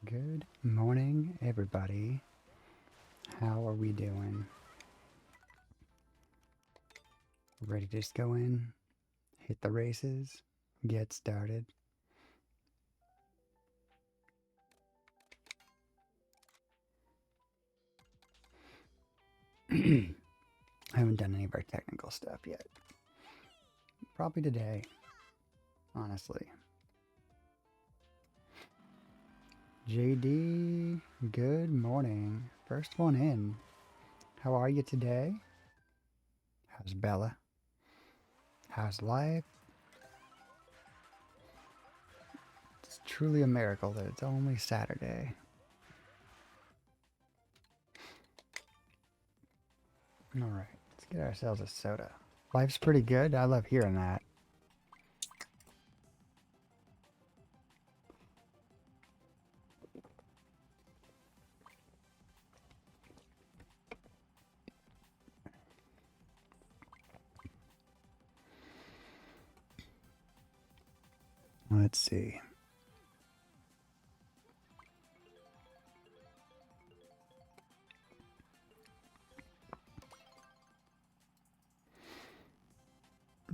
Good morning, everybody. How are we doing? Ready to just go in, hit the races, get started? I haven't done any of our technical stuff yet. Probably today, honestly. JD, good morning. First one in. How are you today? How's Bella? How's life? It's truly a miracle that it's only Saturday. Alright, let's get ourselves a soda. Life's pretty good. I love hearing that. Let's see.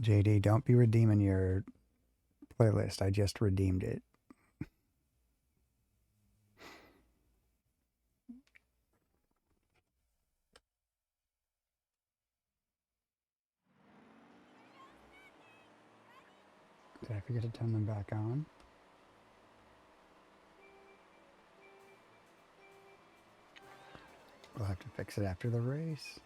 JD, don't be redeeming your playlist. I just redeemed it. Did I forget to turn them back on? We'll have to fix it after the race.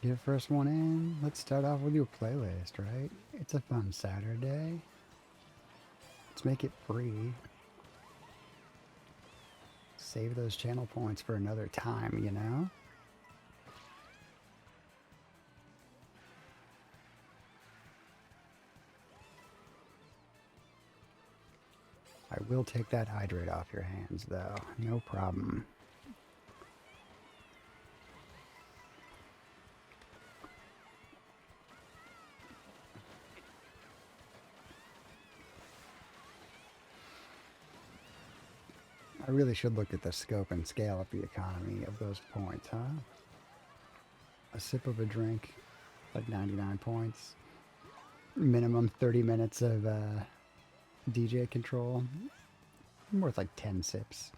Get first one in. Let's start off with your playlist, right? It's a fun Saturday. Let's make it free. Save those channel points for another time, you know? I will take that hydrate off your hands, though. No problem. I really should look at the scope and scale of the economy of those points, huh? A sip of a drink, like 99 points. Minimum 30 minutes of DJ control. Worth like 10 sips.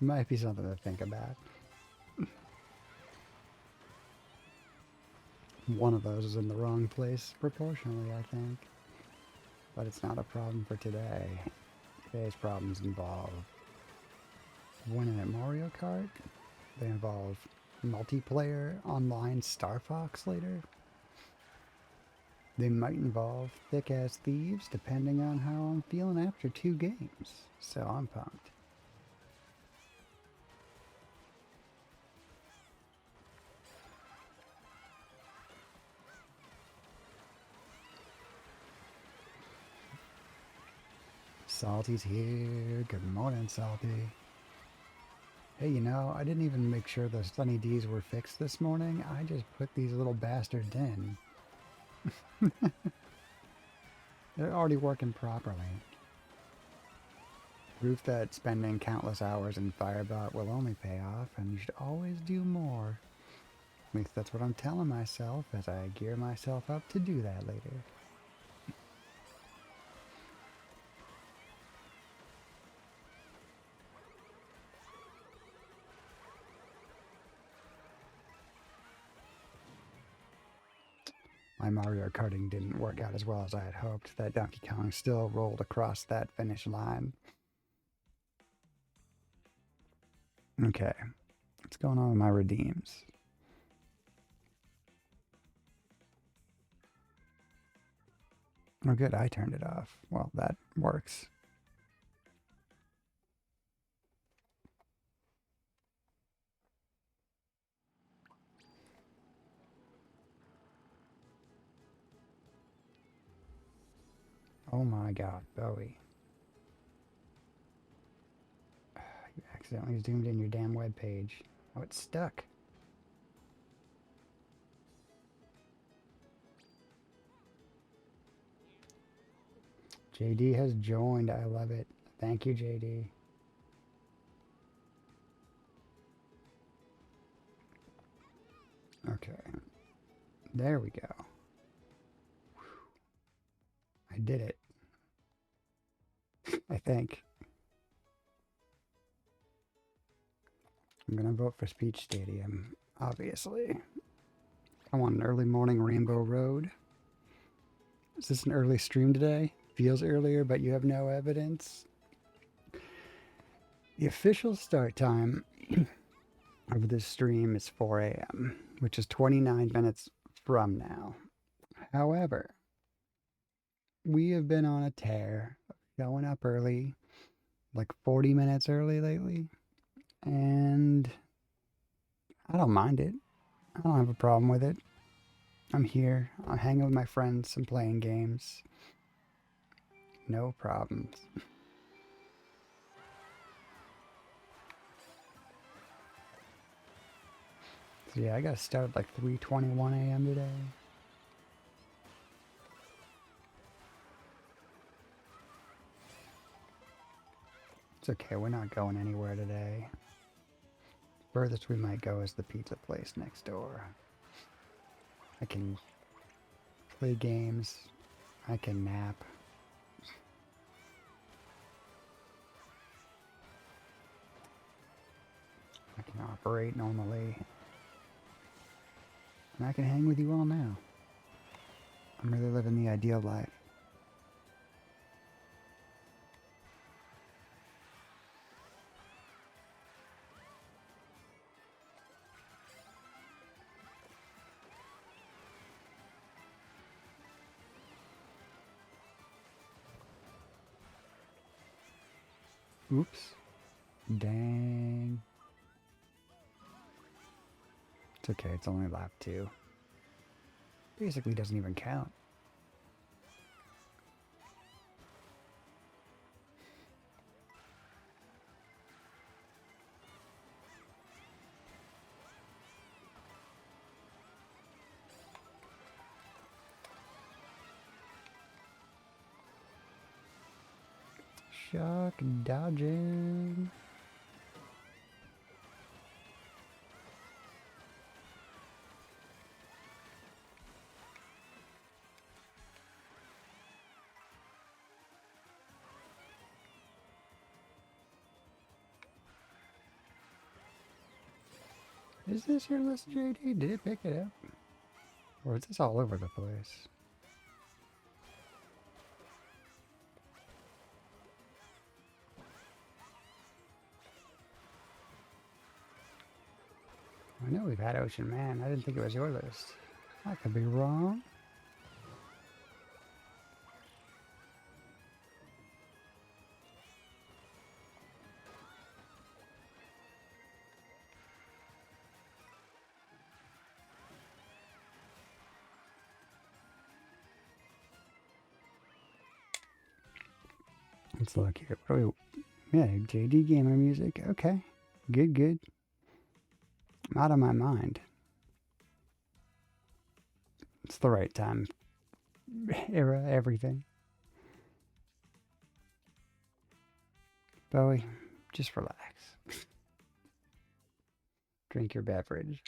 Might be something to think about. One of those is in the wrong place proportionally, I think. But it's not a problem for today. Today's problems involve winning at Mario Kart. They involve multiplayer online Star Fox later. They might involve thick-ass thieves, depending on how I'm feeling after 2 games. So I'm pumped. Salty's here. Good morning, Salty. Hey, you know, I didn't even make sure the Sunny D's were fixed this morning. I just put these little bastards in. They're already working properly. Proof that spending countless hours in Firebot will only pay off, and you should always do more. At least that's what I'm telling myself as I gear myself up to do that later. My Mario Karting didn't work out as well as I had hoped. That Donkey Kong still rolled across that finish line. Okay, what's going on with my redeems? Oh good, I turned it off. Well, that works. Oh my god, Bowie. You accidentally zoomed in your damn web page. Oh, it's stuck. JD has joined. I love it. Thank you, JD. Okay. There we go. I did it. I think. I'm going to vote for Speech Stadium, obviously. I want an early morning Rainbow Road. Is this an early stream today? Feels earlier, but you have no evidence. The official start time of this stream is 4 a.m., which is 29 minutes from now. However, we have been on a tear, going up early, like 40 minutes early lately, and I don't mind it. I don't have a problem with it. I'm here. I'm hanging with my friends. I'm playing games. No problems. So yeah, I got to start at like 3:21 a.m. today. It's okay. We're not going anywhere today. Furthest we might go is the pizza place next door. I can play games. I can nap. I can operate normally. And I can hang with you all now. I'm really living the ideal life. Oops. Dang. It's okay, it's only lap 2. Basically doesn't even count. Shock dodging. Is this your list, JD? Did it pick it up? Or is this all over the place? I know we've had Ocean Man. I didn't think it was your list. I could be wrong. Let's look here. What do we... Yeah, JD Gamer Music. Okay. Good, good. I'm out of my mind. It's the right time. Era, everything. Bowie, just relax. Drink your beverage.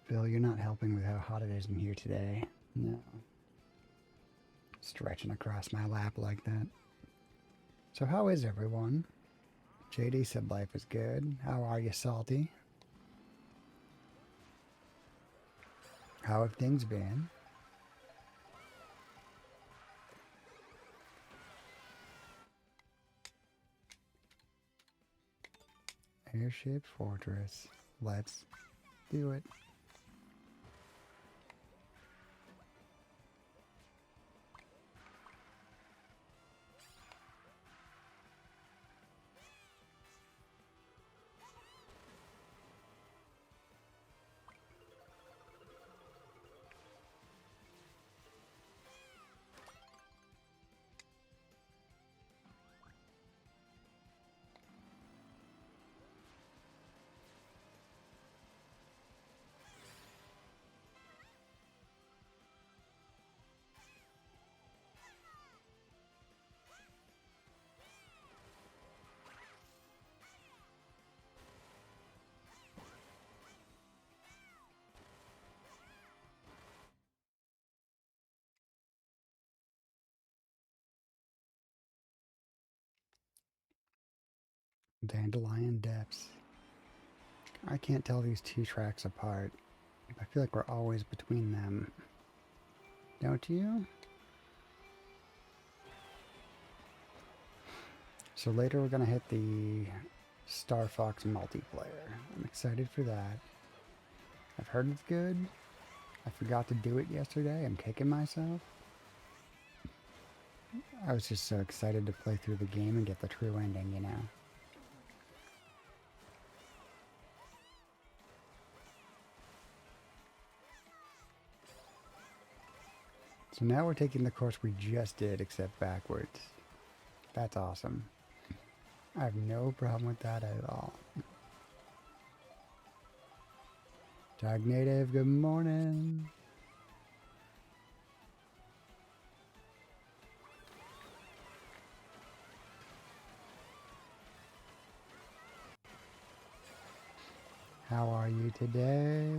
Phil, you're not helping with how hot it is in here today. No. Stretching across my lap like that. So how is everyone? JD said life is good. How are you, Salty? How have things been? Airship Fortress. Let's do it. Dandelion Depths. I can't tell these two tracks apart. I feel like we're always between them. Don't you? So later we're going to hit the Star Fox multiplayer. I'm excited for that. I've heard it's good. I forgot to do it yesterday. I'm kicking myself. I was just so excited to play through the game and get the true ending, you know. So now we're taking the course we just did, except backwards. That's awesome. I have no problem with that at all. Tag Native, good morning. How are you today?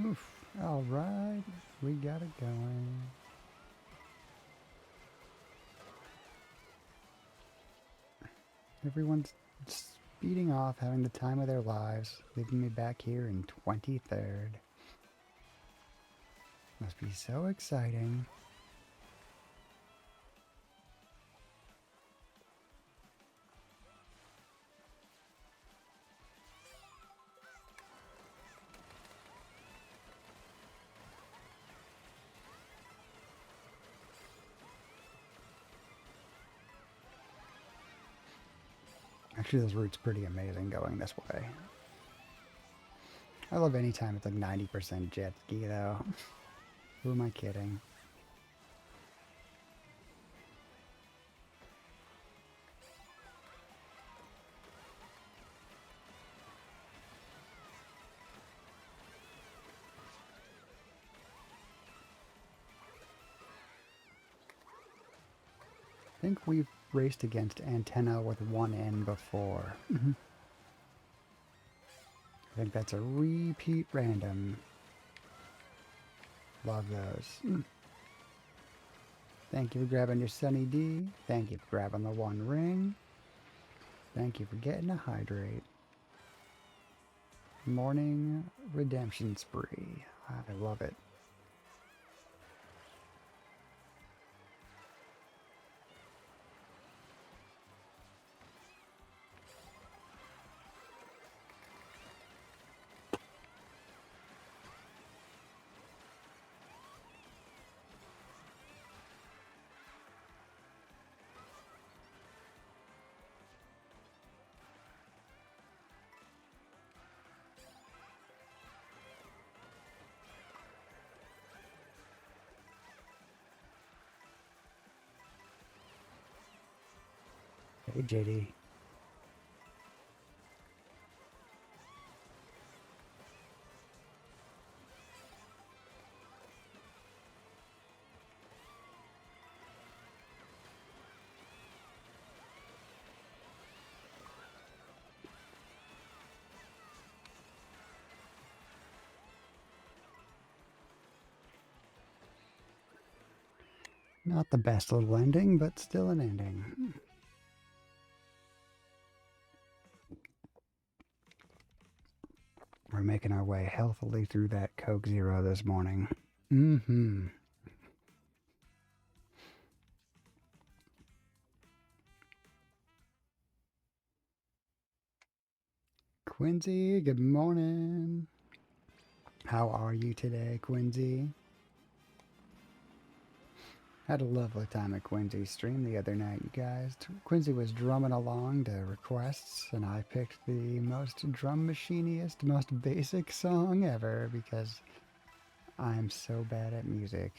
Oof. All right, we got it going. Everyone's speeding off, having the time of their lives, leaving me back here in 23rd. Must be so exciting. Actually, this route's pretty amazing going this way. I love any time it's like 90% jet ski though. Who am I kidding? I think we've raced against Antenna with one N before. I think that's a repeat random. Love those. Thank you for grabbing your Sunny D. Thank you for grabbing the one ring. Thank you for getting a hydrate. Morning redemption spree. I love it. Hey, JD. Not the best little ending, but still an ending. We're making our way healthily through that Coke Zero this morning. Quincy, good morning. How are you today, Quincy? Had a lovely time at Quincy's stream the other night, you guys. Quincy was drumming along to requests, and I picked the most drum machiniest, most basic song ever because I'm so bad at music.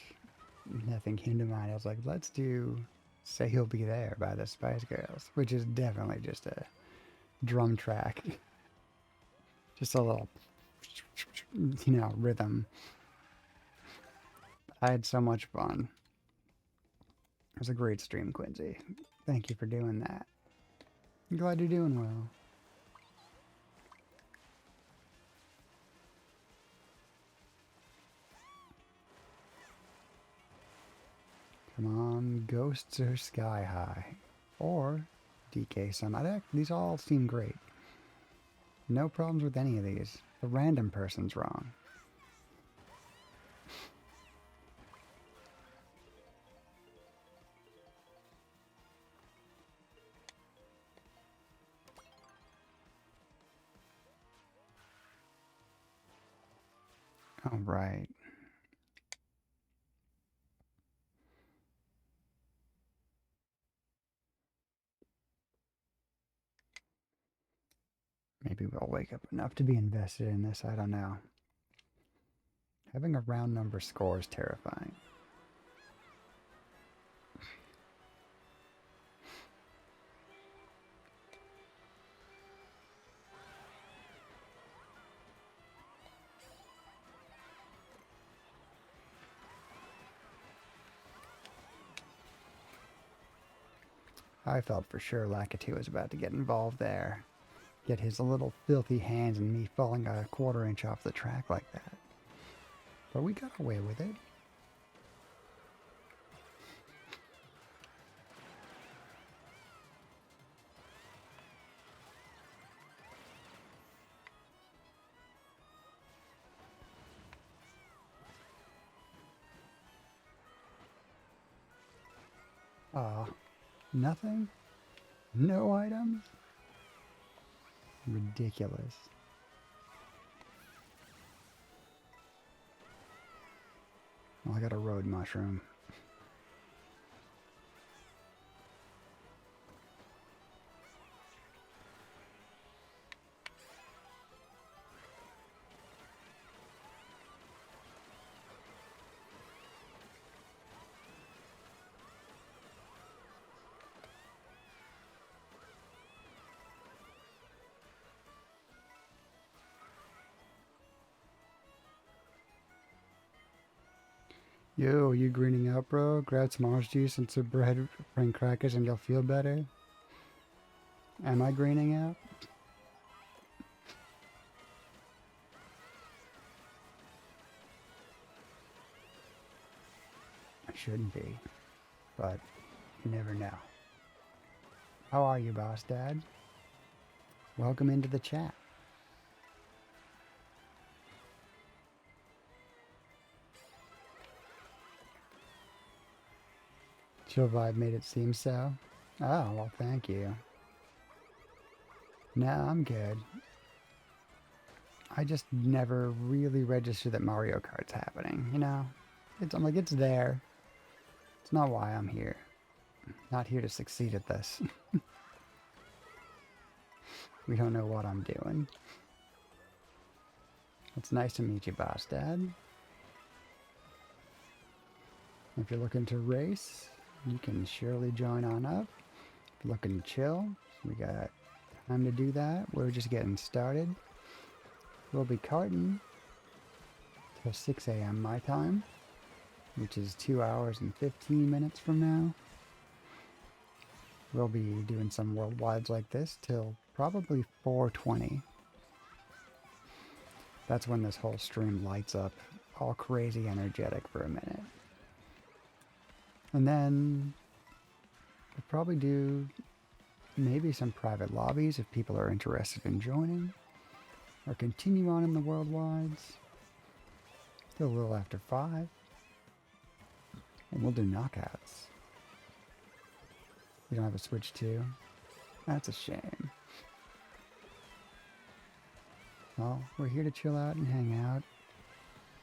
Nothing came to mind. I was like, let's do Say He'll Be There by the Spice Girls, which is definitely just a drum track. Just a little, rhythm. I had so much fun. It was a great stream, Quincy. Thank you for doing that. I'm glad you're doing well. Come on, ghosts are sky high. Or DK Summit. These all seem great. No problems with any of these. The random person's wrong. All right. Maybe we'll wake up enough to be invested in this. I don't know. Having a round number score is terrifying. I felt for sure Lakitu was about to get involved there. Get his little filthy hands and me falling a quarter-inch off the track like that. But we got away with it. Nothing? No items? Ridiculous. Well, I got a road mushroom. Yo, you greening up, bro? Grab some orange juice and some bread and crackers and you'll feel better. Am I greening out? I shouldn't be, but you never know. How are you, boss dad? Welcome into the chat. Chill Vibe made it seem so. Oh, well, thank you. No, I'm good. I just never really registered that Mario Kart's happening, you know? I'm like, it's there. It's not why I'm here. Not here to succeed at this. We don't know what I'm doing. It's nice to meet you, boss dad. If you're looking to race, you can surely join on up. If you're looking to chill, we got time to do that. We're just getting started. We'll be karting till 6 a.m. my time, which is 2 hours and 15 minutes from now. We'll be doing some worldwides like this till probably 4:20. That's when this whole stream lights up all crazy energetic for a minute. And then we'll probably do maybe some private lobbies if people are interested in joining, or continue on in the worldwides till a little after 5, and we'll do knockouts. You don't have a Switch 2? That's a shame. Well, we're here to chill out and hang out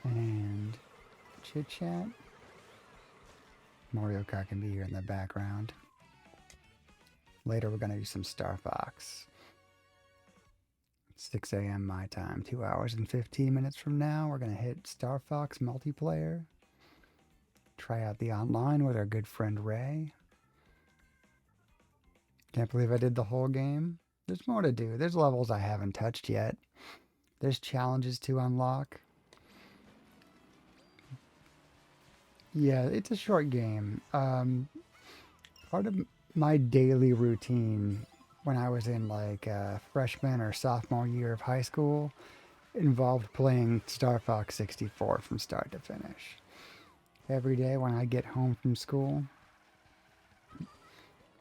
and chit chat. Mario Kart can be here in the background. Later we're going to do some Star Fox. 6 a.m. my time, 2 hours and 15 minutes from now, we're going to hit Star Fox multiplayer. Try out the online with our good friend Ray. Can't believe I did the whole game. There's more to do. There's levels I haven't touched yet. There's challenges to unlock. Yeah, it's a short game. Part of my daily routine when I was in like freshman or sophomore year of high school involved playing Star Fox 64 from start to finish. every day when I get home from school,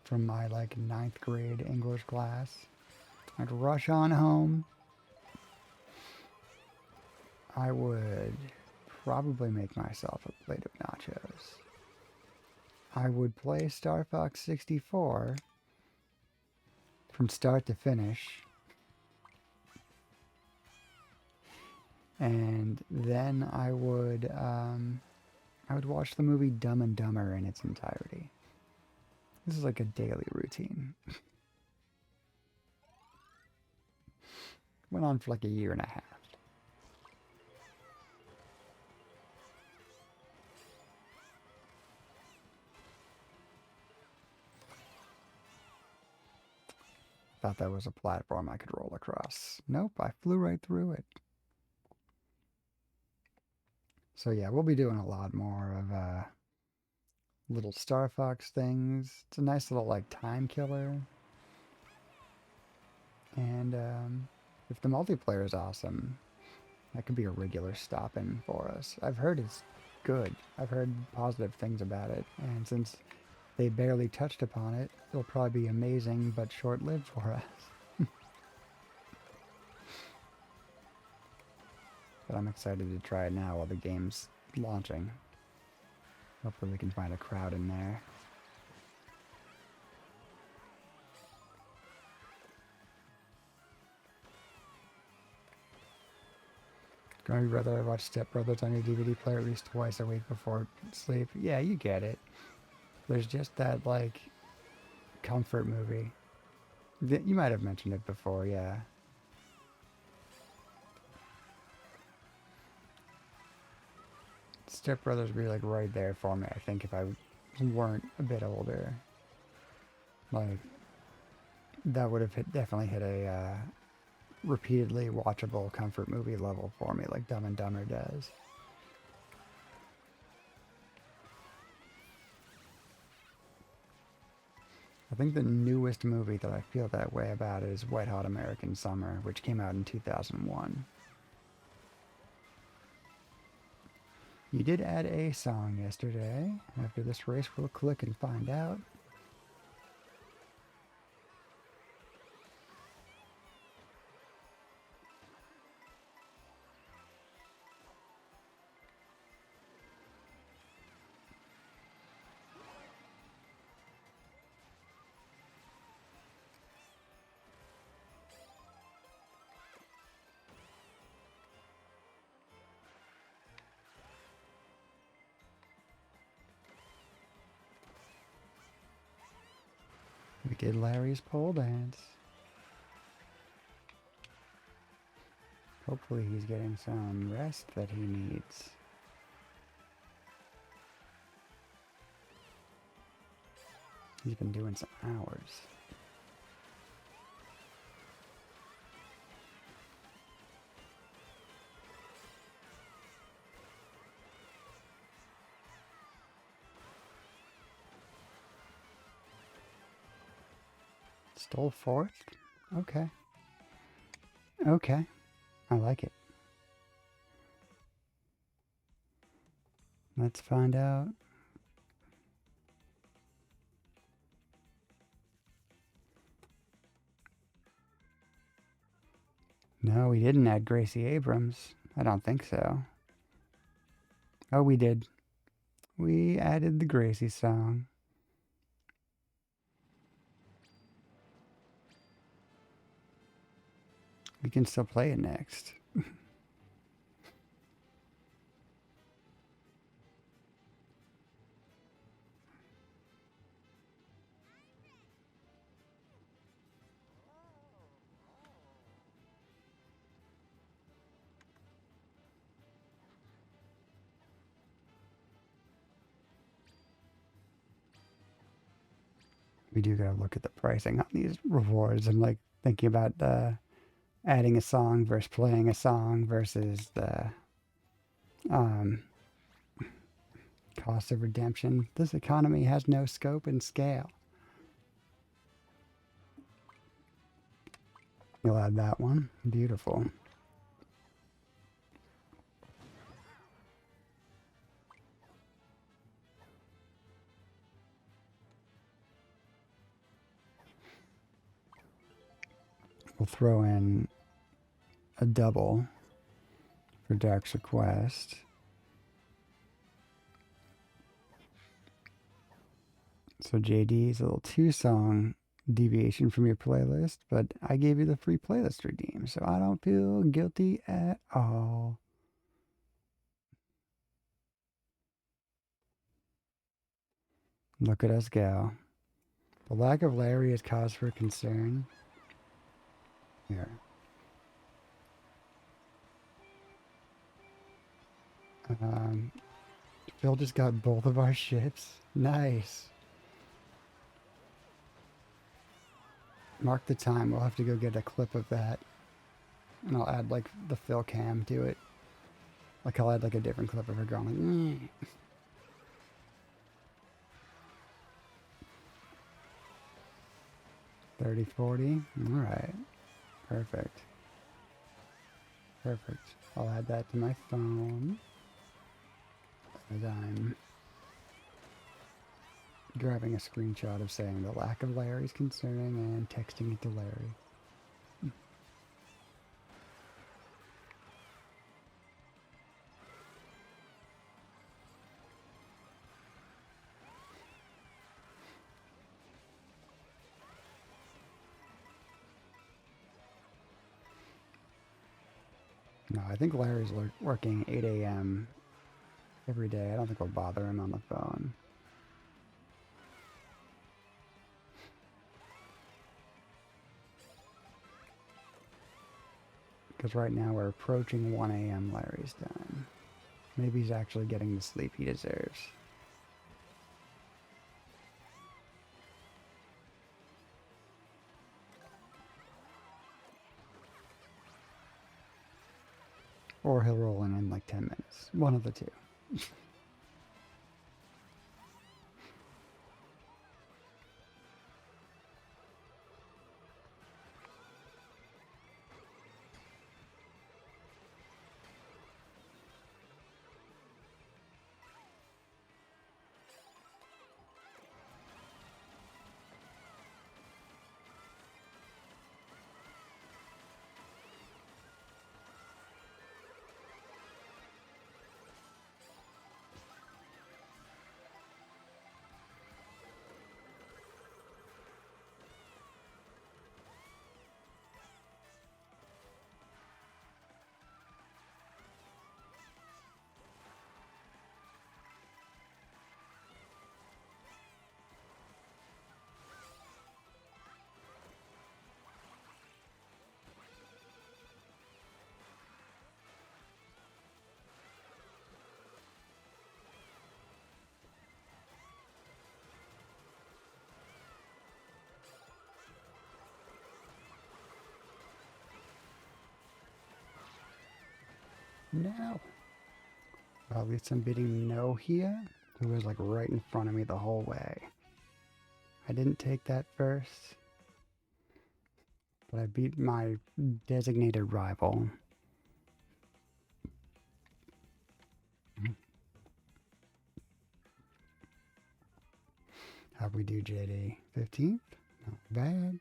from my like ninth grade English class. I'd rush on home. I would probably make myself a plate of nachos. I would play Star Fox 64 from start to finish. And then I would watch the movie Dumb and Dumber in its entirety. This is like a daily routine. Went on for like a year and a half. Thought that was a platform I could roll across. Nope, I flew right through it. So yeah, we'll be doing a lot more of little Star Fox things. It's a nice little like time killer. And if the multiplayer is awesome, that could be a regular stop-in for us. I've heard it's good. I've heard positive things about it. And since they barely touched upon it, it'll probably be amazing but short-lived for us. But I'm excited to try it now while the game's launching. Hopefully we can find a crowd in there. Gonna be rather I watch Step Brothers on your DVD player at least twice a week before sleep. Yeah, you get it. There's just that, like, comfort movie. You might have mentioned it before, yeah. Step Brothers would be, like, right there for me, I think, if I weren't a bit older. Like, that would have definitely hit a repeatedly watchable comfort movie level for me, like Dumb and Dumber does. I think the newest movie that I feel that way about is Wet Hot American Summer, which came out in 2001. You did add a song yesterday. After this race, we'll click and find out. We did Larry's pole dance. Hopefully he's getting some rest that he needs. He's been doing some hours. Stole fourth? Okay. Okay. I like it. Let's find out. No, we didn't add Gracie Abrams. I don't think so. Oh, we did. We added the Gracie song. We can still play it next. We do gotta look at the pricing on these rewards. I'm like thinking about the adding a song versus playing a song versus the cost of redemption. This economy has no scope and scale. You'll add that one. Beautiful. We'll throw in a double for Dark's request. So JD's a little 2-song deviation from your playlist, but I gave you the free playlist redeem, so I don't feel guilty at all. Look at us go. The lack of Larry is cause for concern. Here. Phil just got both of our ships. Nice. Mark the time. We'll have to go get a clip of that. And I'll add like the Phil cam to it. Like I'll add like a different clip of her going like, 30, 40. All right. Perfect. Perfect. I'll add that to my phone as I'm grabbing a screenshot of saying the lack of Larry is concerning and texting it to Larry. No, I think Larry's working 8 a.m. every day. I don't think we'll bother him on the phone. Because right now we're approaching 1 a.m. Larry's time. Maybe he's actually getting the sleep he deserves. Or he'll roll in like 10 minutes. One of the two. No. Well, at least I'm beating No here, who was like right in front of me the whole way. I didn't take that first, but I beat my designated rival. How'd we do, JD? 15th? Not bad.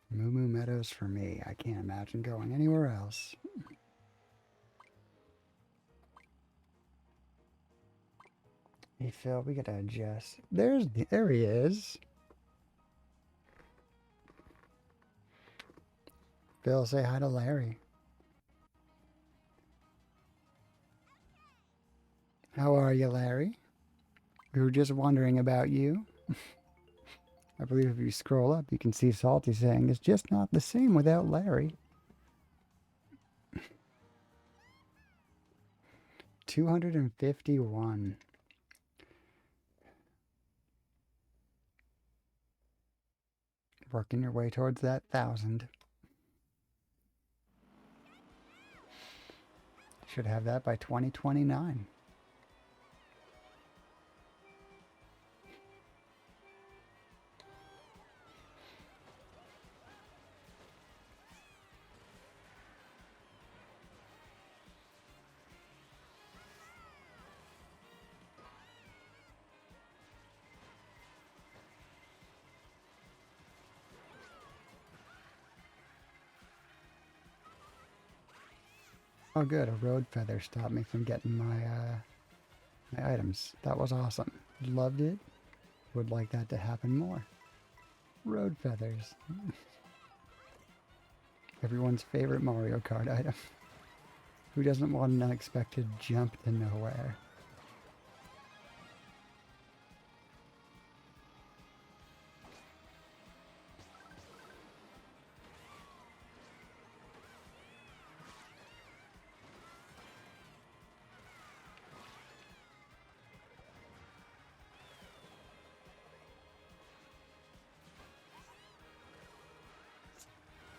Moo Moo Meadows for me. I can't imagine going anywhere else. Hey Phil, we gotta adjust. There he is. Phil, say hi to Larry. How are you, Larry? We were just wondering about you. I believe if you scroll up, you can see Salty saying it's just not the same without Larry. 251. Working your way towards that 1,000. Should have that by 2029. Oh good, a road feather stopped me from getting my items. That was awesome. Loved it. Would like that to happen more. Road feathers. Everyone's favorite Mario Kart item. Who doesn't want an unexpected jump to nowhere?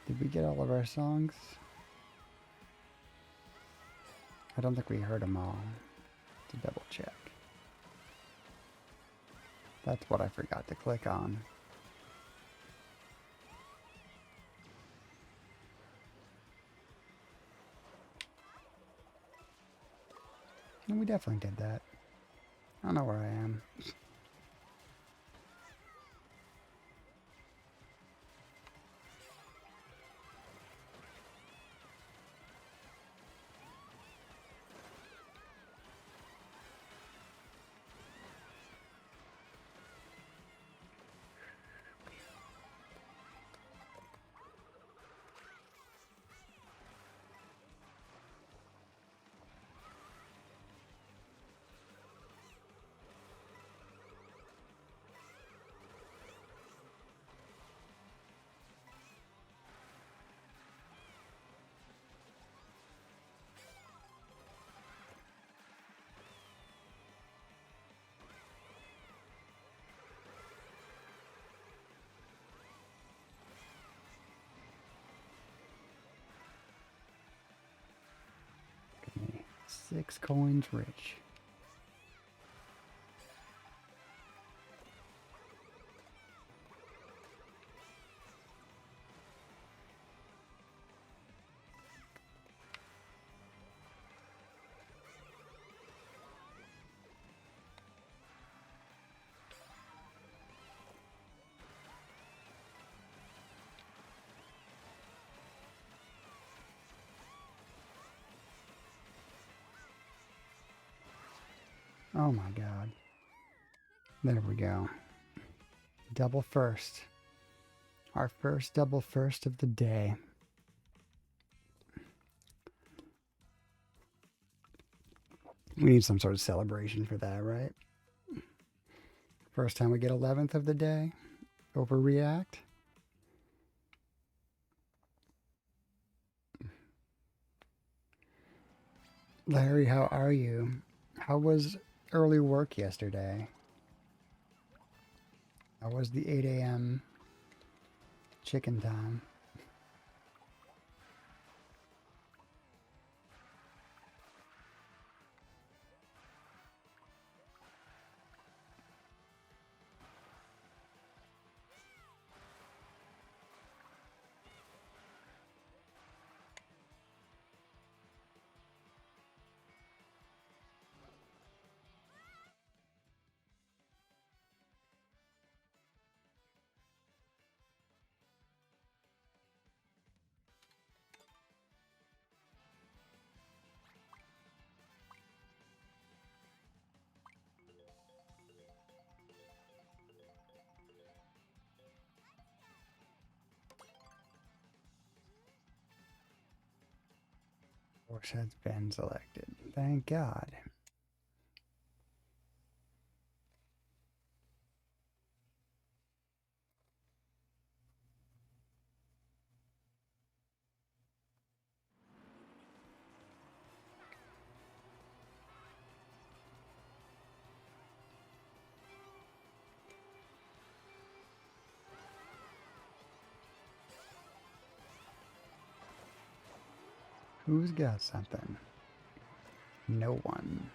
Did we get all of our songs? I don't think we heard them all. To double check. That's what I forgot to click on. And we definitely did that. I don't know where I am. Okay. 6 coins rich. Oh my god. There we go. Double first. Our first double first of the day. We need some sort of celebration for that, right? First time we get 11th of the day. Overreact. Larry, how are you? How was early work yesterday? How was the 8 a.m. chicken time? Horse has been selected. Thank God. Who's got something? No one.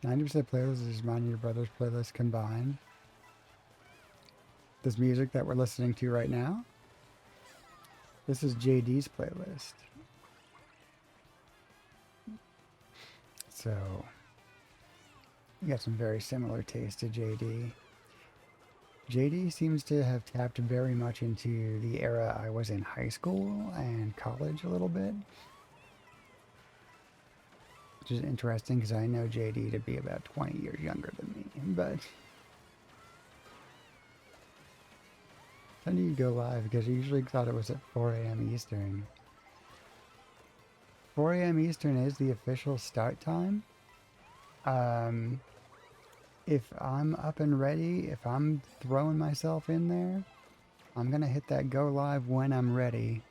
90% playlist is mine and your brother's playlist combined. This music that we're listening to right now, this is JD's playlist. So, you got some very similar taste to JD. JD seems to have tapped very much into the era I was in high school and college a little bit. Which is interesting because I know JD to be about 20 years younger than me, but how do you go live? Because I usually thought it was at 4 a.m. Eastern. 4 a.m. Eastern is the official start time. If I'm up and ready, if I'm throwing myself in there, I'm gonna hit that go live when I'm ready.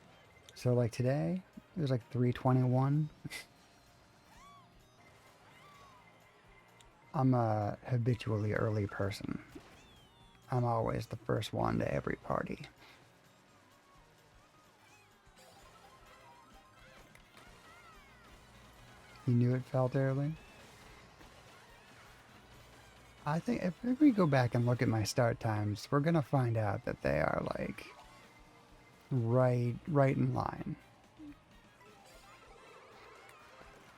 So like today, it was like 3:21. I'm a habitually early person. I'm always the first one to every party. You knew it felt early? I think if we go back and look at my start times, we're gonna find out that they are like right in line.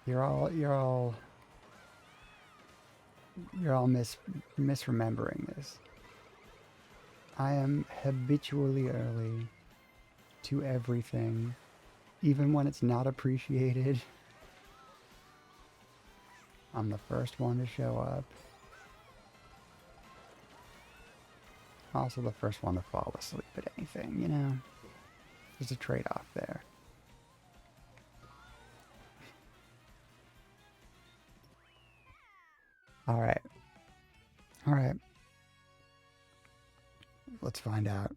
You're all misremembering this. I am habitually early to everything, even when it's not appreciated. I'm the first one to show up. Also the first one to fall asleep at anything, you know? There's a trade-off there. Alright. Alright. Let's find out.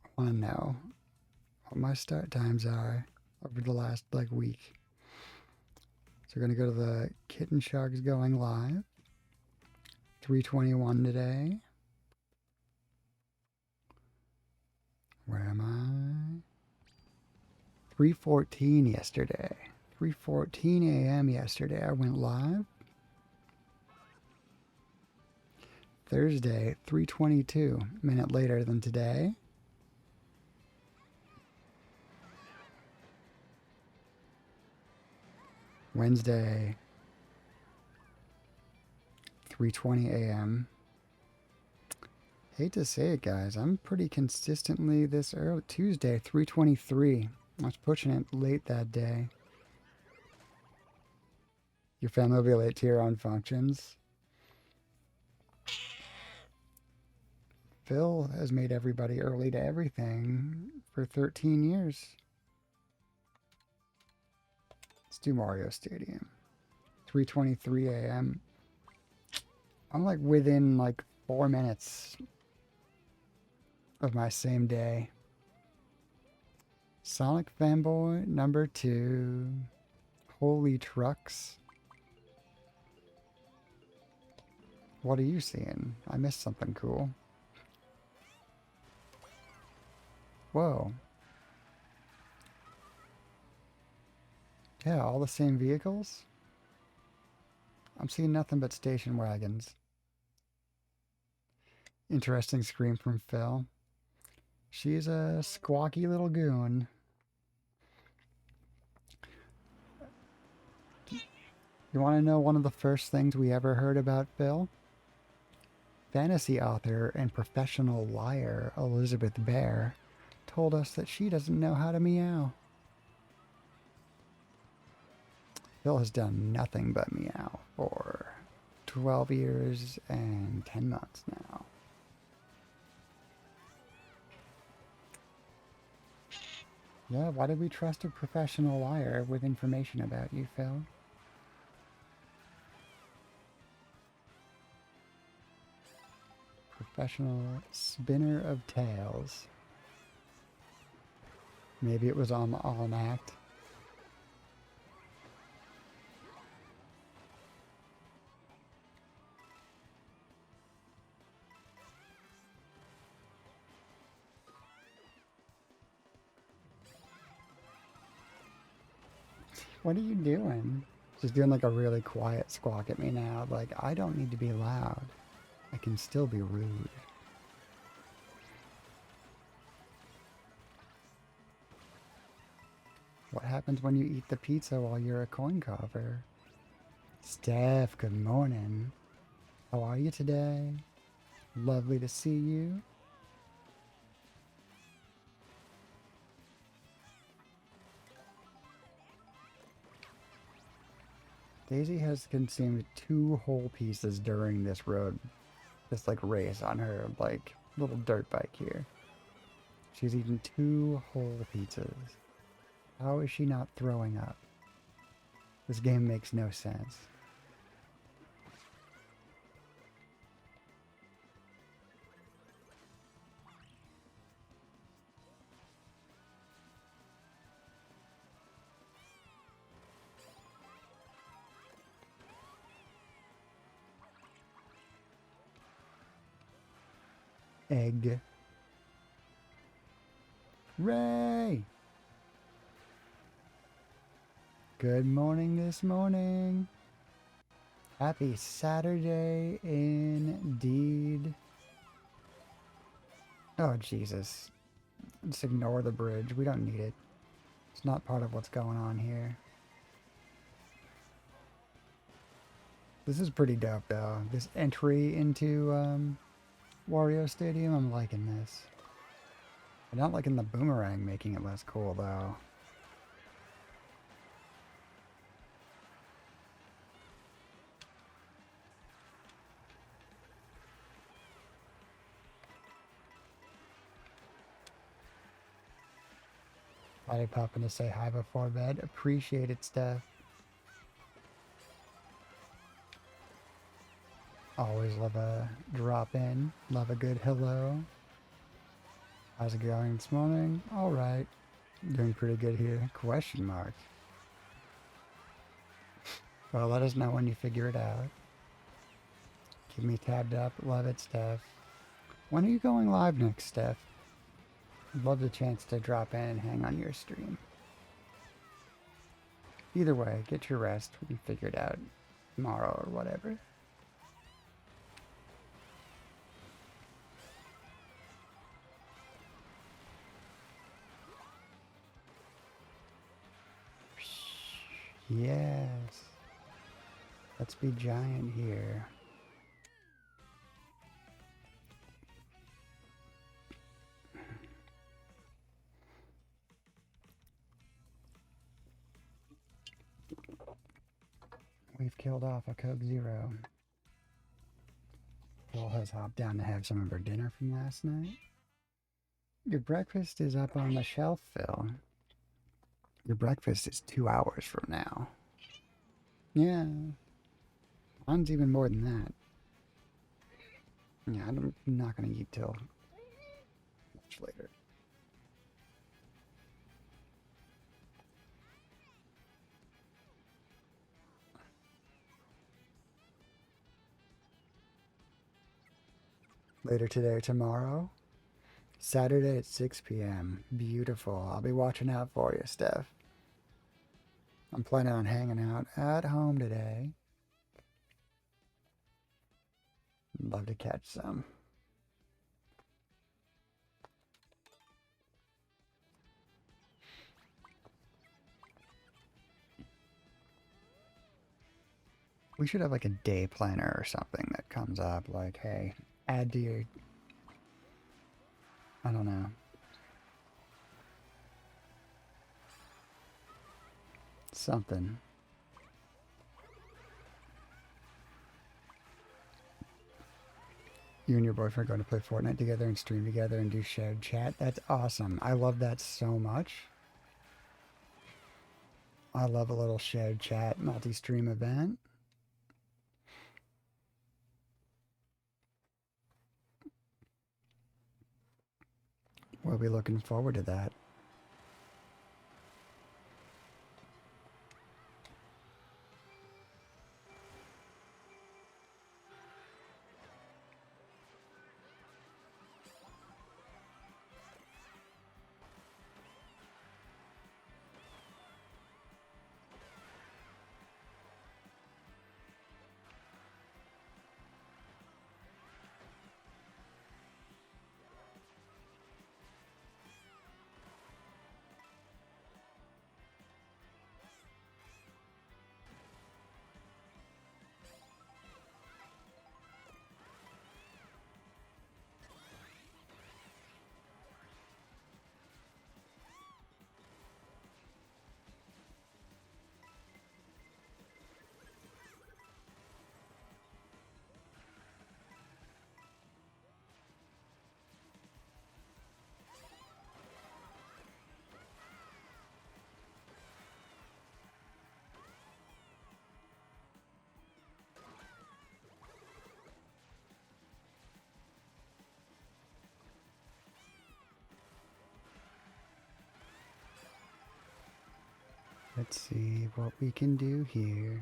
I want to know what my start times are over the last, like, week. So we're going to go to the Kitten Sharks going live. 3:21 today. Where am I? 3:14 yesterday. 3:14 a.m. yesterday I went live. Thursday, 3:22, a minute later than today. Wednesday, 3:20 a.m. Hate to say it, guys. I'm pretty consistently this early. Tuesday, 3:23. I was pushing it late that day. Your family will be late to your own functions. Phil has made everybody early to everything for 13 years. Let's do Mario Stadium. 3:23 a.m. I'm like within like 4 minutes of my same day. Sonic Fanboy number 2. Holy trucks. What are you seeing? I missed something cool. Whoa. Yeah, all the same vehicles? I'm seeing nothing but station wagons. Interesting scream from Phil. She's a squawky little goon. You want to know one of the first things we ever heard about Phil? Fantasy author and professional liar Elizabeth Bear told us that she doesn't know how to meow. Phil has done nothing but meow for 12 years and 10 months now. Yeah, why did we trust a professional liar with information about you, Phil? Professional spinner of tales. Maybe it was on an act. What are you doing? She's doing like a really quiet squawk at me now. Like, I don't need to be loud. I can still be rude. What happens when you eat the pizza while you're a coin coffer? Steph, good morning. How are you today? Lovely to see you. Daisy has consumed 2 whole pieces during this like race on her like little dirt bike here. She's eaten 2 whole pizzas. How is she not throwing up? This game makes no sense. Egg. Ray! Good morning this morning. Happy Saturday indeed. Oh, Jesus. Just ignore the bridge. We don't need it. It's not part of what's going on here. This is pretty dope, though. This entry into Wario Stadium, I'm liking this. I'm not liking the boomerang making it less cool, though. I'd pop in to say hi before bed. Appreciate it, Steph. Always love a drop in. Love a good hello. How's it going this morning? Alright. Doing pretty good here. Question mark. Well, let us know when you figure it out. Keep me tabbed up. Love it, Steph. When are you going live next, Steph? I'd love the chance to drop in and hang on your stream. Either way, get your rest. We can figure it out tomorrow or whatever. Yes. Let's be giant here. We've killed off a Coke Zero. Phil has hopped down to have some of her dinner from last night. Your breakfast is up on the shelf, Phil. Your breakfast is 2 hours from now. Yeah. Mine's even more than that. Yeah, I'm not going to eat till much later. Later today or tomorrow? Saturday at 6 p.m. Beautiful. I'll be watching out for you, Steph. I'm planning on hanging out at home today. Love to catch some. We should have like a day planner or something that comes up like, hey, add to your... I don't know. Something. You and your boyfriend are going to play Fortnite together and stream together and do shared chat. That's awesome. I love that so much. I love a little shared chat multi-stream event. We'll be looking forward to that. Let's see what we can do here.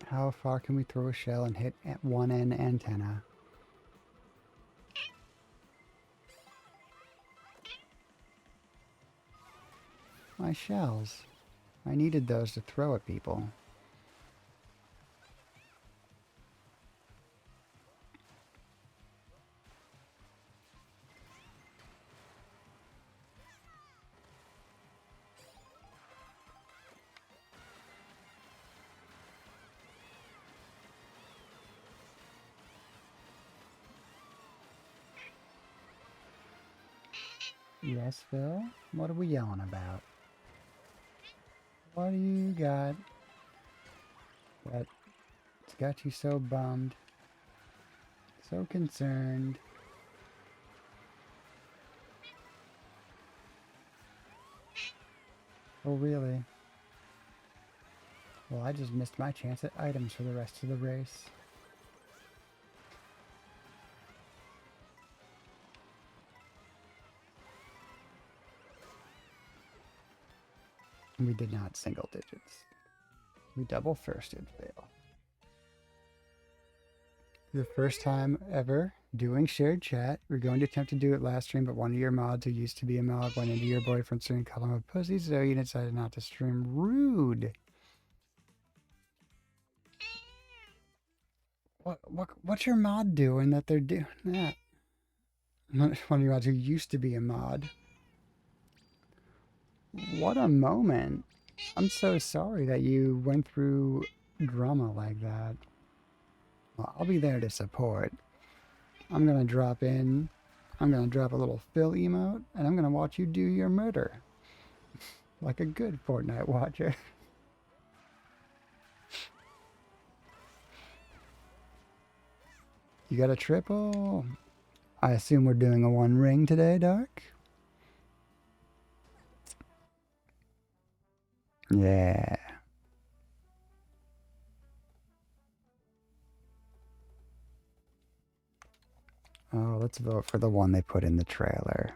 How far can we throw a shell and hit at one end antenna? My shells. I needed those to throw at people. Yes, Phil? What are we yelling about? What do you got that's got you so bummed? So concerned? Oh, really? Well, I just missed my chance at items for the rest of the race. We did not single digits. We double firsted, fail. The first time ever doing shared chat. We're going to attempt to do it last stream, but one of your mods who used to be a mod went into your boyfriend's stream and called him a pussy, so you decided not to stream. Rude. What's your mod doing that they're doing that? One of your mods who used to be a mod. What a moment. I'm so sorry that you went through drama like that. Well, I'll be there to support. I'm gonna drop in. I'm gonna drop a little Phil emote, and I'm gonna watch you do your murder. Like a good Fortnite watcher. You got a triple? I assume we're doing a one ring today, Dark? Yeah. Oh, let's vote for the one they put in the trailer.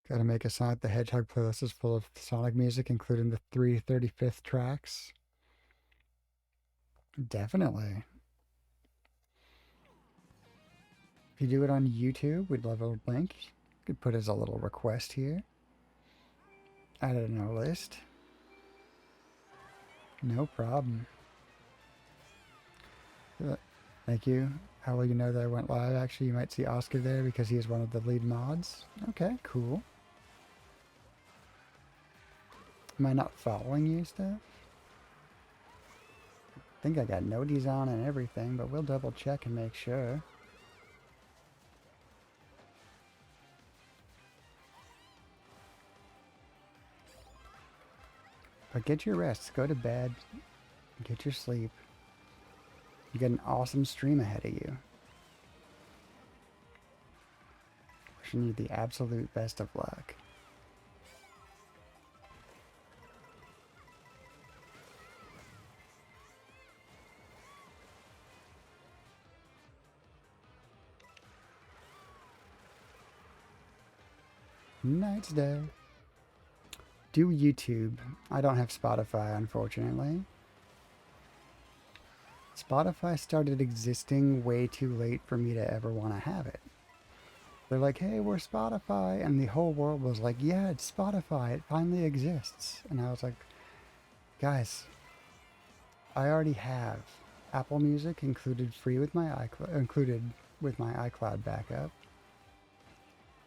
Gotta make a Sonic the Hedgehog playlist is full of Sonic music, including the 335th tracks. Definitely. If you do it on YouTube, we'd love a link. You could put as a little request here. Add it in our list. No problem. Thank you. How will you know that I went live? Actually, you might see Oscar there because he is one of the lead mods. Okay, cool. Am I not following you, Steph? I think I got noties on and everything, but we'll double check and make sure. But get your rest. Go to bed. Get your sleep. You got an awesome stream ahead of you. Wishing you the absolute best of luck. Night's day. Do YouTube. I don't have Spotify, unfortunately. Spotify started existing way too late for me to ever want to have it. They're like, hey, we're Spotify. And the whole world was like, yeah, it's Spotify. It finally exists. And I was like, guys, I already have Apple Music included with my iCloud backup.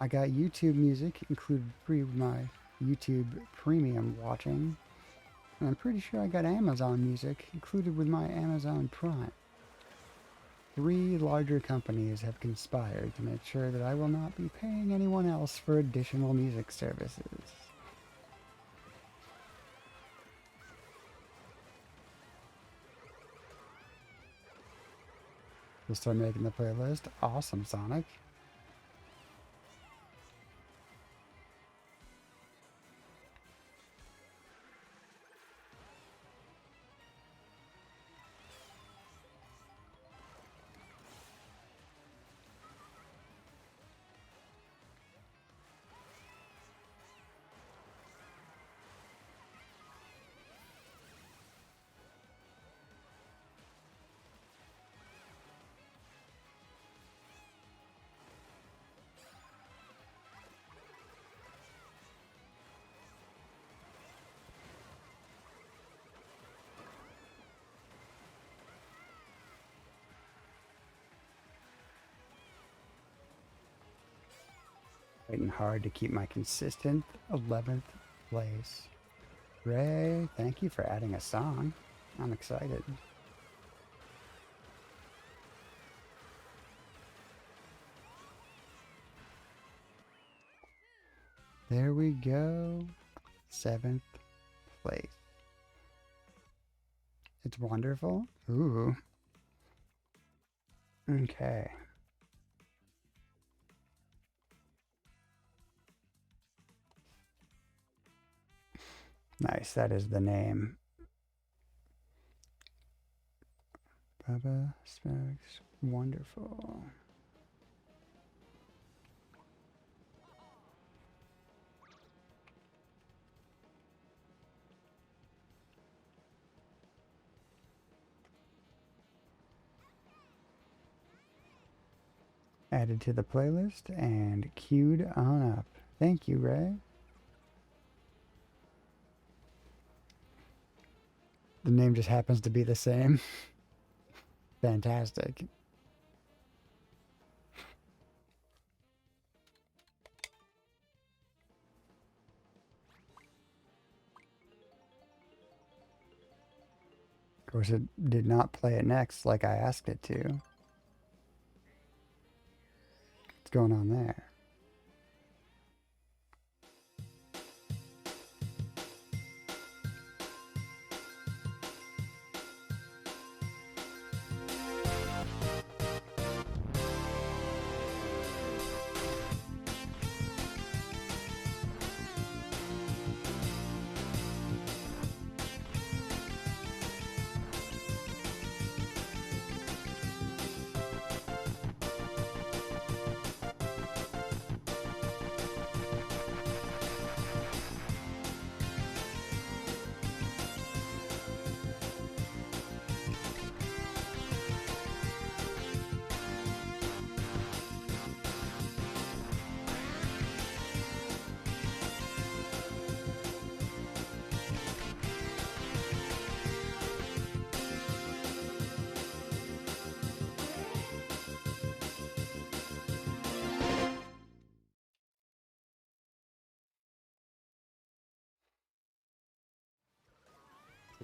I got YouTube Music included free with my YouTube Premium watching. And I'm pretty sure I got Amazon Music included with my Amazon Prime. 3 larger companies have conspired to make sure that I will not be paying anyone else for additional music services. We'll start making the playlist. Awesome, Sonic. Fighting hard to keep my consistent 11th place. Ray, thank you for adding a song. I'm excited. There we go. 7th place. It's wonderful. Ooh. Okay. Nice, that is the name. Bubba Sparks, wonderful. Added to the playlist and queued on up. Thank you, Ray. The name just happens to be the same. Fantastic. Of course, it did not play it next like I asked it to. What's going on there?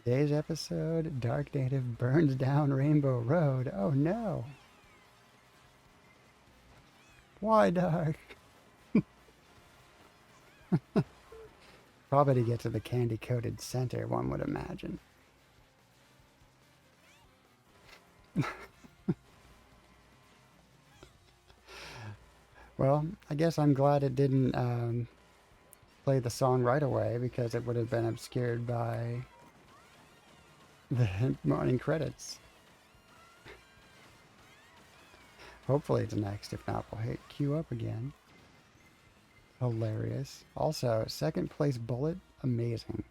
Today's episode, Dark Native burns down Rainbow Road. Oh no. Why Dark? Probably to get to the candy-coated center, one would imagine. Well, I guess I'm glad it didn't play the song right away, because it would have been obscured by the morning credits. Hopefully it's next. If not, we'll hit queue up again. Hilarious. Also, second place bullet, amazing.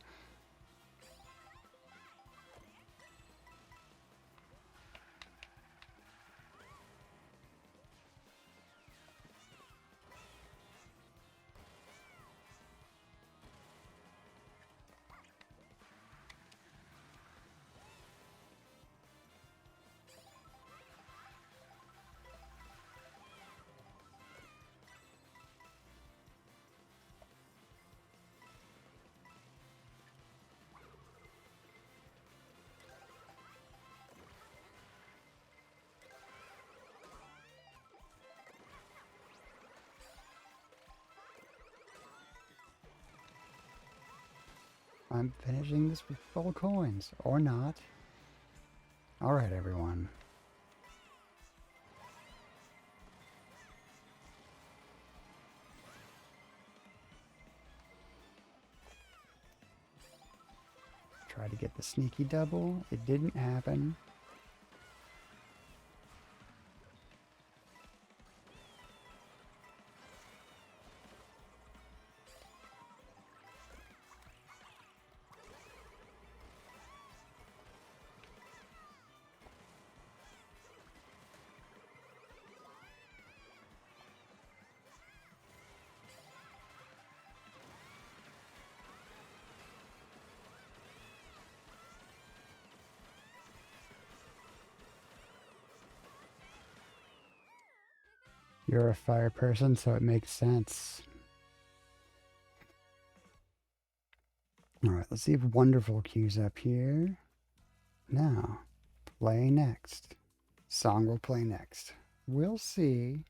I'm finishing this with full coins. Or not. Alright, everyone. Try to get the sneaky double. It didn't happen. You're a fire person, so it makes sense. Alright, let's see if Wonderful queues up here. Now, play next. Song will play next. We'll see.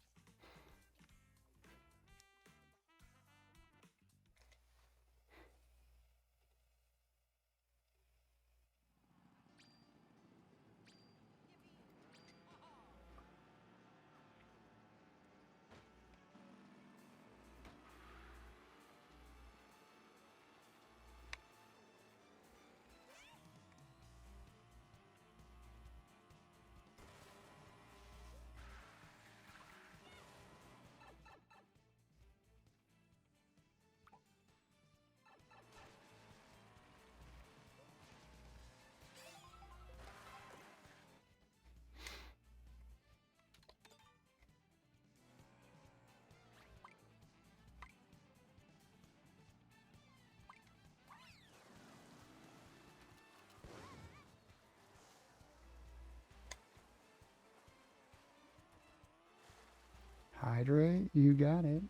Hydra, you got it.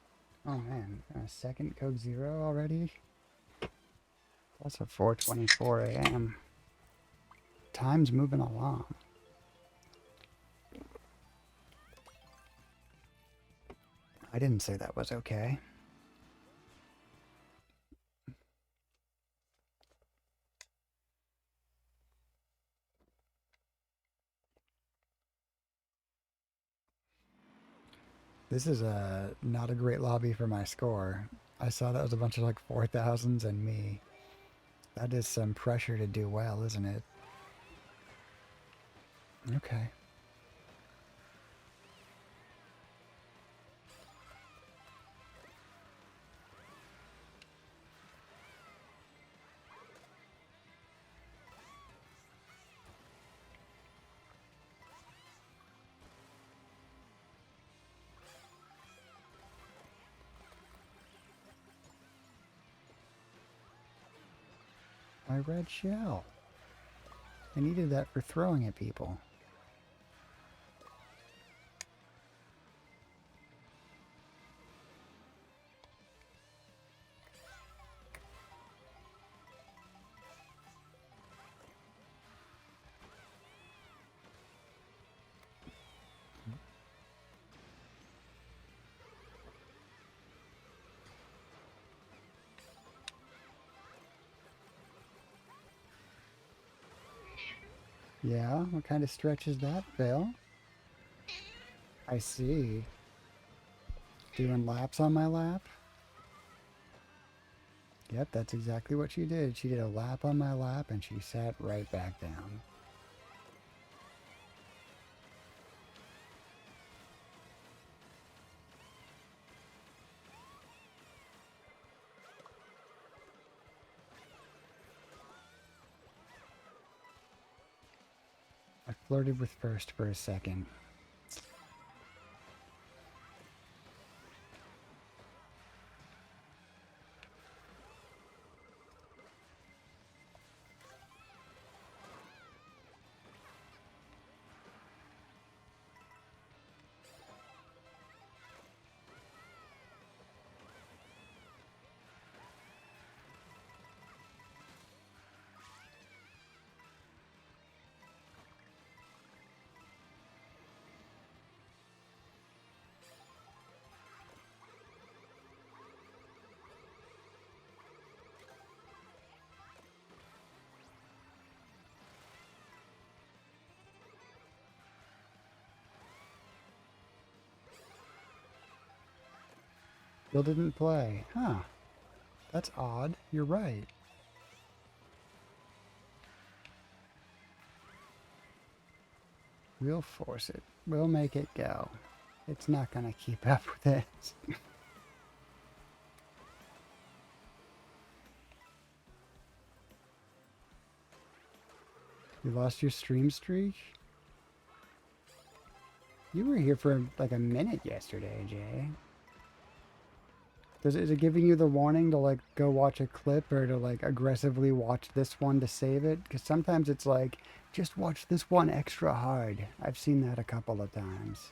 Oh man, a second Coke Zero already? That's at 4:24 a.m. Time's moving along. I didn't say that was okay. This is not a great lobby for my score. I saw that was a bunch of like 4,000s and me. That is some pressure to do well, isn't it? Okay. My red shell. I needed that for throwing at people. Yeah, what kind of stretch is that, Phil? I see. Doing laps on my lap? Yep, that's exactly what she did. She did a lap on my lap and she sat right back down. I flirted with first for a second. Still didn't play. Huh. That's odd. You're right. We'll force it. We'll make it go. It's not gonna keep up with this. You lost your stream streak? You were here for like a minute yesterday, Jay. Is it giving you the warning to like go watch a clip or to like aggressively watch this one to save it? Because sometimes it's like, just watch this one extra hard. I've seen that a couple of times.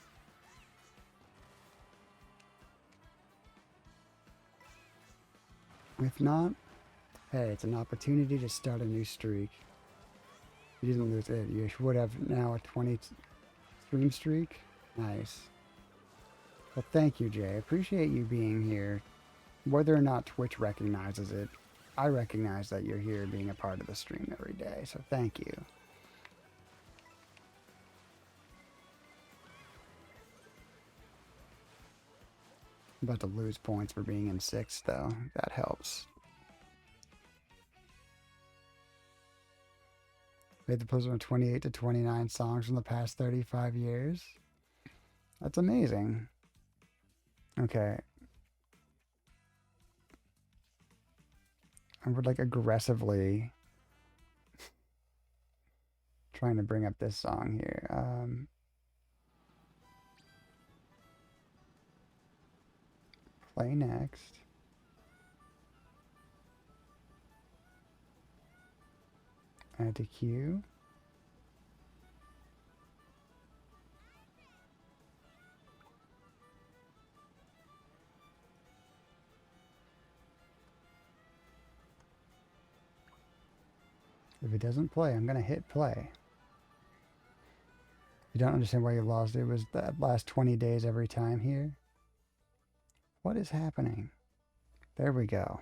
If not, hey, it's an opportunity to start a new streak. You didn't lose it. You would have now a 20 stream streak. Nice. Well, thank you, Jay. Appreciate you being here. Whether or not Twitch recognizes it, I recognize that you're here being a part of the stream every day, so thank you. I'm about to lose points for being in 6th, though. That helps. Made the post of 28 to 29 songs from the past 35 years. That's amazing. Okay. I would like aggressively trying to bring up this song here. Play next. Add to queue. If it doesn't play, I'm going to hit play. You don't understand why you lost it. It was that last 20 days every time here. What is happening? There we go.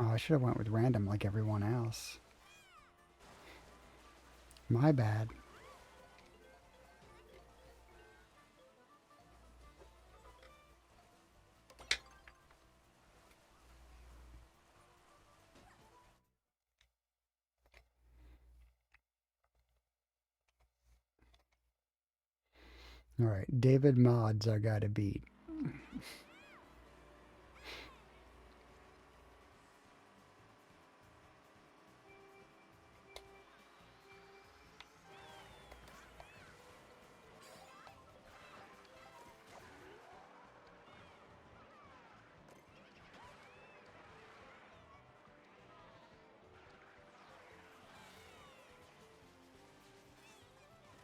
Oh, I should have went with random like everyone else. My bad. All right, David Mods I gotta beat.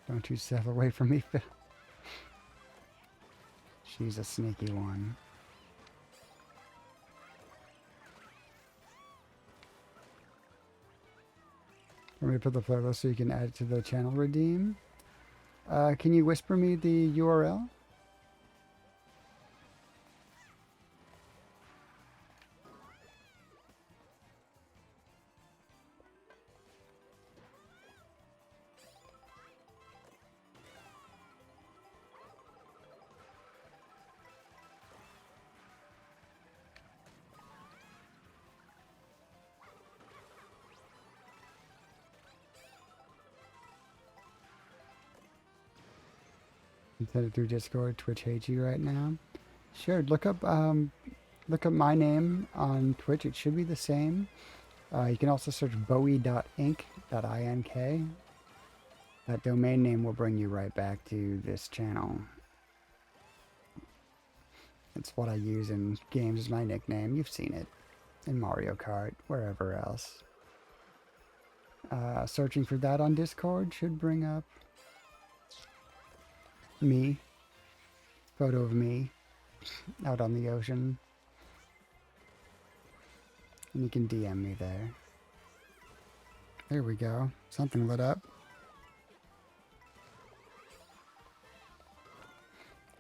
Don't you step away from me, Phil. She's a sneaky one. Want me to put the playlist so you can add it to the channel redeem? Can you whisper me the URL? Send it through Discord. Twitch hates you right now. Sure. Look up my name on Twitch. It should be the same. You can also search bowie.inc. That domain name will bring you right back to this channel. It's what I use in games as my nickname. You've seen it in Mario Kart, wherever else. Searching for that on Discord should bring up me. Photo of me out on the ocean. And you can DM me there. There we go. Something lit up.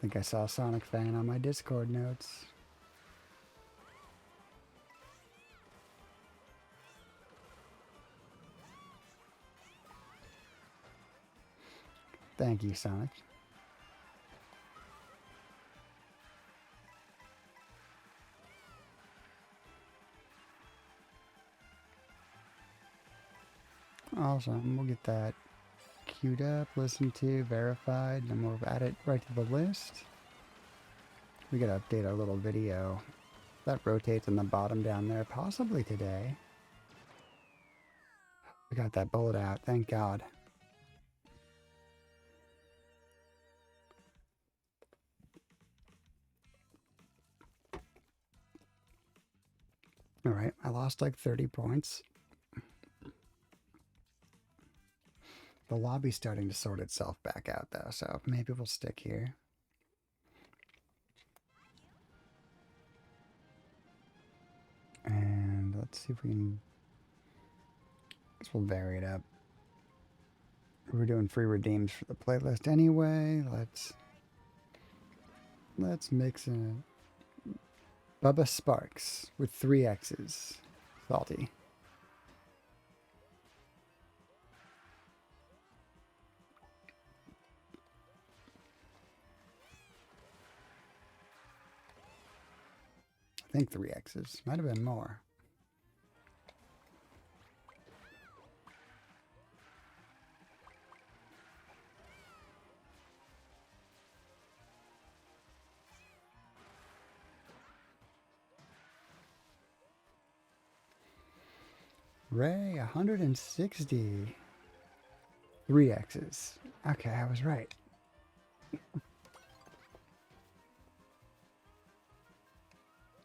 think I saw Sonic Fan on my Discord notes. Thank you, Sonic. Awesome. We'll get that queued up, listened to, verified, and we'll add it right to the list. We gotta update our little video. That rotates on the bottom down there, possibly today. We got that bullet out, thank God. Alright, I lost like 30 points. The lobby's starting to sort itself back out though, so maybe we'll stick here. And let's see if we can... I guess we'll vary it up. We're doing free redeems for the playlist anyway. Let's mix in Bubba Sparks with 3 X's. Salty. I think 3 X's. Might have been more. Ray, 160. 3 X's. Okay, I was right.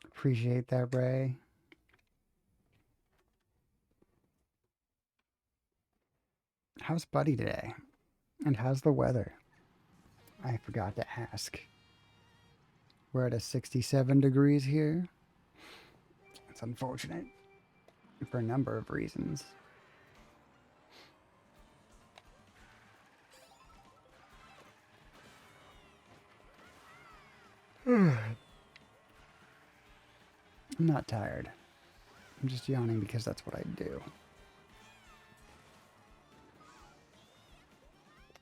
Appreciate that, Ray. How's Buddy today? And how's the weather? I forgot to ask. We're at a 67 degrees here. It's unfortunate for a number of reasons. I'm not tired. I'm just yawning because that's what I do.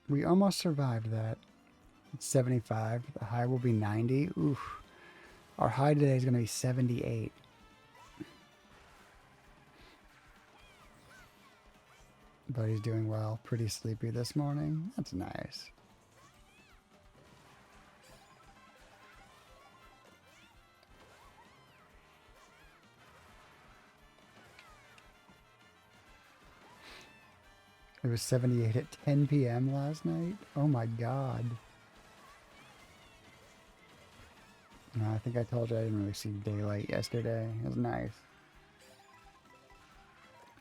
We almost survived that. It's 75. The high will be 90. Oof. Our high today is going to be 78. Buddy's doing well. Pretty sleepy this morning. That's nice. It was 78 at 10 p.m. last night. Oh my God. No, I think I told you I didn't really see daylight yesterday. It was nice.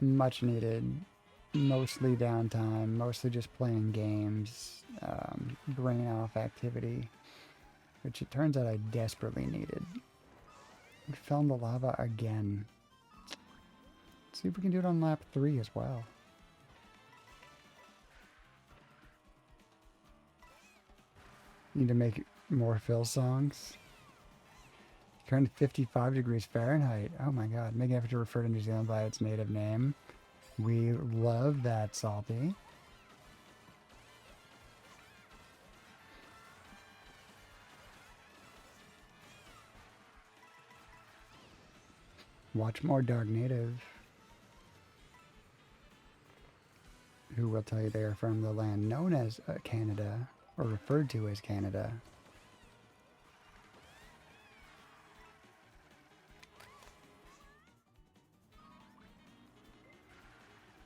Much needed. Mostly downtime. Mostly just playing games. Brain off activity. Which it turns out I desperately needed. We fell in the lava again. Let's see if we can do it on lap 3 as well. Need to make more Phil songs. Current 55 degrees Fahrenheit. Oh my God. Make an effort to refer to New Zealand by its native name. We love that, Salty. Watch more Dark Native. Who will tell you they are from the land known as Canada. Or referred to as Canada.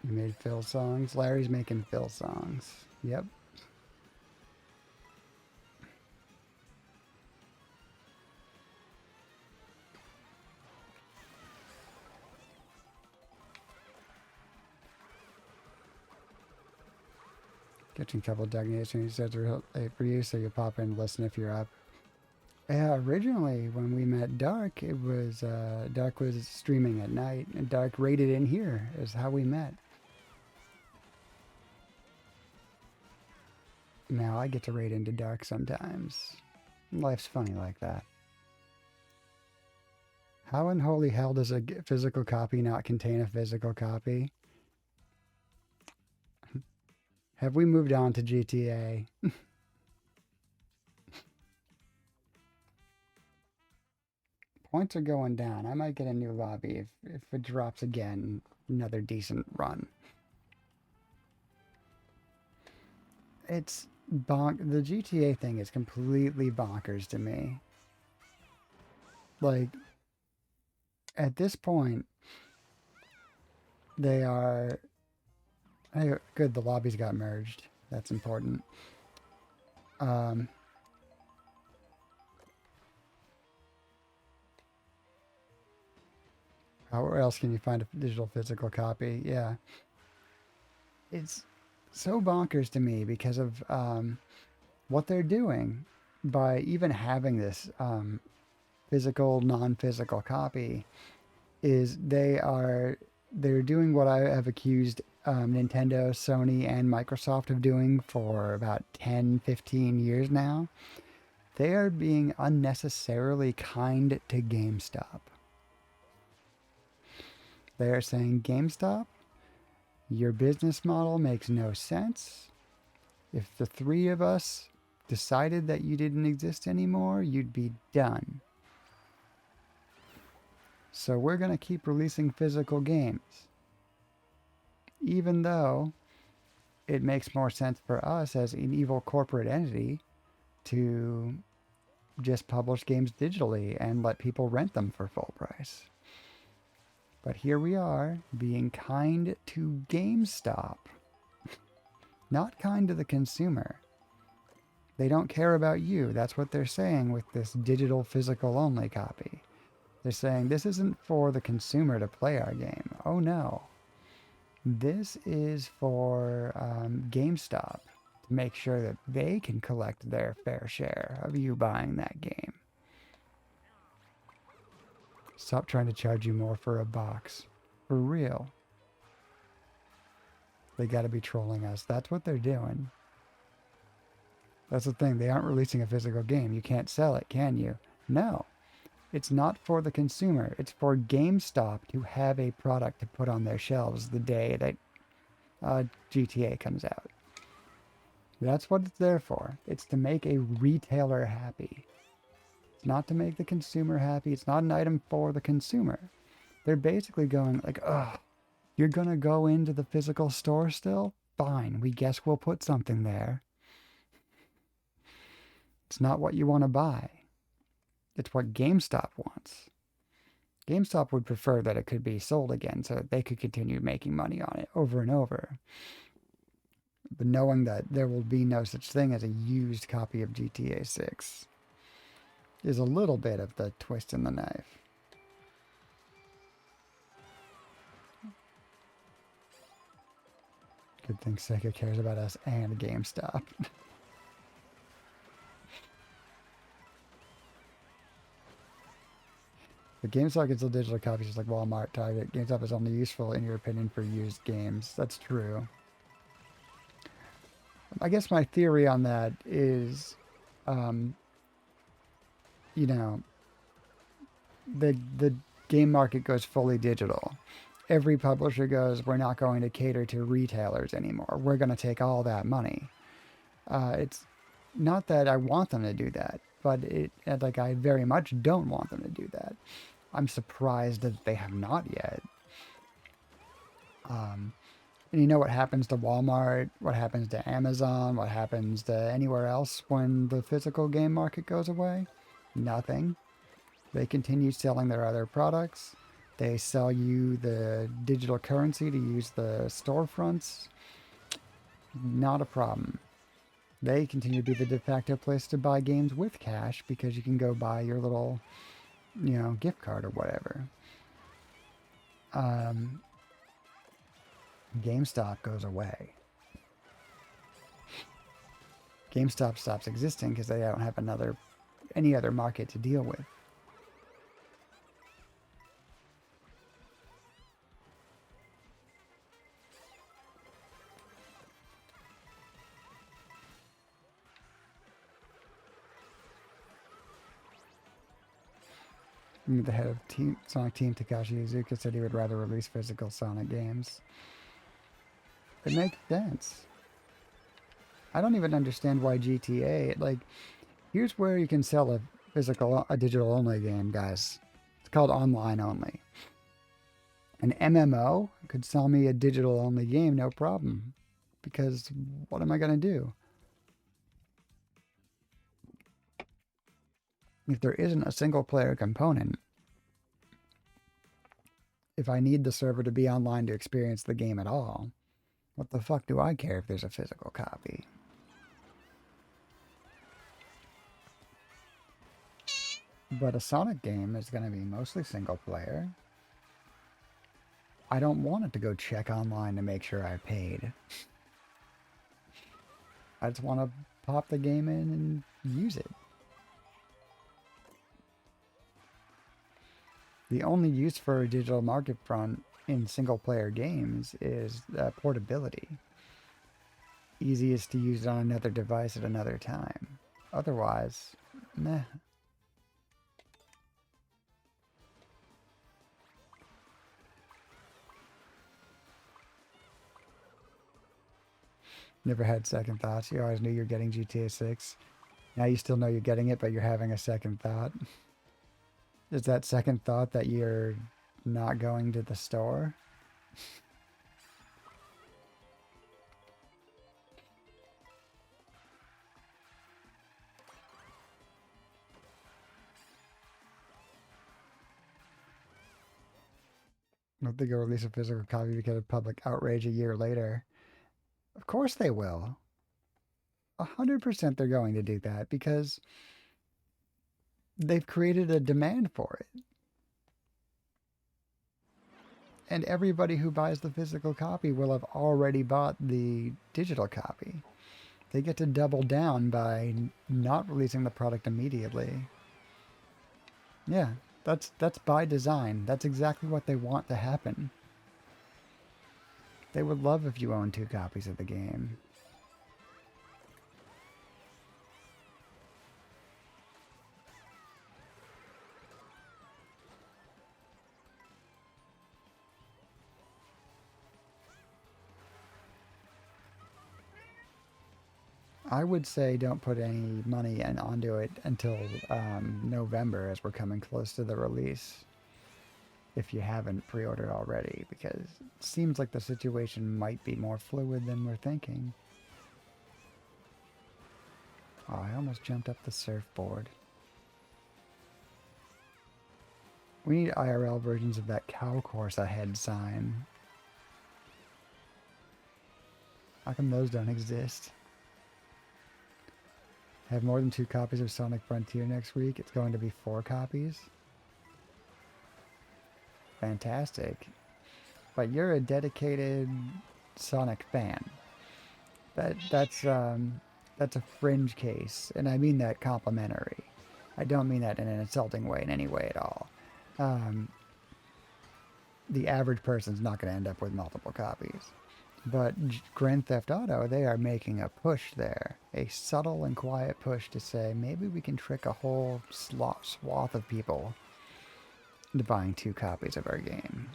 You made Phil songs? Larry's making Phil songs. Yep. Catching a couple of Doug Nations. He says they're late for you, so you pop in and listen if you're up. Yeah, originally when we met Dark, it was Dark was streaming at night, and Dark raided in here is how we met. Now I get to raid into Dark sometimes. Life's funny like that. How in holy hell does a physical copy not contain a physical copy? Have we moved on to GTA? Points are going down. I might get a new lobby if it drops again. Another decent run. It's the GTA thing is completely bonkers to me. Like, at this point, they are. Hey, good, the lobbies got merged. That's important. Um, how else can you find a digital physical copy? Yeah. It's so bonkers to me because of what they're doing by even having this physical, non-physical copy is they're doing what I have accused Nintendo, Sony, and Microsoft of doing for about 10, 15 years now. They are being unnecessarily kind to GameStop. They are saying, GameStop, your business model makes no sense. If the three of us decided that you didn't exist anymore, you'd be done. So we're going to keep releasing physical games. Even though it makes more sense for us as an evil corporate entity to just publish games digitally and let people rent them for full price. But here we are, being kind to GameStop. Not kind to the consumer. They don't care about you. That's what they're saying with this digital physical only copy. They're saying this isn't for the consumer to play our game. Oh no. This is for GameStop to make sure that they can collect their fair share of you buying that game. Stop trying to charge you more for a box. For real. They gotta be trolling us. That's what they're doing. That's the thing. They aren't releasing a physical game. You can't sell it, can you? No. It's not for the consumer. It's for GameStop to have a product to put on their shelves the day that GTA comes out. That's what it's there for. It's to make a retailer happy. It's not to make the consumer happy. It's not an item for the consumer. They're basically going like, ugh, you're going to go into the physical store still? Fine, we guess we'll put something there. It's not what you want to buy. It's what GameStop wants. GameStop would prefer that it could be sold again so that they could continue making money on it over and over. But knowing that there will be no such thing as a used copy of GTA 6 is a little bit of the twist in the knife. Good thing Sega cares about us and GameStop. The GameStop gets the digital copies just like Walmart, Target. GameStop is only useful, in your opinion, for used games. That's true. I guess my theory on that is, you know, the game market goes fully digital. Every publisher goes, we're not going to cater to retailers anymore. We're going to take all that money. It's not that I want them to do that, but like I very much don't want them to do that. I'm surprised that they have not yet. And you know what happens to Walmart, what happens to Amazon, what happens to anywhere else when the physical game market goes away? Nothing. They continue selling their other products. They sell you the digital currency to use the storefronts. Not a problem. They continue to be the de facto place to buy games with cash because you can go buy your little, gift card or whatever. GameStop goes away. GameStop stops existing because they don't have any other market to deal with. The head of Sonic Team, Takashi Iizuka, said he would rather release physical Sonic games. It makes sense. I don't even understand why GTA, like, here's where you can sell a digital only game, guys. It's called online only. An MMO could sell me a digital only game, no problem. Because what am I going to do? If there isn't a single player component, if I need the server to be online to experience the game at all, what the fuck do I care if there's a physical copy? But a Sonic game is going to be mostly single player. I don't want it to go check online to make sure I paid. I just want to pop the game in and use it. The only use for a digital market front in single player games is portability. Easiest to use on another device at another time. Otherwise, meh. Never had second thoughts. You always knew you're getting GTA 6. Now you still know you're getting it, but you're having a second thought. Is that second thought that you're not going to the store? I don't think they'll release a physical copy because of public outrage a year later. Of course they will. 100% they're going to do that because they've created a demand for it. And everybody who buys the physical copy will have already bought the digital copy. They get to double down by not releasing the product immediately. Yeah, that's by design. That's exactly what they want to happen. They would love if you own 2 copies of the game. I would say don't put any money onto it until November, as we're coming close to the release. If you haven't pre-ordered already, because it seems like the situation might be more fluid than we're thinking. Oh, I almost jumped up the surfboard. We need IRL versions of that cow course ahead sign. How come those don't exist? Have more than 2 copies of Sonic Frontier next week. It's going to be 4 copies. Fantastic. But you're a dedicated Sonic fan. That's a fringe case, and I mean that complimentary. I don't mean that in an insulting way in any way at all. The average person's not going to end up with multiple copies. But Grand Theft Auto, they are making a push there. A subtle and quiet push to say, maybe we can trick a whole swath of people into buying 2 copies of our game.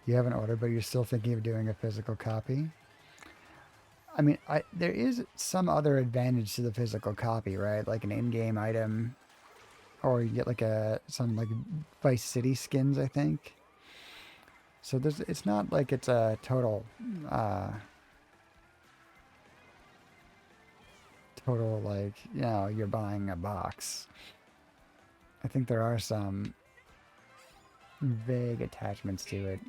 You haven't ordered, but you're still thinking of doing a physical copy? I mean, there is some other advantage to the physical copy, right? Like an in-game item, or you get like some like Vice City skins, I think. So it's not like it's a total like, you know, you're buying a box. I think there are some vague attachments to it.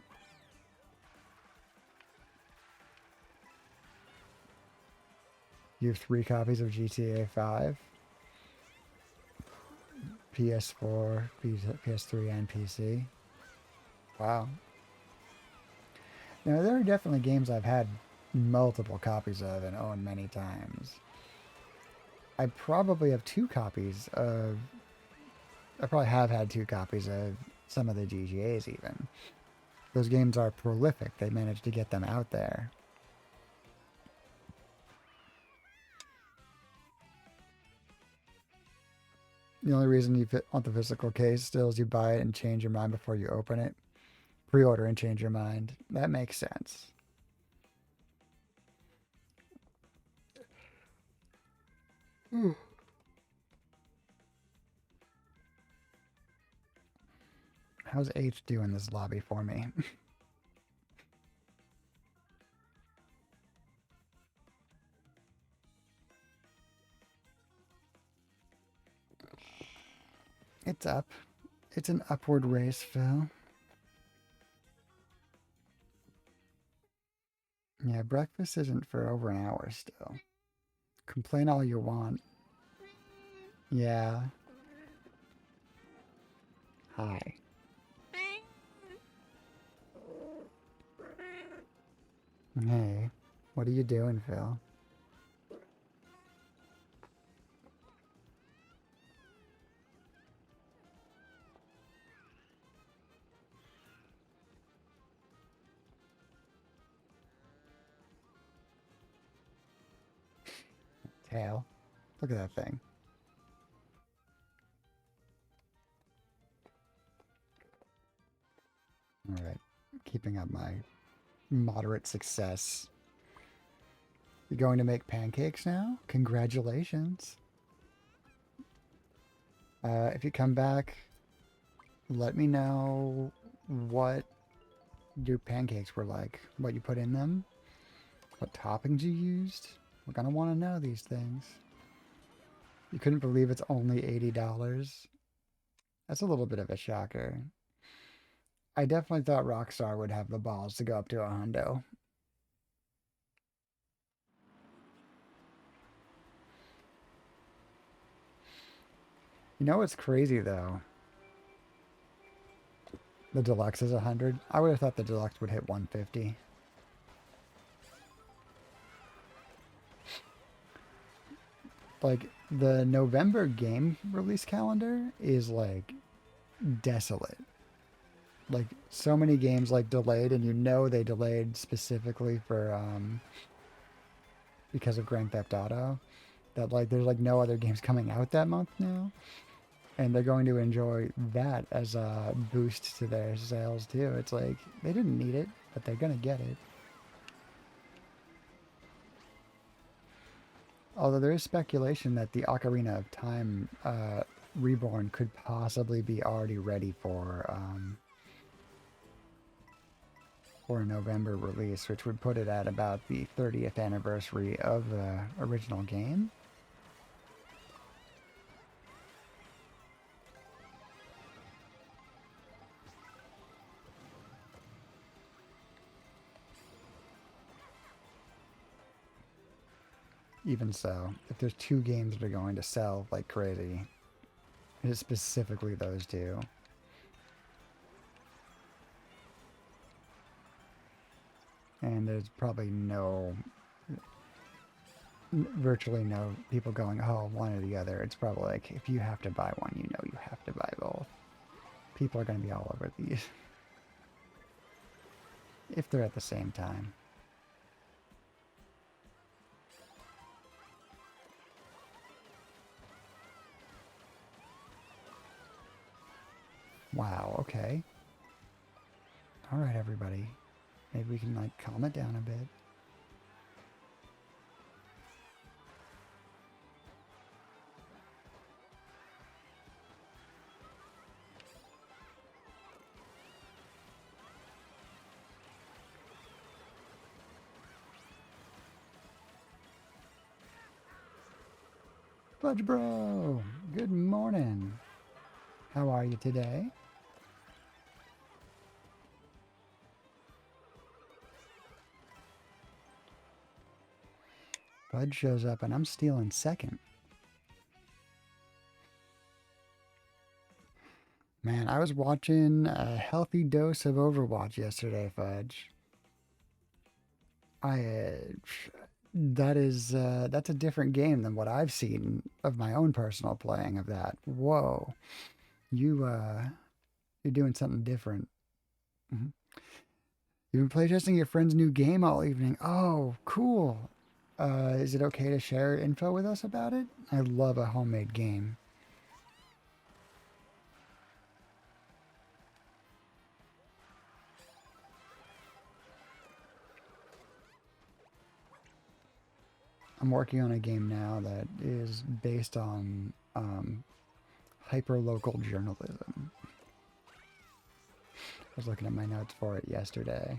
You have 3 copies of GTA 5, PS4, PS3, and PC. Wow. Now, there are definitely games I've had multiple copies of and owned many times. I probably have 2 copies of... I probably have had 2 copies of some of the GTAs even. Those games are prolific. They managed to get them out there. The only reason you want the physical case still is you buy it and change your mind before you open it. Pre-order and change your mind. That makes sense. How's H doing this lobby for me? It's up. It's an upward race, Phil. Yeah, breakfast isn't for over an hour still. Complain all you want. Yeah. Hi. Hey. What are you doing, Phil? Tail. Look at that thing. Alright. Keeping up my moderate success. You're going to make pancakes now? Congratulations. If you come back, let me know what your pancakes were like, what you put in them, what toppings you used. We're gonna want to know these things. You couldn't believe it's only $80. That's a little bit of a shocker. I definitely thought Rockstar would have the balls to go up to a hundo. You know what's crazy though? The deluxe is 100. I would have thought the deluxe would hit 150. Like the November game release calendar is like desolate. Like so many games like delayed, and you know they delayed specifically for because of Grand Theft Auto. That like there's like no other games coming out that month now, and they're going to enjoy that as a boost to their sales too. It's like they didn't need it, but they're gonna get it. Although there is speculation that the Ocarina of Time Reborn could possibly be already ready for a November release, which would put it at about the 30th anniversary of the original game. Even so, if there's two games that are going to sell like crazy, it is specifically those two. And there's probably virtually no people going, oh, one or the other. It's probably like, if you have to buy one, you know you have to buy both. People are going to be all over these. If they're at the same time. Wow, okay. Alright, everybody. Maybe we can, like, calm it down a bit. Fudge Bro! Good morning. How are you today? Fudge shows up and I'm stealing second. Man, I was watching a healthy dose of Overwatch yesterday, Fudge. That's a different game than what I've seen of my own personal playing of that. Whoa. You're doing something different. Mhm. You've been playtesting your friend's new game all evening. Oh, cool. Is it okay to share info with us about it? I love a homemade game. I'm working on a game now that is based on hyper-local journalism. I was looking at my notes for it yesterday.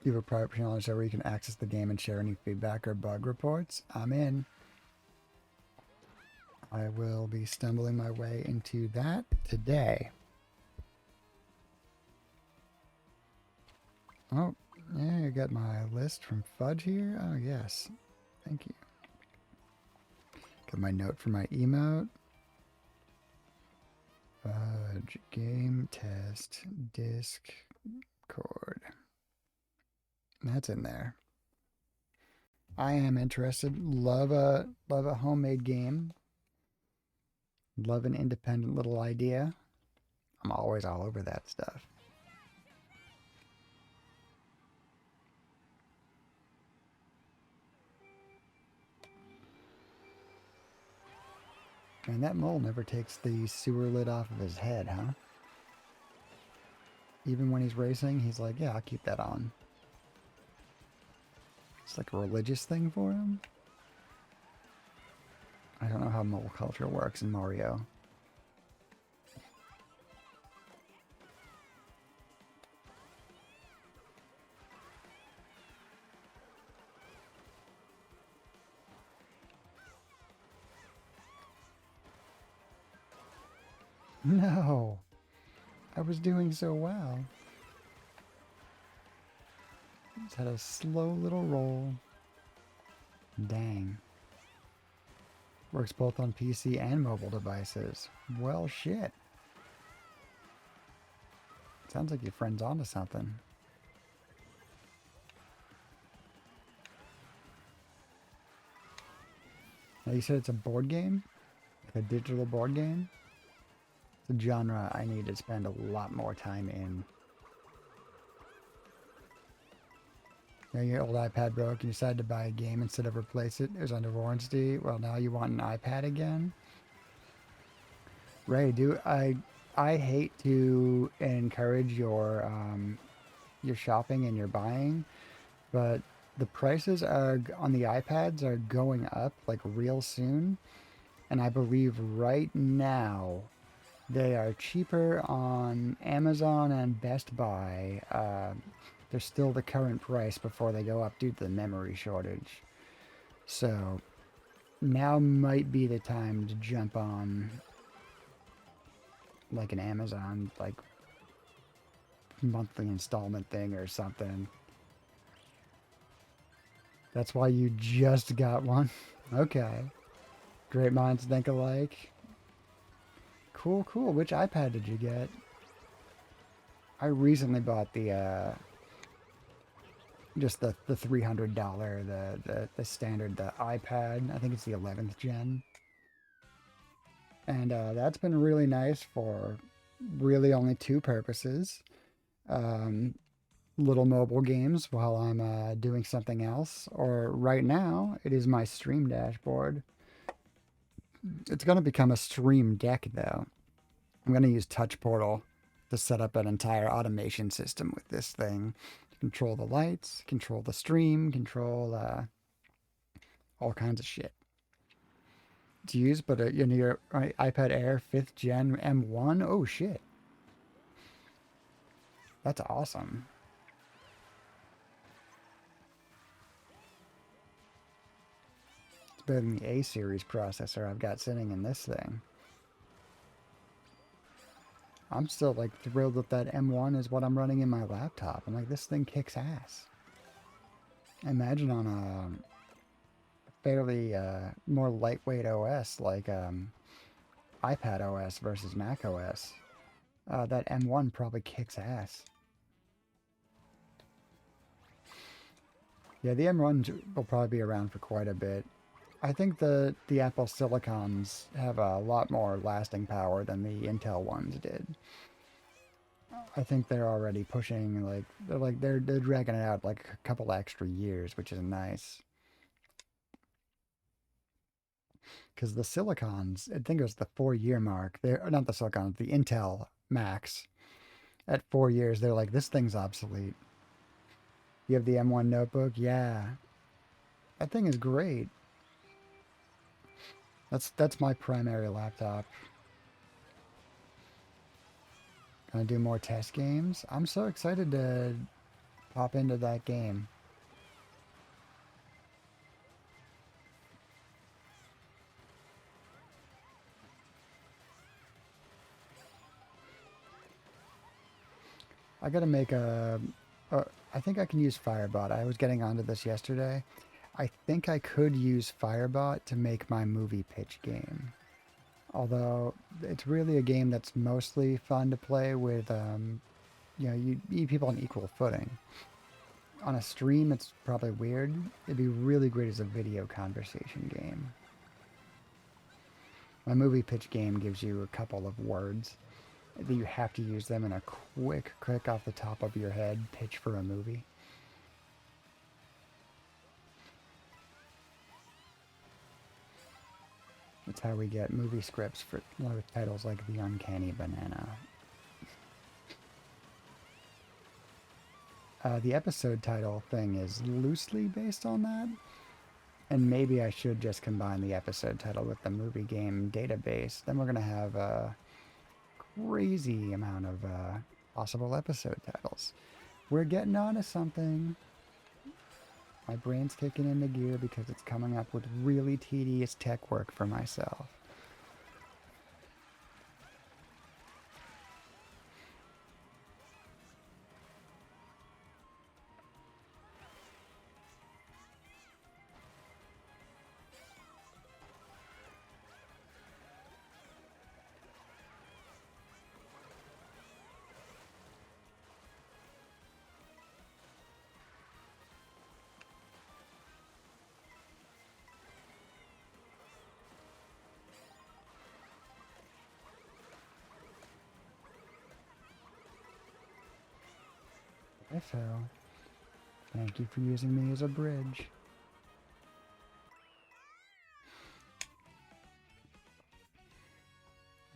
You have a private channel where you can access the game and share any feedback or bug reports. I'm in. I will be stumbling my way into that today. Oh, yeah, you got my list from Fudge here. Oh, yes. Thank you. Got my note for my emote. Fudge, game test, Discord. That's in there. I am interested. Love a homemade game. Love an independent little idea. I'm always all over that stuff. Man, that mole never takes the sewer lid off of his head, huh? Even when he's racing, he's like, yeah, I'll keep that on. It's like a religious thing for him. I don't know how mole culture works in Mario. No! I was doing so well. Just had a slow little roll. Dang. Works both on PC and mobile devices. Well, shit. Sounds like your friend's onto something. Now, you said it's a board game? Like a digital board game? It's a genre I need to spend a lot more time in. You know, your old iPad broke and you decided to buy a game instead of replace it. It was under warranty. Well, now you want an iPad again? Ray, I hate to encourage your shopping and your buying, but the prices are on the iPads are going up like real soon, and I believe right now they are cheaper on Amazon and Best Buy. They're still the current price before they go up due to the memory shortage. So now might be the time to jump on like an Amazon like monthly installment thing or something. That's why you just got one. Okay. Great minds think alike. Cool, cool. Which iPad did you get? I recently bought the just the $300 the standard the iPad. I think it's the 11th gen. And that's been really nice for really only two purposes. Little mobile games while I'm doing something else, or right now it is my stream dashboard. It's going to become a stream deck though. I'm going to use Touch Portal to set up an entire automation system with this thing. Control the lights, control the stream, control all kinds of shit. To use, but you know, your iPad Air 5th Gen M1, oh shit. That's awesome. It's better than the A series processor I've got sitting in this thing. I'm still like thrilled that that M1 is what I'm running in my laptop. I'm like, this thing kicks ass. Imagine on a fairly more lightweight OS like iPad OS versus Mac OS. That M1 probably kicks ass. Yeah, the M1 will probably be around for quite a bit. I think the Apple Silicons have a lot more lasting power than the Intel ones did. I think they're already pushing they're dragging it out like a couple extra years, which is nice. Because the Silicons, I think it was the 4 year mark. They're not the Silicons, the Intel Max. At 4 years, they're like, this thing's obsolete. You have the M1 notebook, yeah, that thing is great. That's my primary laptop. Gonna do more test games. I'm so excited to pop into that game. I gotta make a. I think I can use Firebot. I was getting onto this yesterday. I think I could use Firebot to make my movie pitch game. Although it's really a game that's mostly fun to play with, you need people on equal footing. On a stream, it's probably weird. It'd be really great as a video conversation game. My movie pitch game gives you a couple of words that you have to use them in a quick off the top of your head pitch for a movie. That's how we get movie scripts for titles like The Uncanny Banana. The episode title thing is loosely based on that, and maybe I should just combine the episode title with the movie game database. Then we're going to have a crazy amount of possible episode titles. We're getting onto something. My brain's kicking into gear because it's coming up with really tedious tech work for myself. I fell. Thank you for using me as a bridge.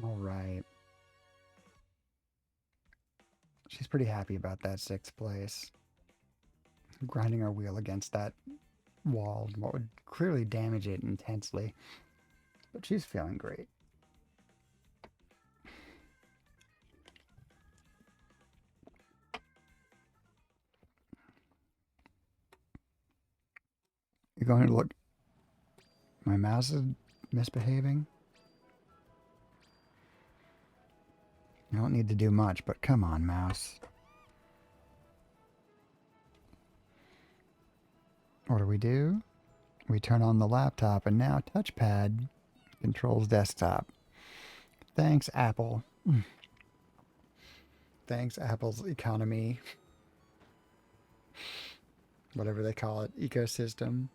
All right. She's pretty happy about that 6th place. Grinding her wheel against that wall, what would clearly damage it intensely. But she's feeling great. You're going to look. My mouse is misbehaving. I don't need to do much, but come on, mouse. What do? We turn on the laptop, and now touchpad controls desktop. Thanks, Apple. Thanks, Apple's economy. Whatever they call it, ecosystem.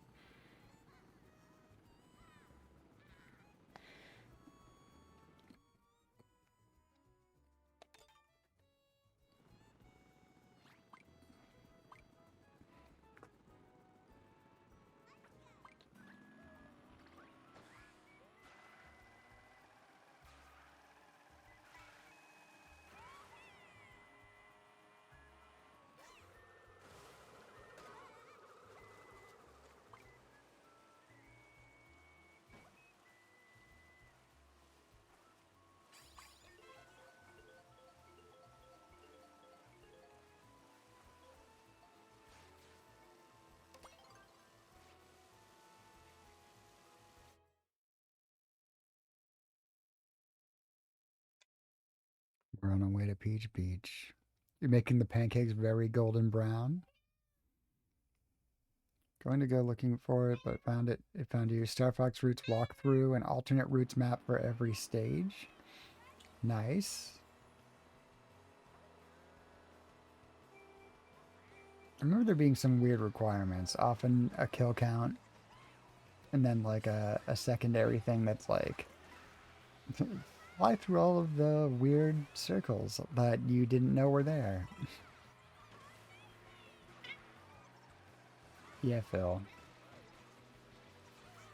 We're on our way to Peach Beach. You're making the pancakes very golden brown. Going to go looking for it, but found it. It found you. Star Fox routes walkthrough and alternate routes map for every stage. Nice. I remember there being some weird requirements. Often a kill count, and then like a secondary thing that's like fly through all of the weird circles that you didn't know were there. Yeah, Phil.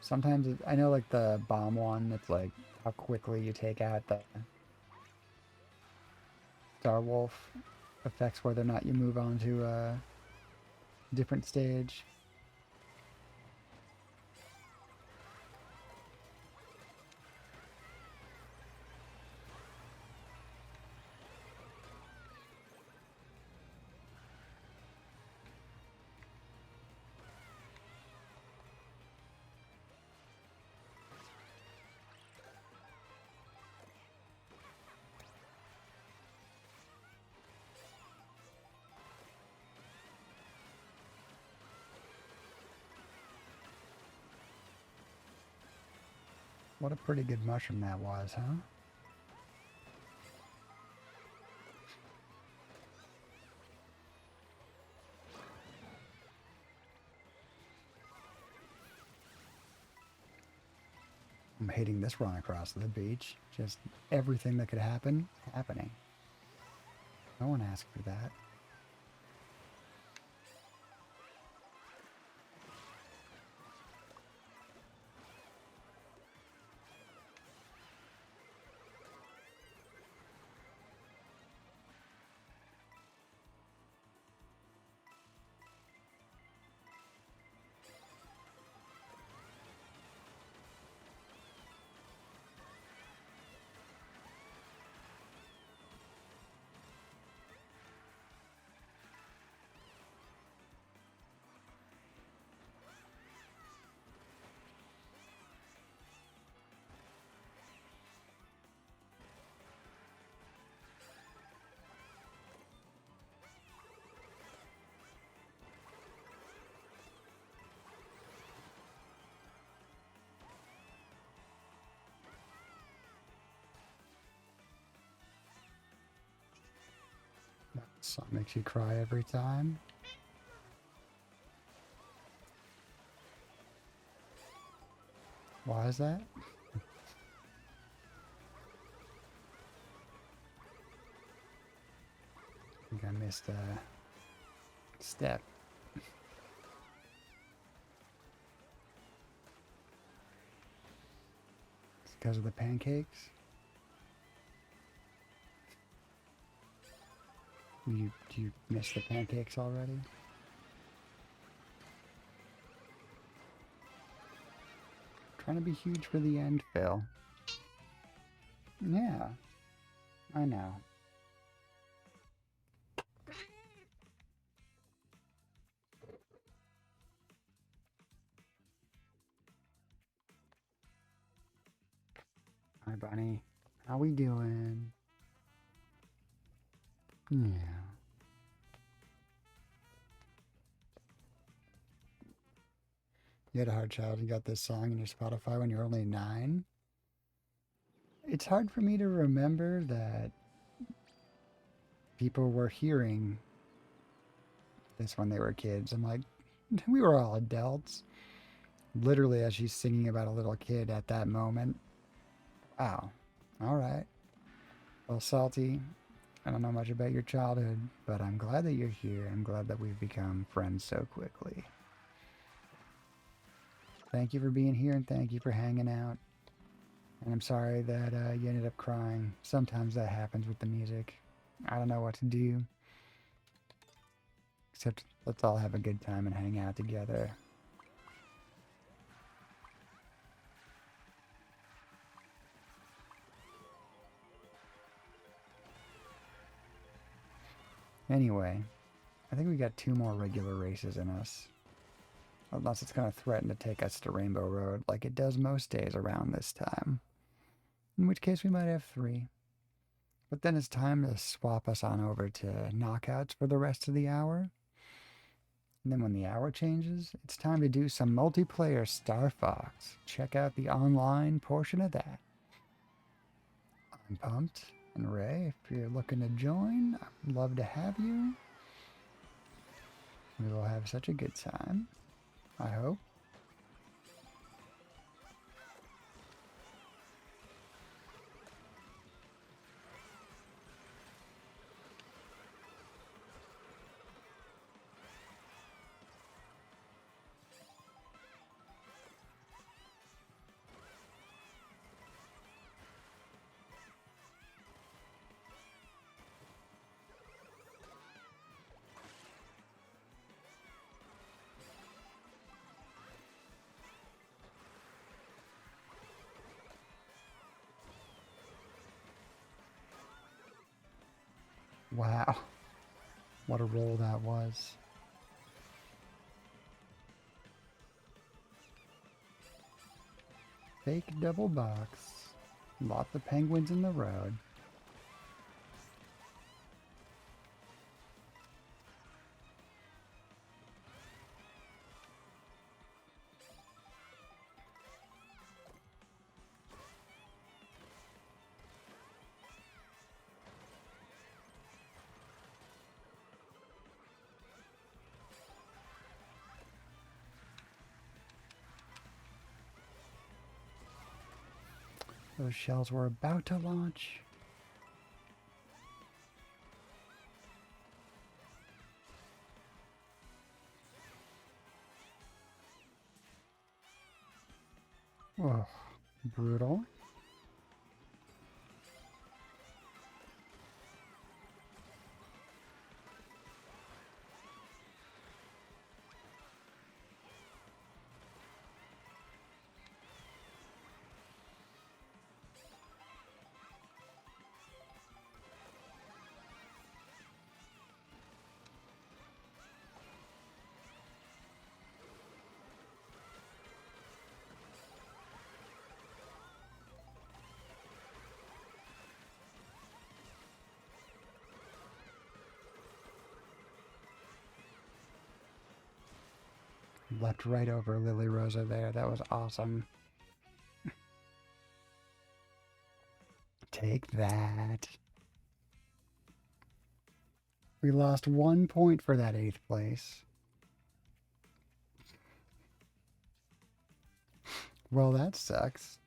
Sometimes I know, like the bomb one, it's like how quickly you take out the Star Wolf affects whether or not you move on to a different stage. What a pretty good mushroom that was, huh? I'm hating this run across the beach. Just everything that could happen, happening. No one asked for that. That song makes you cry every time. Why is that? I think I missed a step. It's because of the pancakes? Do you miss the pancakes already? Trying to be huge for the end, Phil. Yeah, I know. Hi, Bunny. How we doing? Yeah. You had a hard childhood. You got this song in your Spotify when you're only 9. It's hard for me to remember that people were hearing this when they were kids. I'm like, we were all adults. Literally, as she's singing about a little kid at that moment. Wow. All right. Well, Salty, I don't know much about your childhood, but I'm glad that you're here. I'm glad that we've become friends so quickly. Thank you for being here and thank you for hanging out. And I'm sorry that you ended up crying. Sometimes that happens with the music. I don't know what to do. Except let's all have a good time and hang out together. Anyway, I think we got 2 more regular races in us. Unless it's going to threaten to take us to Rainbow Road like it does most days around this time. In which case we might have 3. But then it's time to swap us on over to knockouts for the rest of the hour. And then when the hour changes, it's time to do some multiplayer Star Fox. Check out the online portion of that. I'm pumped. And Ray, if you're looking to join, I'd love to have you. We will have such a good time, I hope. Wow. What a roll that was. Fake double box. Lots of penguins in the road. Those shells were about to launch. Ugh, brutal. Leapt right over Lily Rosa there. That was awesome. Take that. We lost 1 point for that 8th place. Well, that sucks.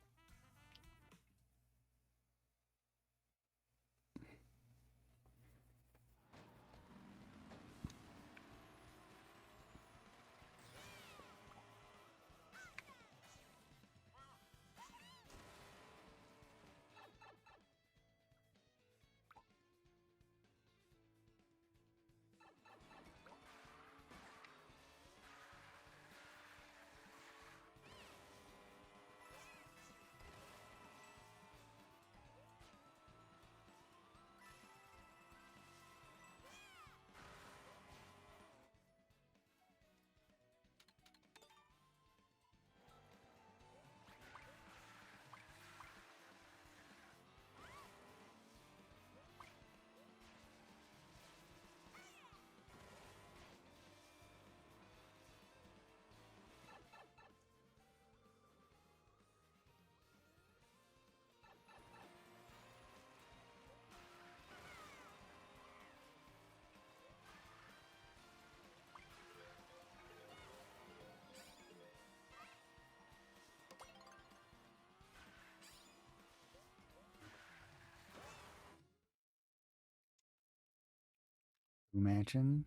Mansion.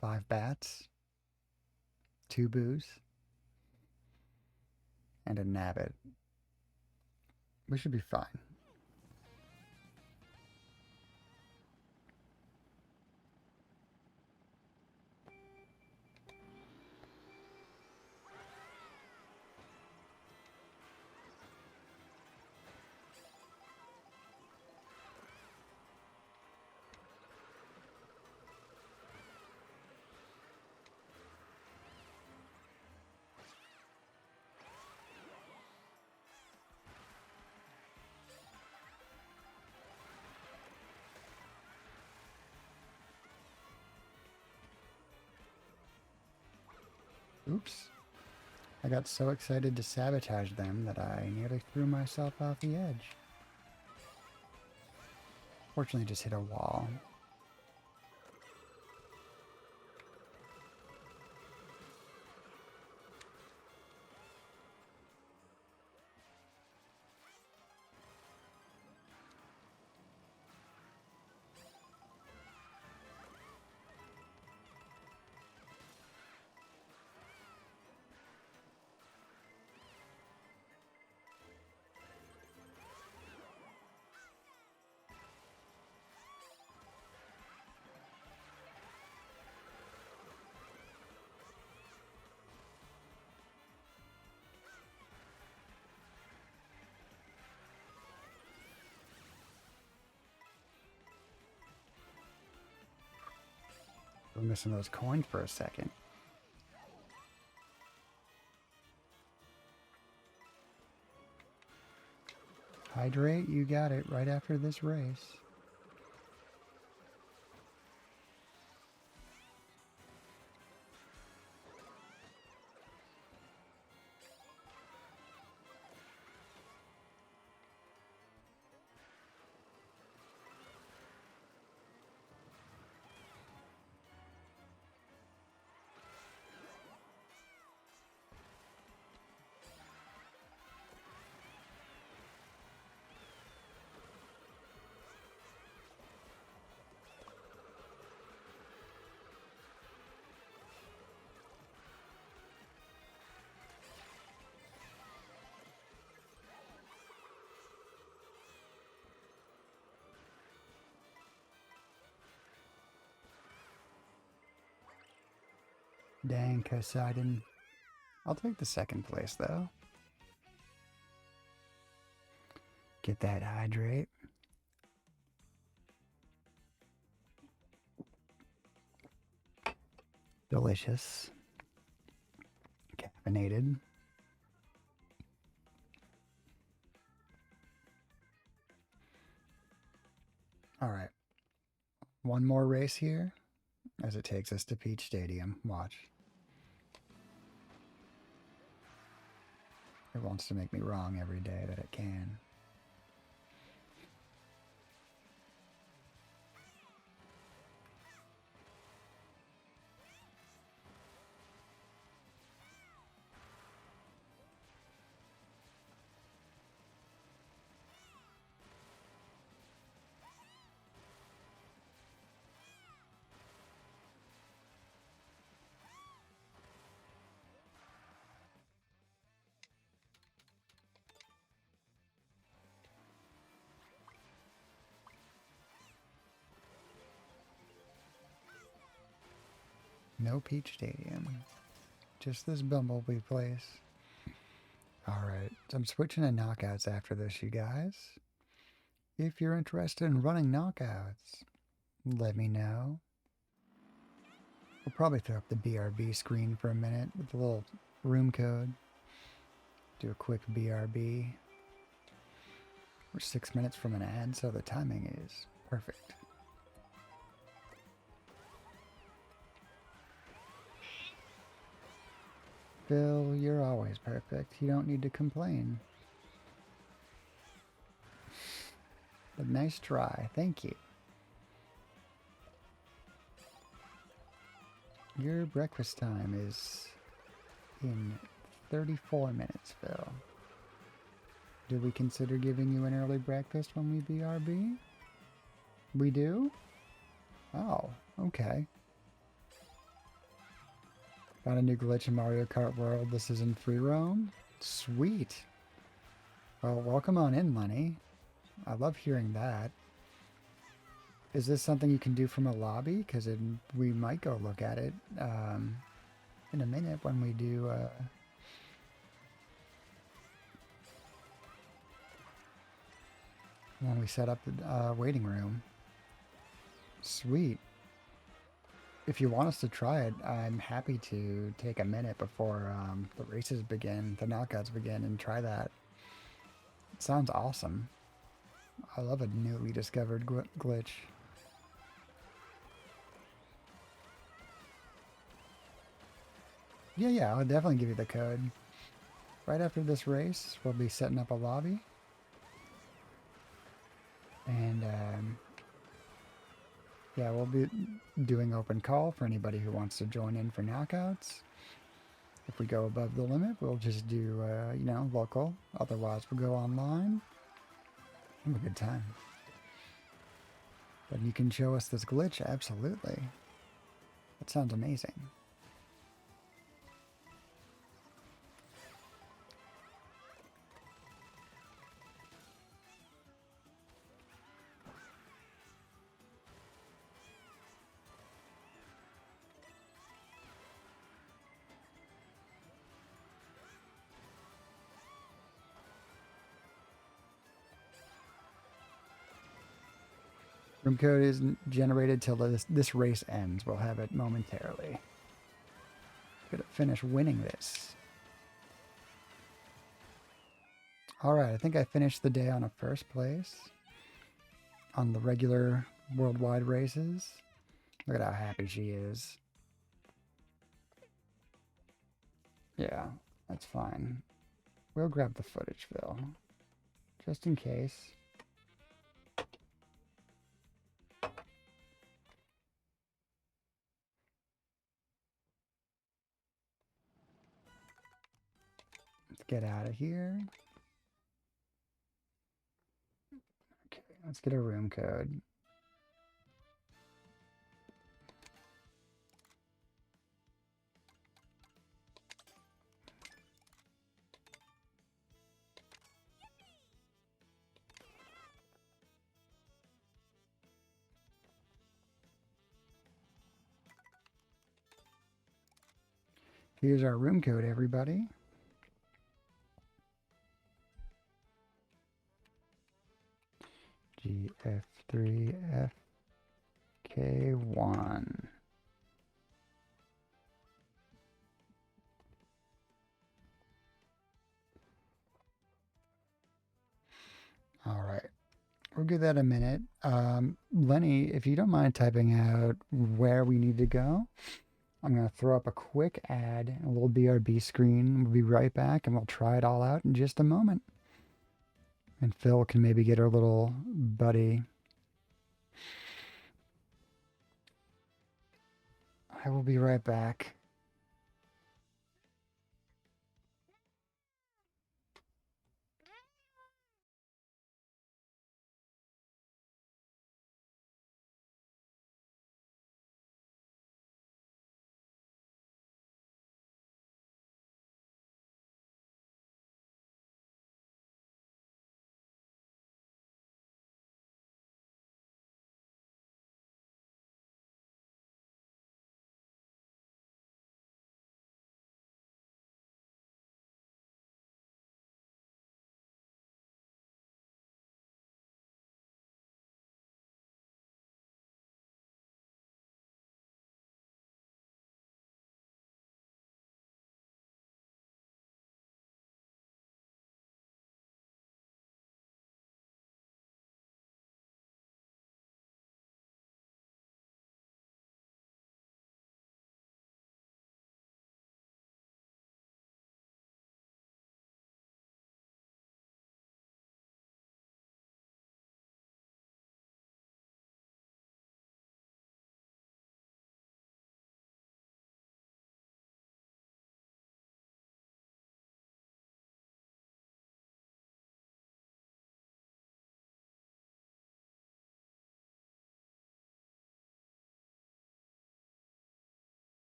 5 bats. 2 boos. And a nabbit. We should be fine. Oops. I got so excited to sabotage them that I nearly threw myself off the edge. Fortunately, just hit a wall. We're missing those coins for a second. Hydrate, you got it right after this race. Dang, Poseidon. I'll take the second place, though. Get that hydrate. Delicious. Caffeinated. All right. One more race here as it takes us to Peach Stadium. Watch. It wants to make me wrong every day that it can. No Peach Stadium. Just this Bumblebee place. Alright, so I'm switching to knockouts after this, you guys. If you're interested in running knockouts, let me know. We'll probably throw up the BRB screen for a minute with a little room code. Do a quick BRB. We're 6 minutes from an ad, so the timing is perfect. Phil, you're always perfect. You don't need to complain. But nice try. Thank you. Your breakfast time is in 34 minutes, Phil. Do we consider giving you an early breakfast when we BRB? We do? Oh, okay. Found a new glitch in Mario Kart World. This is in free roam? Sweet. Well, welcome on in, Lenny. I love hearing that. Is this something you can do from a lobby? Because we might go look at it in a minute when we do... when we set up the waiting room. Sweet. If you want us to try it, I'm happy to take a minute before the races begin, the knockouts begin, and try that. It sounds awesome. I love a newly discovered glitch. Yeah, I'll definitely give you the code. Right after this race, we'll be setting up a lobby. And yeah, we'll be doing open call for anybody who wants to join in for knockouts. If we go above the limit, we'll just do, you know, local. Otherwise, we'll go online. Have a good time. But you can show us this glitch, absolutely. That sounds amazing. Room code is generated till this race ends. We'll have it momentarily. Gotta finish winning this. Alright, I think I finished the day on a first place on the regular worldwide races. Look at how happy she is. Yeah, that's fine. We'll grab the footage, Phil, just in case. Let's get out of here. Okay, let's get a room code. Here's our room code, everybody. GF3FK1. All right. We'll give that a minute. Lenny, if you don't mind typing out where we need to go, I'm going to throw up a quick ad, a little BRB screen. We'll be right back, and we'll try it all out in just a moment. And Phil can maybe get her little buddy. I will be right back.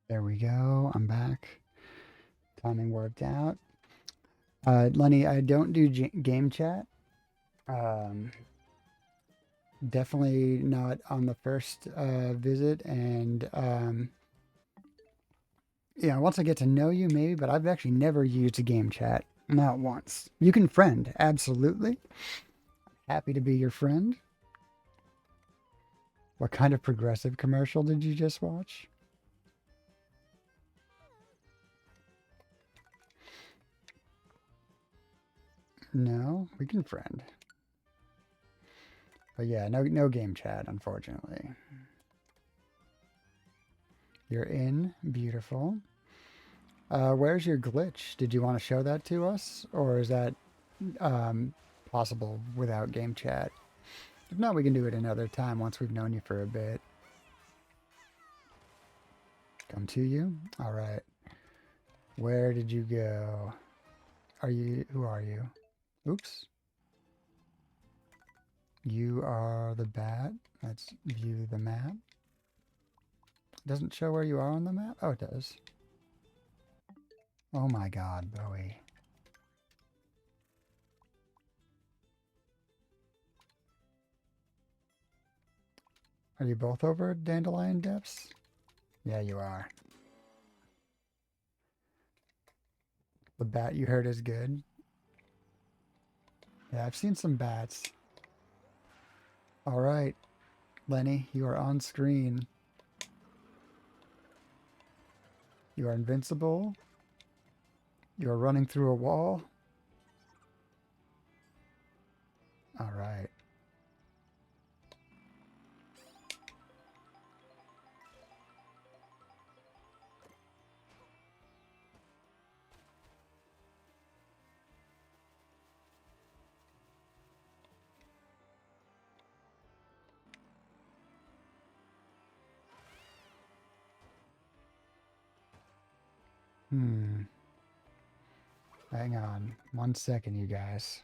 There we go. I'm back. Timing worked out. Lenny, I don't do game chat. Definitely not on the first visit. And yeah, once I get to know you, maybe, but I've actually never used a game chat. Not once. You can friend, absolutely. Happy to be your friend. What kind of progressive commercial did you just watch? No, we can friend. But yeah, no game chat, unfortunately. You're in. Beautiful. Where's your glitch? Did you want to show that to us? Or is that um, possible without game chat? If not, we can do it another time once we've known you for a bit. Come to you? All right. Where did you go? Who are you? Oops. You are the bat. Let's view the map. Doesn't show where you are on the map? Oh, it does. Oh my god, Bowie. Are you both over at Dandelion Depths? Yeah, you are. The bat you heard is good. Yeah, I've seen some bats. All right, Lenny, you are on screen. You are invincible. You are running through a wall. All right. Hang on 1 second, you guys.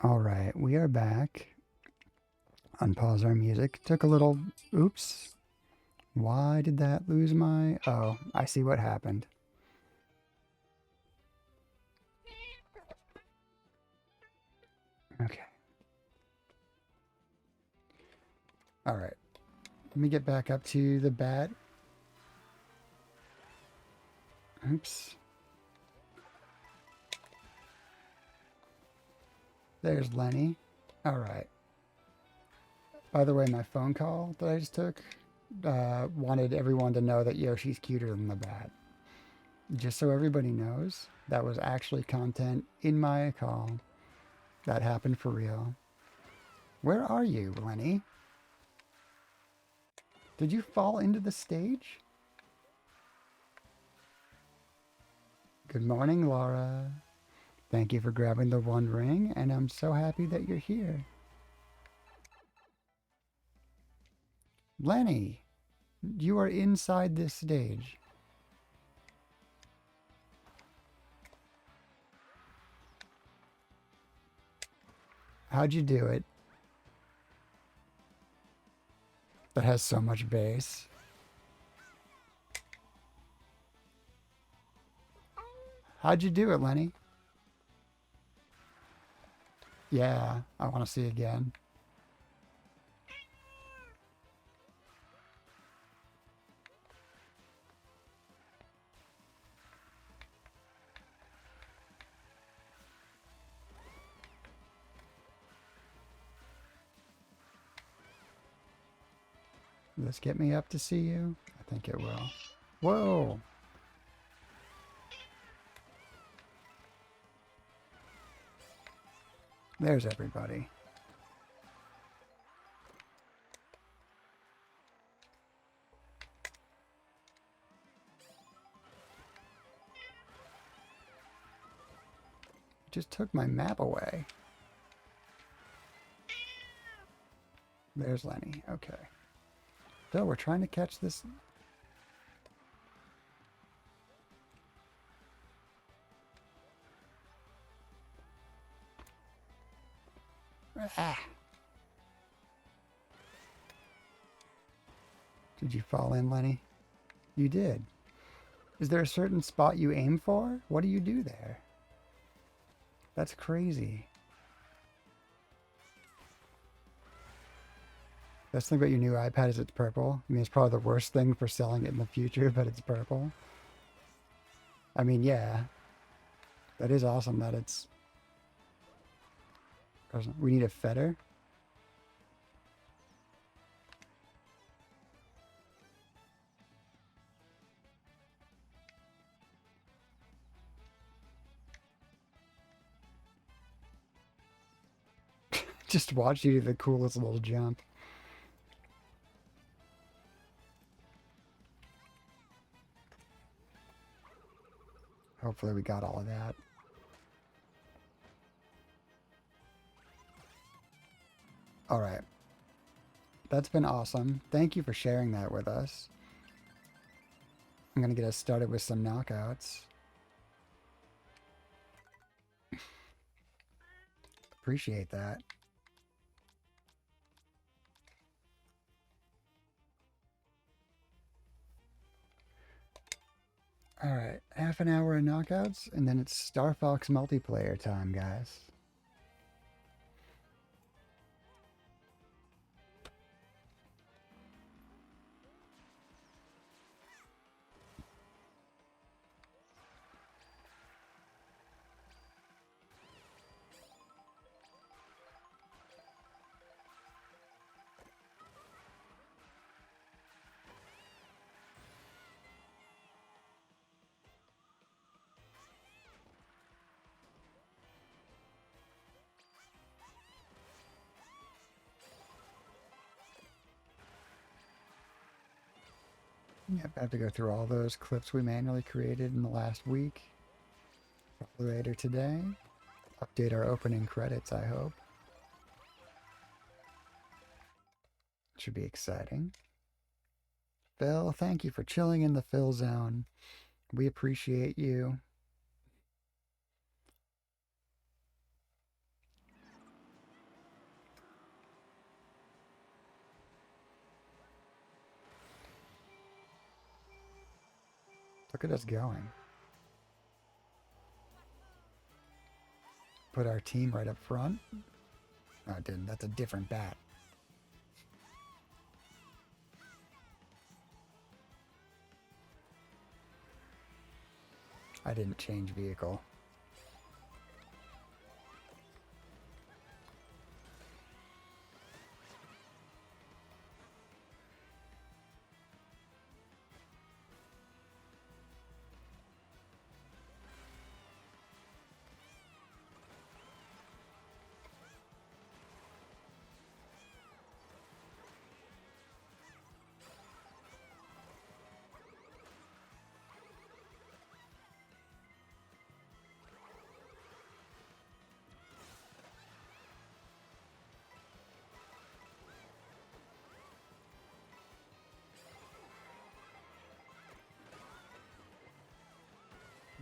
All right, we are back. Unpause our music. Took a little. Oops. Why did that lose my. Oh, I see what happened. Okay. All right. Let me get back up to the bat. Oops. There's Lenny. All right. By the way, my phone call that I just took wanted everyone to know that Yoshi's cuter than the bat. Just so everybody knows, that was actually content in my call. That happened for real. Where are you, Lenny? Did you fall into the stage? Good morning, Laura. Thank you for grabbing the one ring, and I'm so happy that you're here. Lenny, you are inside this stage. How'd you do it? That has so much bass. How'd you do it, Lenny? Yeah, I want to see again. Will this get me up to see you? I think it will. Whoa! There's everybody. Just took my map away. There's Lenny. Okay. So we're trying to catch this. Ah. Did you fall in, Lenny? You did. Is there a certain spot you aim for? What do you do there? That's crazy. Best thing about your new iPad is it's purple. I mean, it's probably the worst thing for selling it in the future, but it's purple. I mean, yeah. That is awesome that it's... We need a fetter. Just watch you do the coolest little jump. Hopefully we got all of that. All right. That's been awesome. Thank you for sharing that with us. I'm going to get us started with some knockouts. Appreciate that. All right, half an hour of knockouts, and then it's Star Fox multiplayer time, guys. Yep, I have to go through all those clips we manually created in the last week. Probably later today. Update our opening credits, I hope. Should be exciting. Phil, thank you for chilling in the Phil zone. We appreciate you. Look at us going. Put our team right up front. Oh, it didn't. That's a different bat. I didn't change vehicle.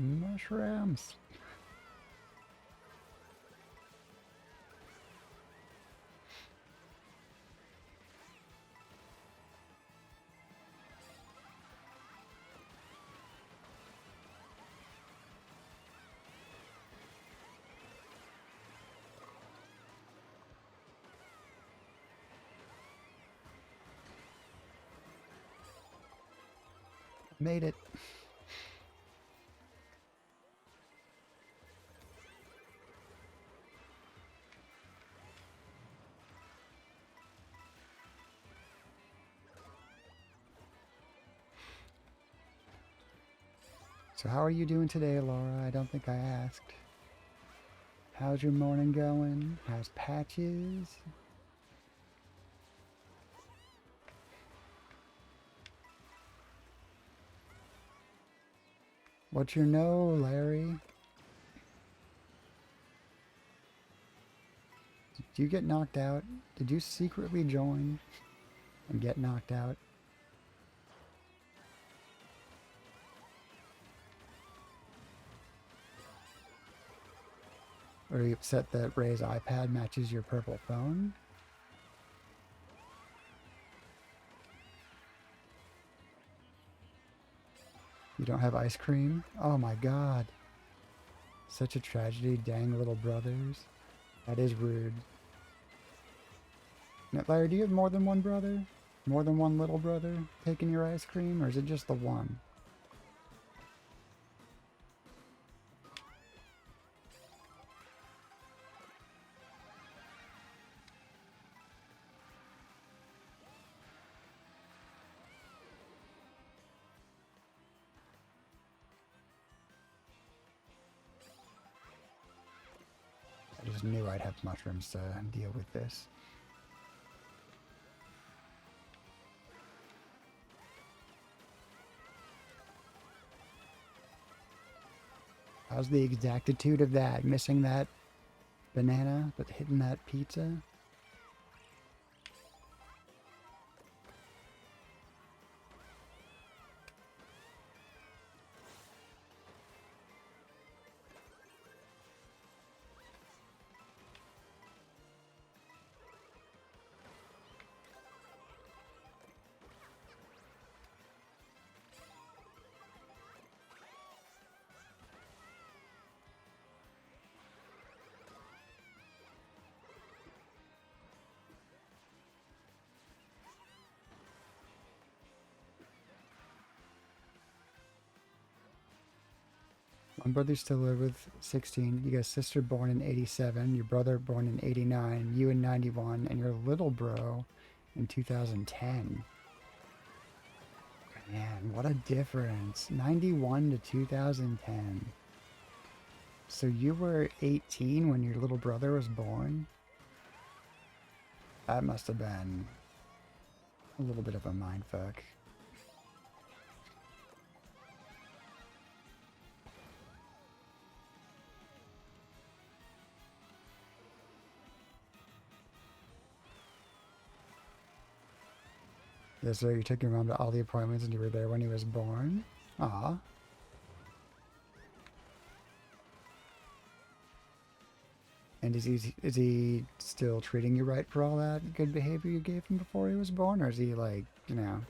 Mushrooms. Made it. So how are you doing today, Laura? I don't think I asked. How's your morning going? How's Patches? What's your no, Larry? Did you get knocked out? Did you secretly join and get knocked out? Or are you upset that Ray's iPad matches your purple phone? You don't have ice cream? Oh my god. Such a tragedy, dang little brothers. That is rude. Now, Larry, do you have more than one brother? More than one little brother taking your ice cream? Or is it just the one? I just knew I'd have mushrooms to deal with this. How's the exactitude of that? Missing that banana, but hitting that pizza? My brother still live with 16. You got a sister born in 87, your brother born in 89, you in 91, and your little bro in 2010. Man, what a difference. 91 to 2010. So you were 18 when your little brother was born? That must have been a little bit of a mindfuck. Yeah, so you took your mom to all the appointments and you were there when he was born? Aw. And is he still treating you right for all that good behavior you gave him before he was born? Or is he like, you know...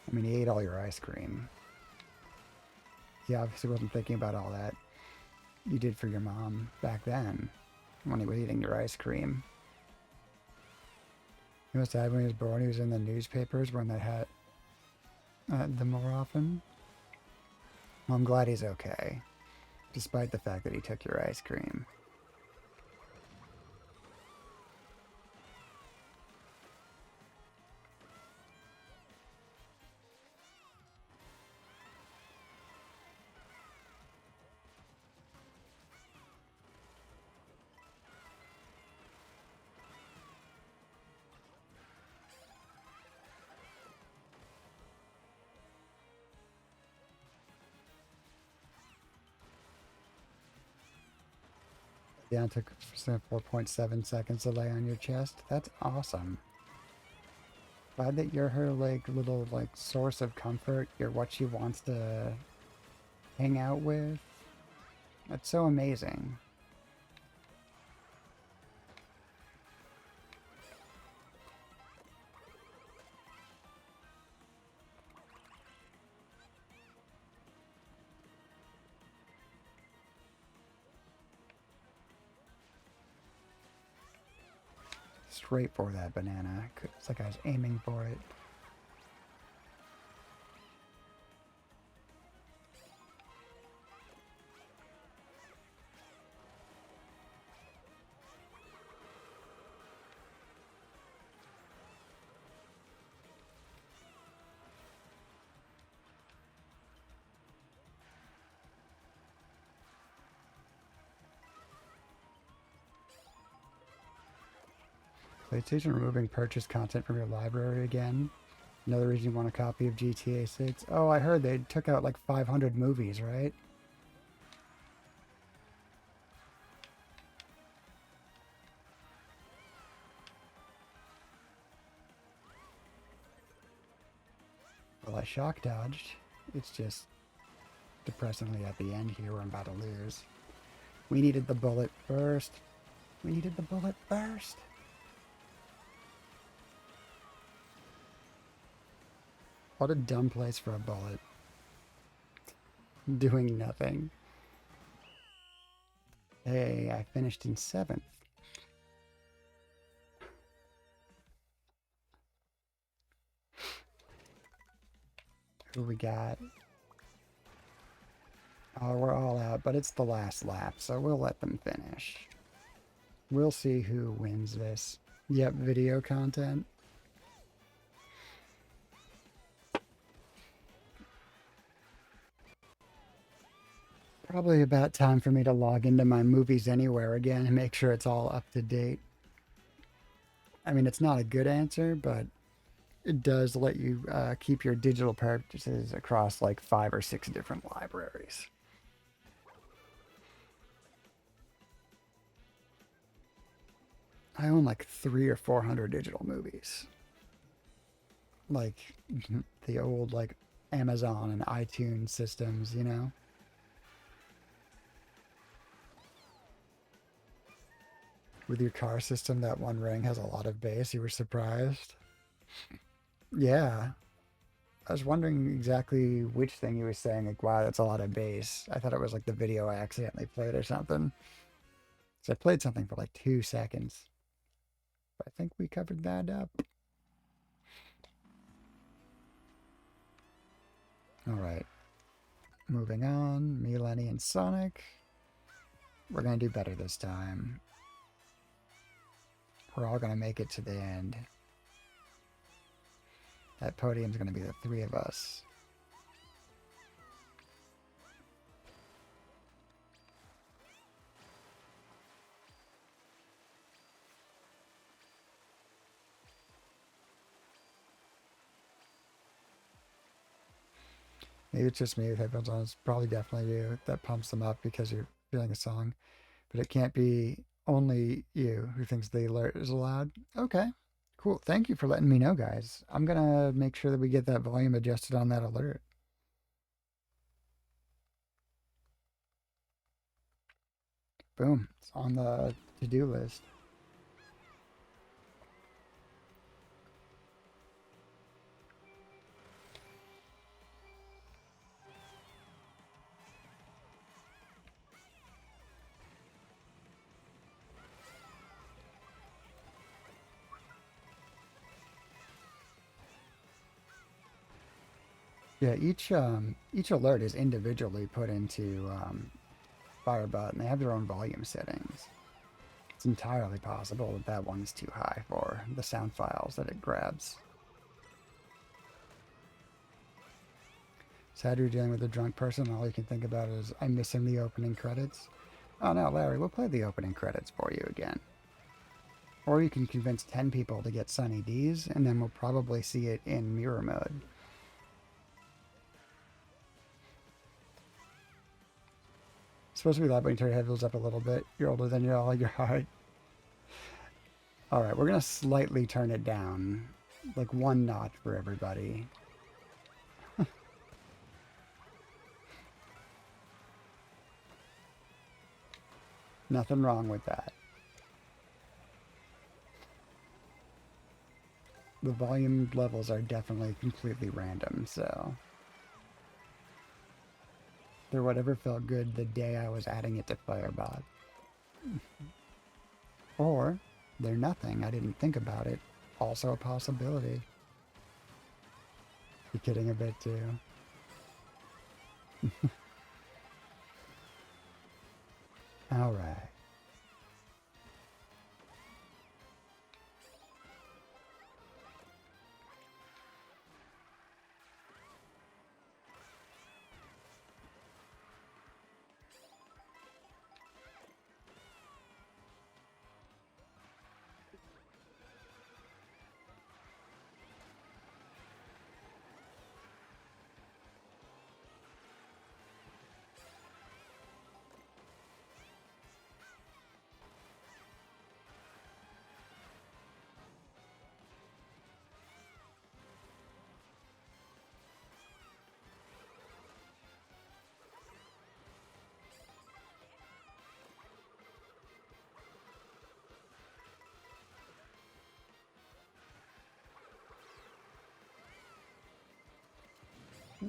I mean, he ate all your ice cream. He obviously wasn't thinking about all that you did for your mom back then when he was eating your ice cream. You know what's sad? When he was born, he was in the newspapers when they had them more often. Well, I'm glad he's okay, despite the fact that he took your ice cream. Yeah, it took 4.7 seconds to lay on your chest. That's awesome. Glad that you're her, like, little, like, source of comfort. You're what she wants to hang out with. That's so amazing. Straight for that banana. It's like I was aiming for it. PlayStation removing purchased content from your library again. Another reason you want a copy of GTA 6. Oh, I heard they took out like 500 movies, right? Well, I shock dodged. It's just depressingly at the end here where I'm about to lose. We needed the bullet first. We needed the bullet first. What a dumb place for a bullet. Doing nothing. Hey, I finished in 7th. Who we got? Oh, we're all out, but it's the last lap, so we'll let them finish. We'll see who wins this. Yep, video content. Probably about time for me to log into my Movies Anywhere again and make sure it's all up to date. I mean, it's not a good answer, but it does let you keep your digital purchases across like 5 or 6 different libraries. I own like 300 or 400 digital movies. Like the old like Amazon and iTunes systems, you know? With your car system, that One Ring has a lot of bass. You were surprised? Yeah. I was wondering exactly which thing you were saying. Like, wow, that's a lot of bass. I thought it was like the video I accidentally played or something. So I played something for like 2 seconds. But I think we covered that up. All right. Moving on. Me, Lenny, and Sonic. We're going to do better this time. We're all going to make it to the end. That podium's going to be the 3 of us. Maybe it's just me with headphones on. It's probably definitely you that pumps them up because you're feeling a song. But it can't be only you who thinks the alert is allowed. Okay, cool. Thank you for letting me know, guys. I'm going to make sure that we get that volume adjusted on that alert. Boom. It's on the to-do list. Yeah, each alert is individually put into Firebot, and they have their own volume settings. It's entirely possible that that one is too high for the sound files that it grabs. Sad you're dealing with a drunk person, and all you can think about is, I'm missing the opening credits. Oh no, Larry, we'll play the opening credits for you again. Or you can convince 10 people to get Sunny D's, and then we'll probably see it in mirror mode. Supposed to be loud, but you turn your headphones up a little bit. You're older than all your heart. Alright, we're going to slightly turn it down. Like 1 notch for everybody. Nothing wrong with that. The volume levels are definitely completely random, so... they're whatever felt good the day I was adding it to Firebot. Or, they're nothing. I didn't think about it. Also a possibility. You're kidding a bit too. Alright.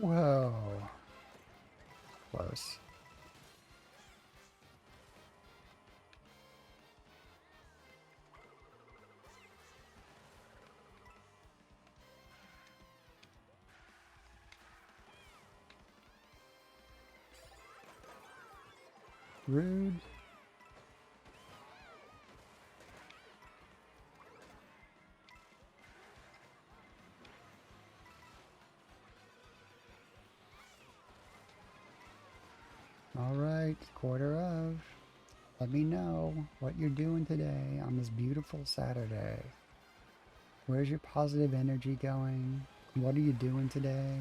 Whoa. Close. Rude. All right, quarter of. Let me know what you're doing today on this beautiful Saturday. Where's your positive energy going? What are you doing today?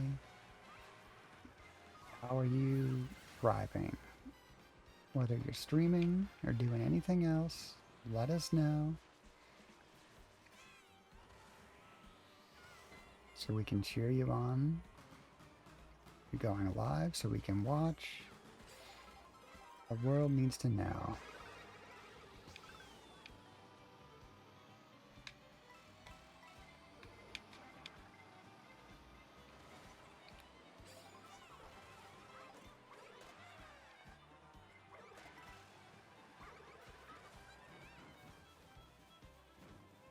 How are you thriving? Whether you're streaming or doing anything else, let us know so we can cheer you on. You're going live so we can watch. The world needs to know.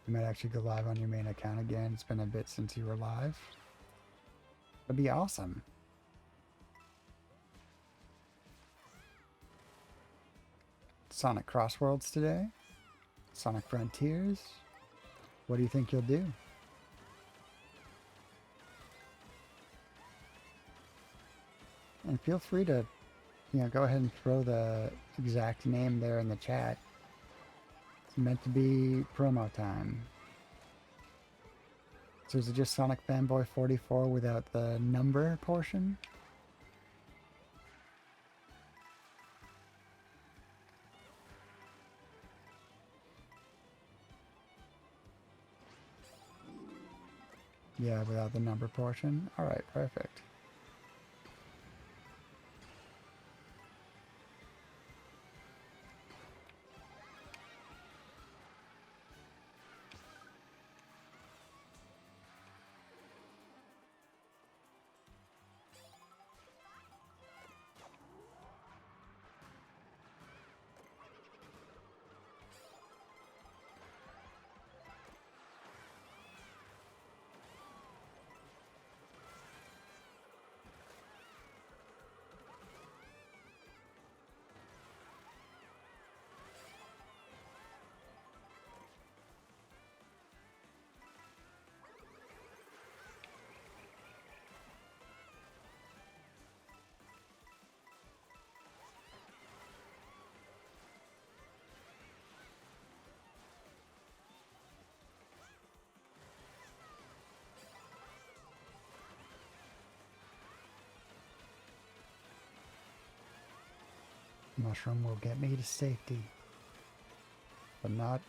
You might actually go live on your main account again. It's been a bit since you were live. That'd be awesome. Sonic Crossworlds today? Sonic Frontiers? What do you think you'll do? And feel free to, go ahead and throw the exact name there in the chat. It's meant to be promo time. So is it just Sonic Fanboy 44 without the number portion? Yeah, without the number portion. All right, perfect. Mushroom will get me to safety, but not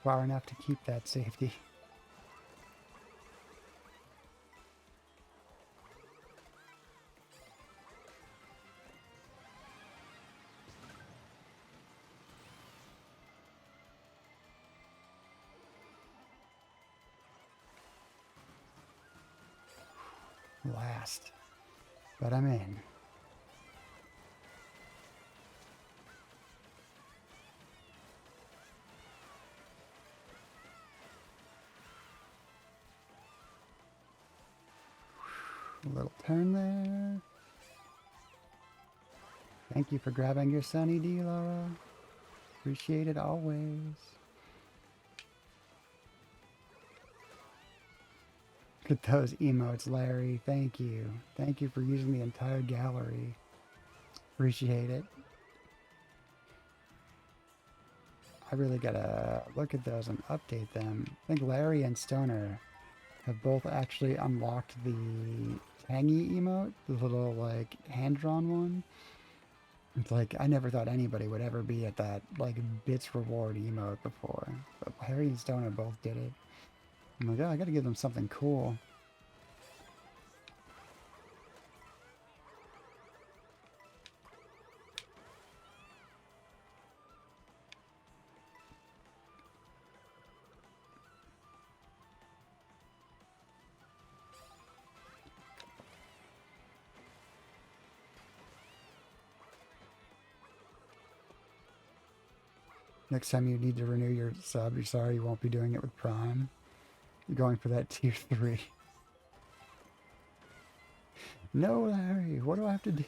far enough to keep that safety. Last, but I'm in. A little turn there. Thank you for grabbing your Sunny D, Laura. Appreciate it always. Look at those emotes, Larry. Thank you. Thank you for using the entire gallery. Appreciate it. I really gotta look at those and update them. I think Larry and Stoner have both actually unlocked the Tangy emote, the little like hand-drawn one. It's like I never thought anybody would ever be at that like bits reward emote before, but Larry and Stoner both did it. I'm like, oh, I gotta give them something cool. Next time you need to renew your sub, you're sorry you won't be doing it with Prime. You're going for that tier 3. No, Larry, what do I have to do?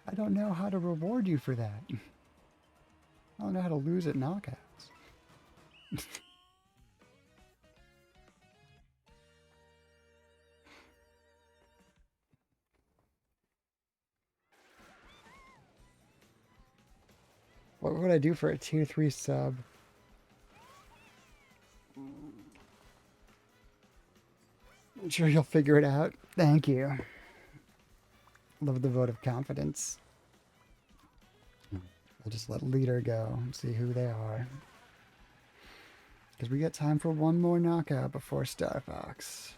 I don't know how to reward you for that. I don't know how to lose at knockouts. What would I do for a tier 3 sub? I'm sure you'll figure it out. Thank you. Love the vote of confidence. We'll just let leader go and see who they are. Because we got time for one more knockout before Star Fox.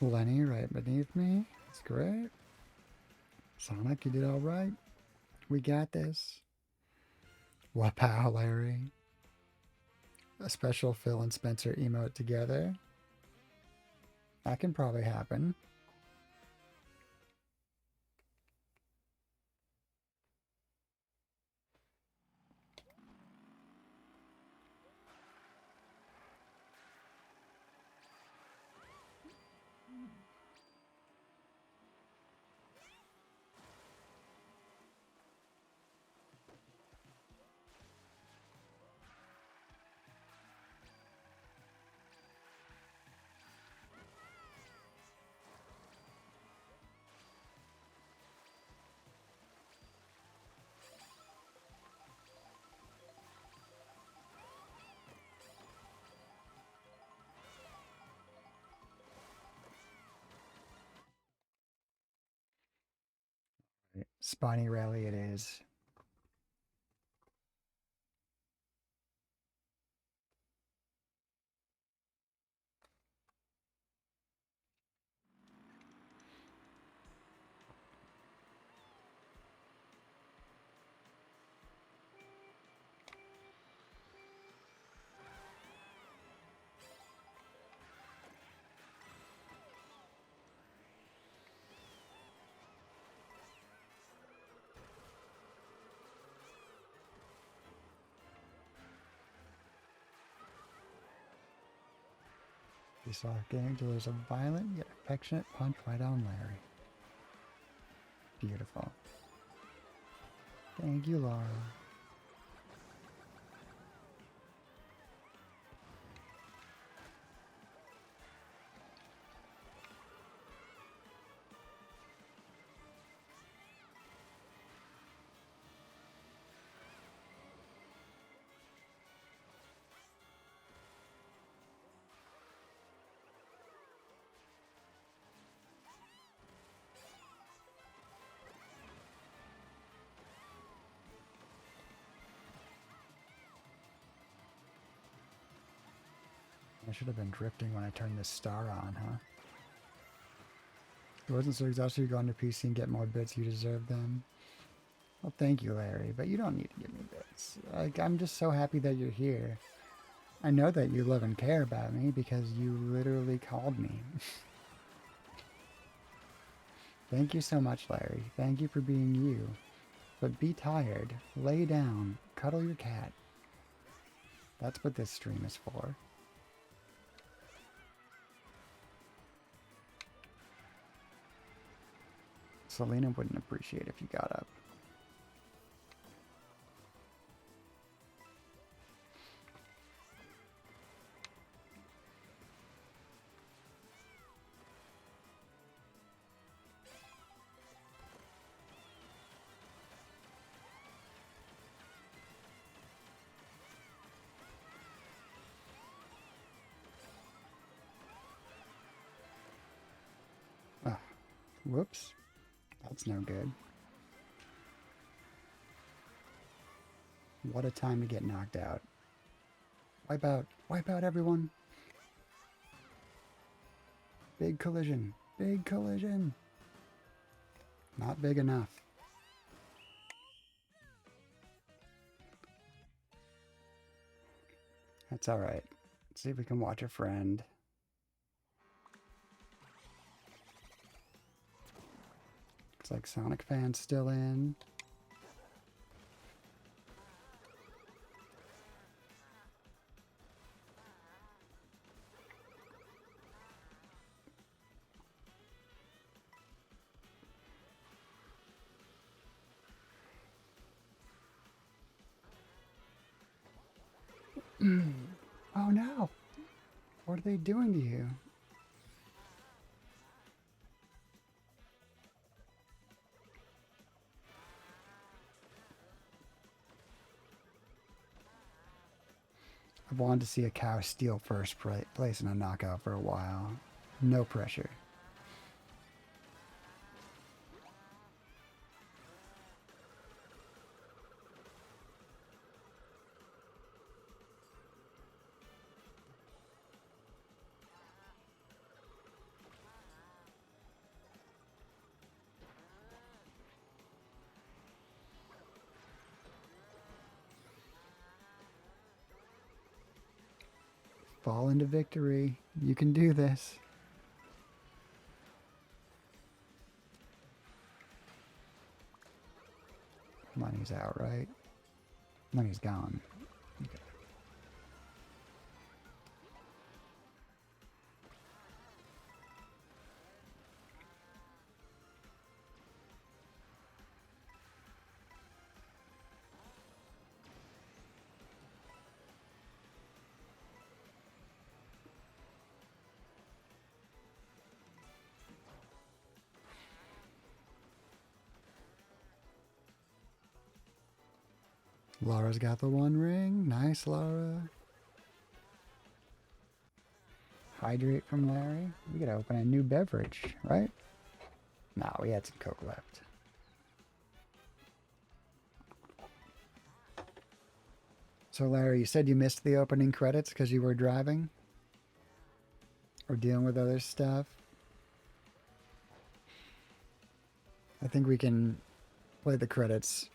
Lenny right beneath me. That's great. Sonic, you did all right. We got this. Wapow, Larry. A special Phil and Spencer emote together. That can probably happen. Spiny Rally it is. You saw a game delivers a violent yet affectionate punch right on Larry. Beautiful. Thank you, Laura. I should have been drifting when I turned this star on, huh? It wasn't so exhausted you go onto PC and get more bits, you deserve them. Well, thank you, Larry, but you don't need to give me bits. Like, I'm just so happy that you're here. I know that you love and care about me because you literally called me. Thank you so much, Larry. Thank you for being you. But be tired. Lay down. Cuddle your cat. That's what this stream is for. Selena wouldn't appreciate if you got up. Ah, whoops. That's no good. What a time to get knocked out. Wipe out everyone. Big collision. Big collision. Not big enough. That's all right. Let's see if we can watch a friend. Looks like Sonic Fan's still in. Oh no! What are they doing to you? I've wanted to see a cow steal first place in a knockout for a while. No pressure. Fall into victory. You can do this. Money's out, right? Money's gone. Okay. Laura's got the one ring. Nice, Laura. Hydrate from Larry. We gotta open a new beverage, right? No, we had some Coke left. So Larry, you said you missed the opening credits because you were driving? Or dealing with other stuff? I think we can play the credits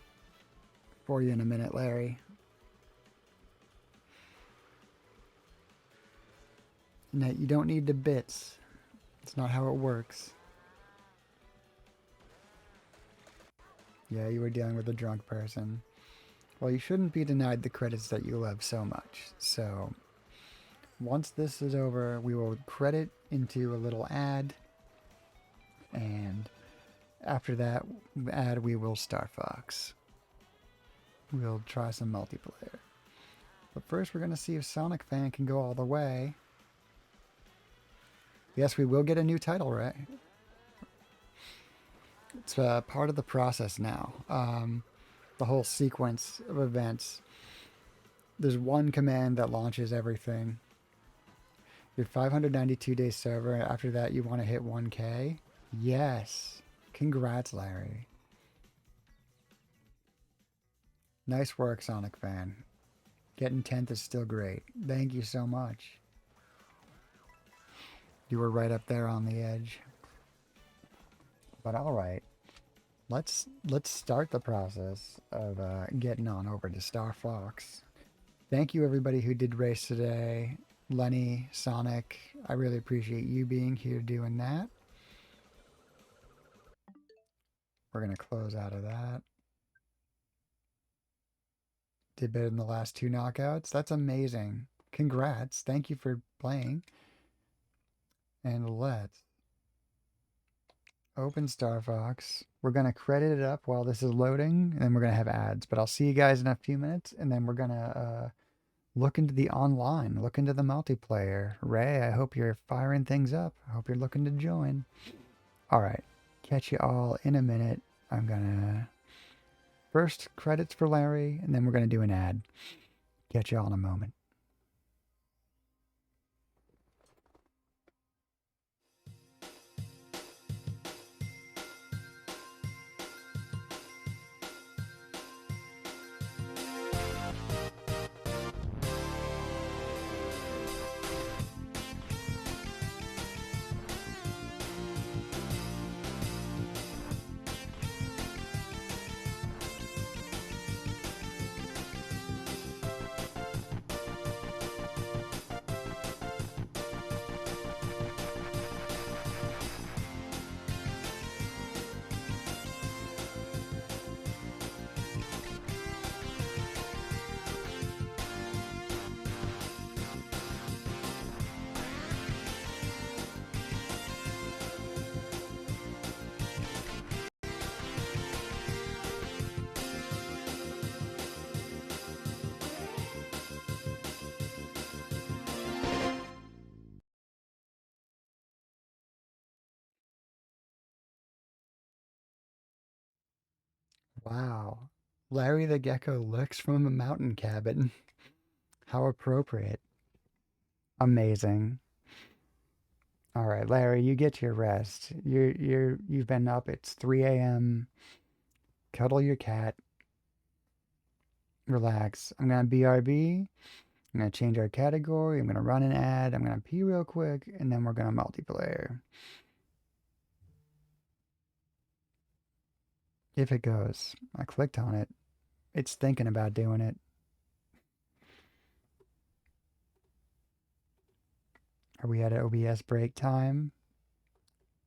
for you in a minute, Larry. No, you don't need the bits. It's not how it works. Yeah, you were dealing with a drunk person. Well, you shouldn't be denied the credits that you love so much. So, once this is over, we will credit into a little ad. And after that ad, we will Star Fox. We'll try some multiplayer. But first, we're going to see if Sonic Fan can go all the way. Yes, we will get a new title, right? It's part of the process now. The whole sequence of events. There's one command that launches everything. Your 592-day server. After that, you want to hit 1K. Yes. Congrats, Larry. Nice work, Sonic Fan. Getting 10th is still great. Thank you so much. You were right up there on the edge. But all right. Let's start the process of getting on over to Star Fox. Thank you everybody who did race today. Lenny, Sonic, I really appreciate you being here doing that. We're going to close out of that. Did better than the last 2 knockouts. That's amazing. Congrats. Thank you for playing. And let's open Star Fox. We're going to credit it up while this is loading, and then we're going to have ads. But I'll see you guys in a few minutes, and then we're going to look into the online, look into the multiplayer. Ray, I hope you're firing things up. I hope you're looking to join. All right. Catch you all in a minute. I'm going to first credits for Larry, and then we're going to do an ad. Catch you all in a moment. Wow. Larry the Gecko looks from a mountain cabin. How appropriate. Amazing. All right, Larry, you get your rest. You've been up. It's 3 a.m. Cuddle your cat. Relax. I'm gonna BRB. I'm gonna change our category. I'm gonna run an ad. I'm gonna pee real quick, and then we're gonna multiplayer. If it goes, I clicked on it. It's thinking about doing it. Are we at OBS break time?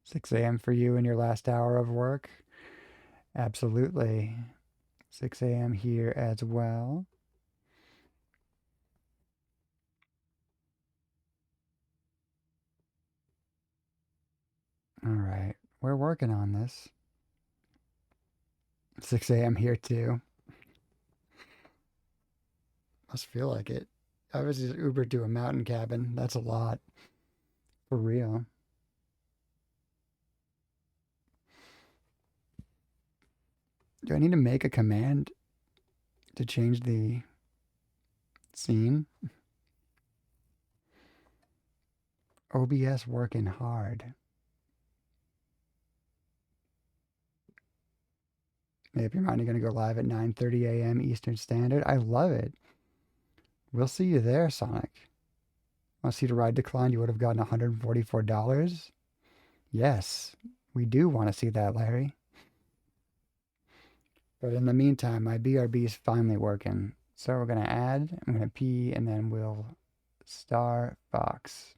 6 a.m. for you in your last hour of work? Absolutely. 6 a.m. here as well. All right, we're working on this. 6 a.m. here too. Must feel like it. I was just Ubered to a mountain cabin. That's a lot. For real. Do I need to make a command to change the scene? OBS working hard. Maybe you're going to go live at 9:30 a.m. Eastern Standard. I love it. We'll see you there, Sonic. Want to see the ride decline? You would have gotten $144. Yes, we do want to see that, Larry. But in the meantime, my BRB is finally working. So we're going to add, I'm going to P, and then we'll star Fox.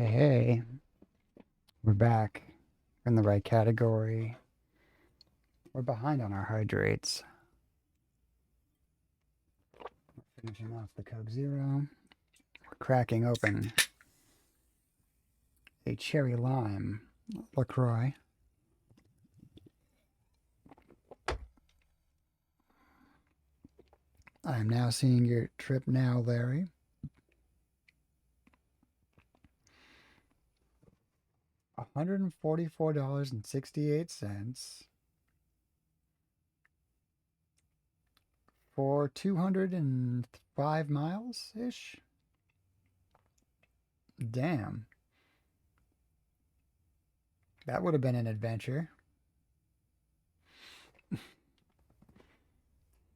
Hey, hey, we're back in the right category. We're behind on our hydrates. Finishing off the Coke Zero. We're cracking open a cherry lime LaCroix. I am now seeing your trip now, Larry. $144.68 for 205 miles ish. Damn. That would have been an adventure.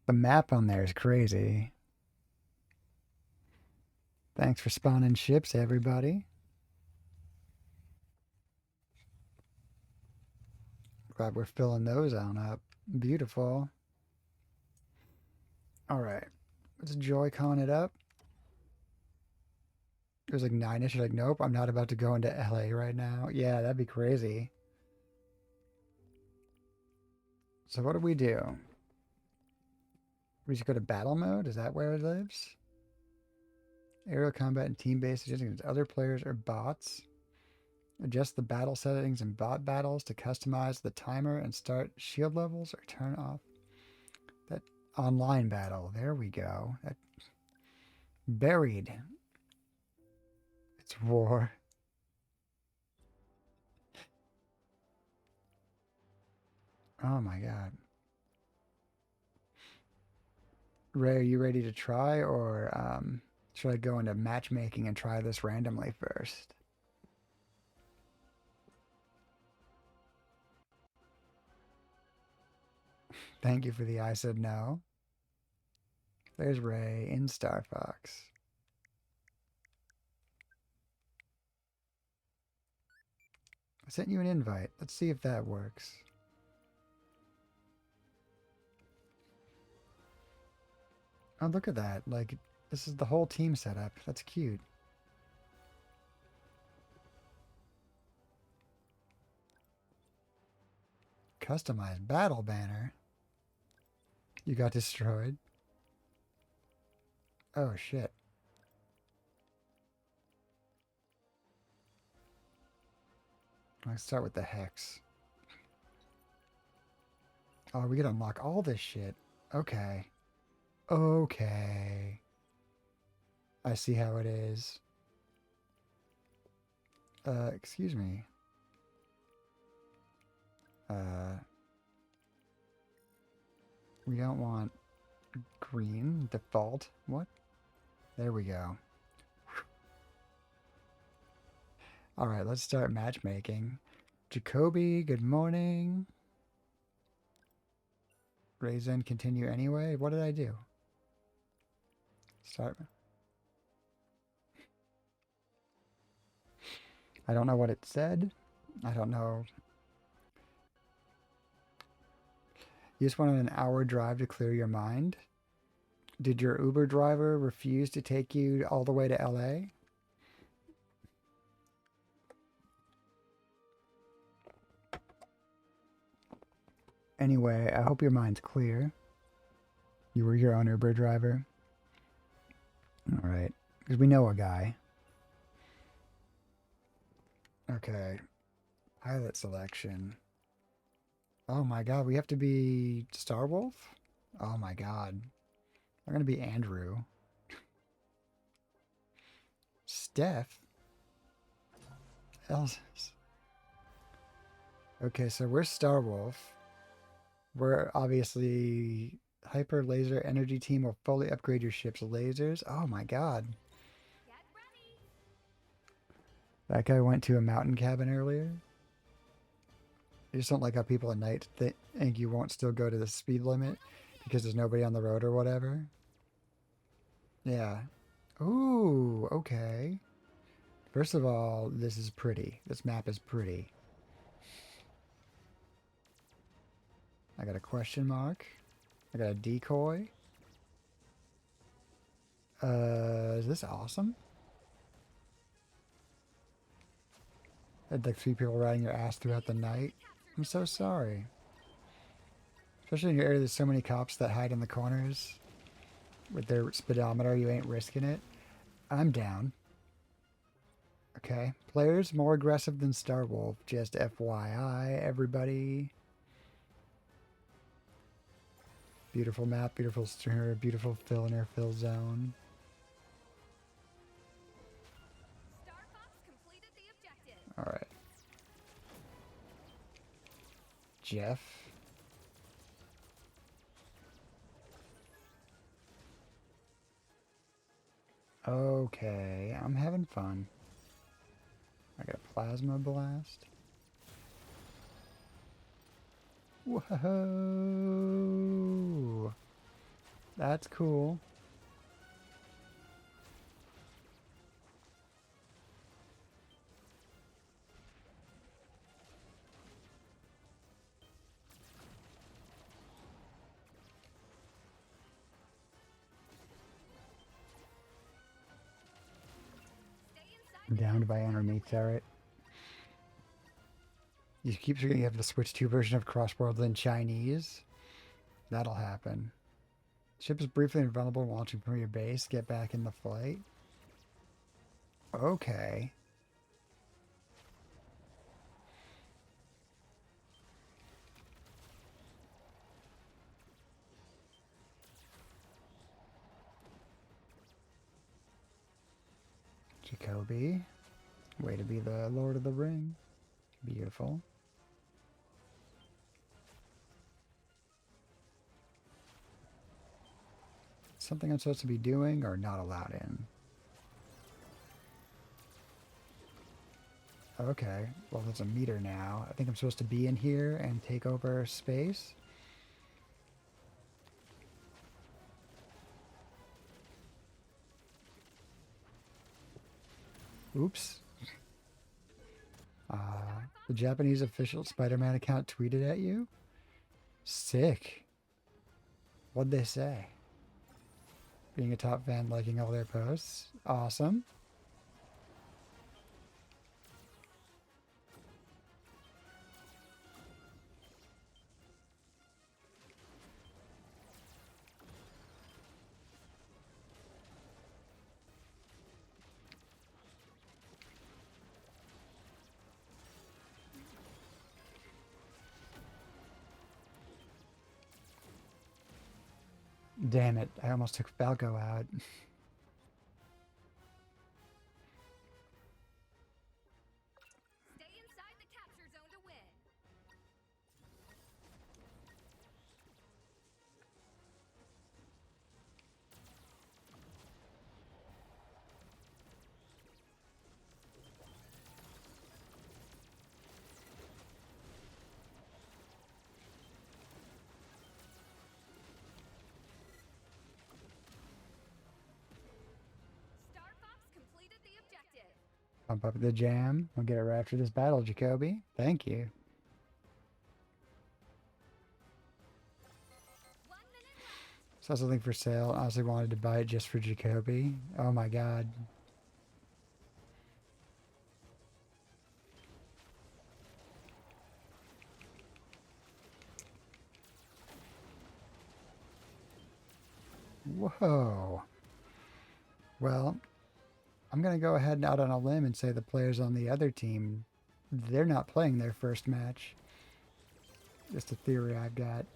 The map on there is crazy. Thanks for spawning ships, everybody. Glad we're filling those on up. Beautiful. All right. Let's Joy-Con it up. It was like 9-ish. You're like, nope, I'm not about to go into LA right now. Yeah, that'd be crazy. So what do? We just go to battle mode? Is that where it lives? Aerial combat and team-based against other players or bots. Adjust the battle settings in bot battles to customize the timer and start shield levels or turn off that online battle. There we go. That buried. It's war. Oh my god. Ray, are you ready to try, or should I go into matchmaking and try this randomly first? Thank you for the I said no. There's Ray in Star Fox. I sent you an invite. Let's see if that works. Oh, look at that. Like, this is the whole team setup. That's cute. Customized battle banner. You got destroyed. Oh, shit. Let's start with the hex. Oh, we can unlock all this shit. Okay. Okay. I see how it is. Excuse me. We don't want green default. What? There we go. All right, let's start matchmaking. Jacoby, good morning. Raisin, continue anyway. What did I do? Start. I don't know what it said. I don't know. You just wanted an hour drive to clear your mind? Did your Uber driver refuse to take you all the way to LA? Anyway, I hope your mind's clear. You were your own Uber driver? All right. Because we know a guy. Okay. Pilot selection. Oh my god, we have to be Starwolf? Oh my god. We're going to be Andrew. Steph? Else. Okay, so we're Starwolf. We're obviously Hyper Laser Energy Team will fully upgrade your ship's lasers. Oh my god. That guy went to a mountain cabin earlier. I just don't like how people at night think you won't still go to the speed limit because there's nobody on the road or whatever. Yeah. Ooh, okay. First of all, this is pretty. This map is pretty. I got a question mark. I got a decoy. Is this awesome? Had like 3 people riding your ass throughout the night. I'm so sorry. Especially in your area, there's so many cops that hide in the corners with their speedometer. You ain't risking it. I'm down. Okay. Players more aggressive than Star Wolf. Just FYI, everybody. Beautiful map, beautiful stringer, beautiful fill in air fill zone. All right. Jeff. Okay, I'm having fun. I got a plasma blast. Whoa! That's cool. Downed by enemy turret. You keep forgetting you have to switch to version of Crossworld in Chinese. That'll happen. Ship is briefly invulnerable launching from your base. Get back in the flight. Okay. Jacoby. Way to be the Lord of the Ring. Beautiful. Something I'm supposed to be doing or not allowed in? Okay, well there's a meter now. I think I'm supposed to be in here and take over space. Oops. The Japanese official Spider-Man account tweeted at you? Sick. What'd they say? Being a top fan, liking all their posts. Awesome. Damn it, I almost took Falco out. Pump up the jam. We'll get it right after this battle, Jacoby. Thank you. Saw something for sale. Honestly wanted to buy it just for Jacoby. Oh my god. Whoa. Well, I'm going to go ahead and out on a limb and say the players on the other team, they're not playing their first match. Just a theory I've got.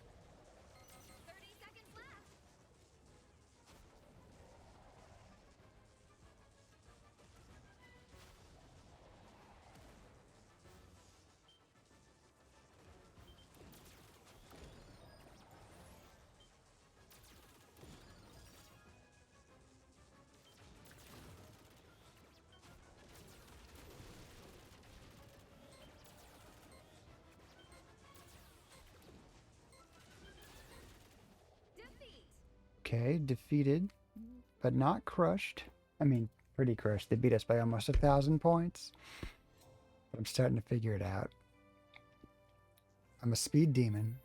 Okay, defeated, but not crushed. I mean, pretty crushed. They beat us by almost 1,000 points. But I'm starting to figure it out. I'm a speed demon.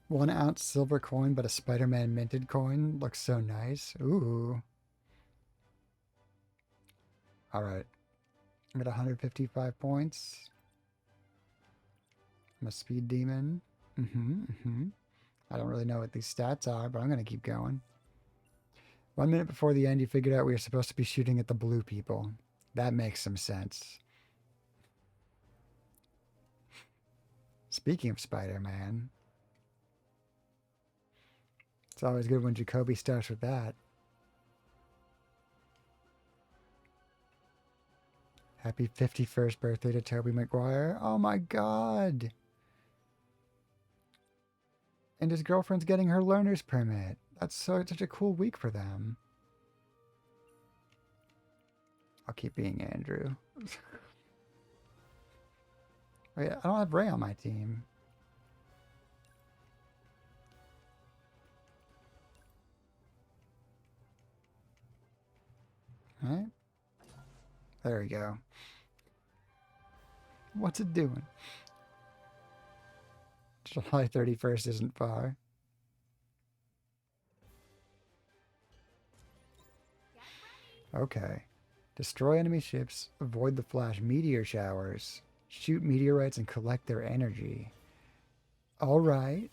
1 ounce silver coin, but a Spider-Man minted coin. Looks so nice. Ooh. Alright. I'm at 155 points. I'm a speed demon. I don't really know what these stats are, but I'm going to keep going. 1 minute before the end, you figured out we were supposed to be shooting at the blue people. That makes some sense. Speaking of Spider-Man, it's always good when Jacoby starts with that. Happy 51st birthday to Tobey Maguire. Oh my god! And his girlfriend's getting her learner's permit. That's such a cool week for them. I'll keep being Andrew. Wait, I don't have Ray on my team. Alright. There we go. What's it doing? July 31st isn't far. Okay. Destroy enemy ships, avoid the flash meteor showers, shoot meteorites and collect their energy. Alright.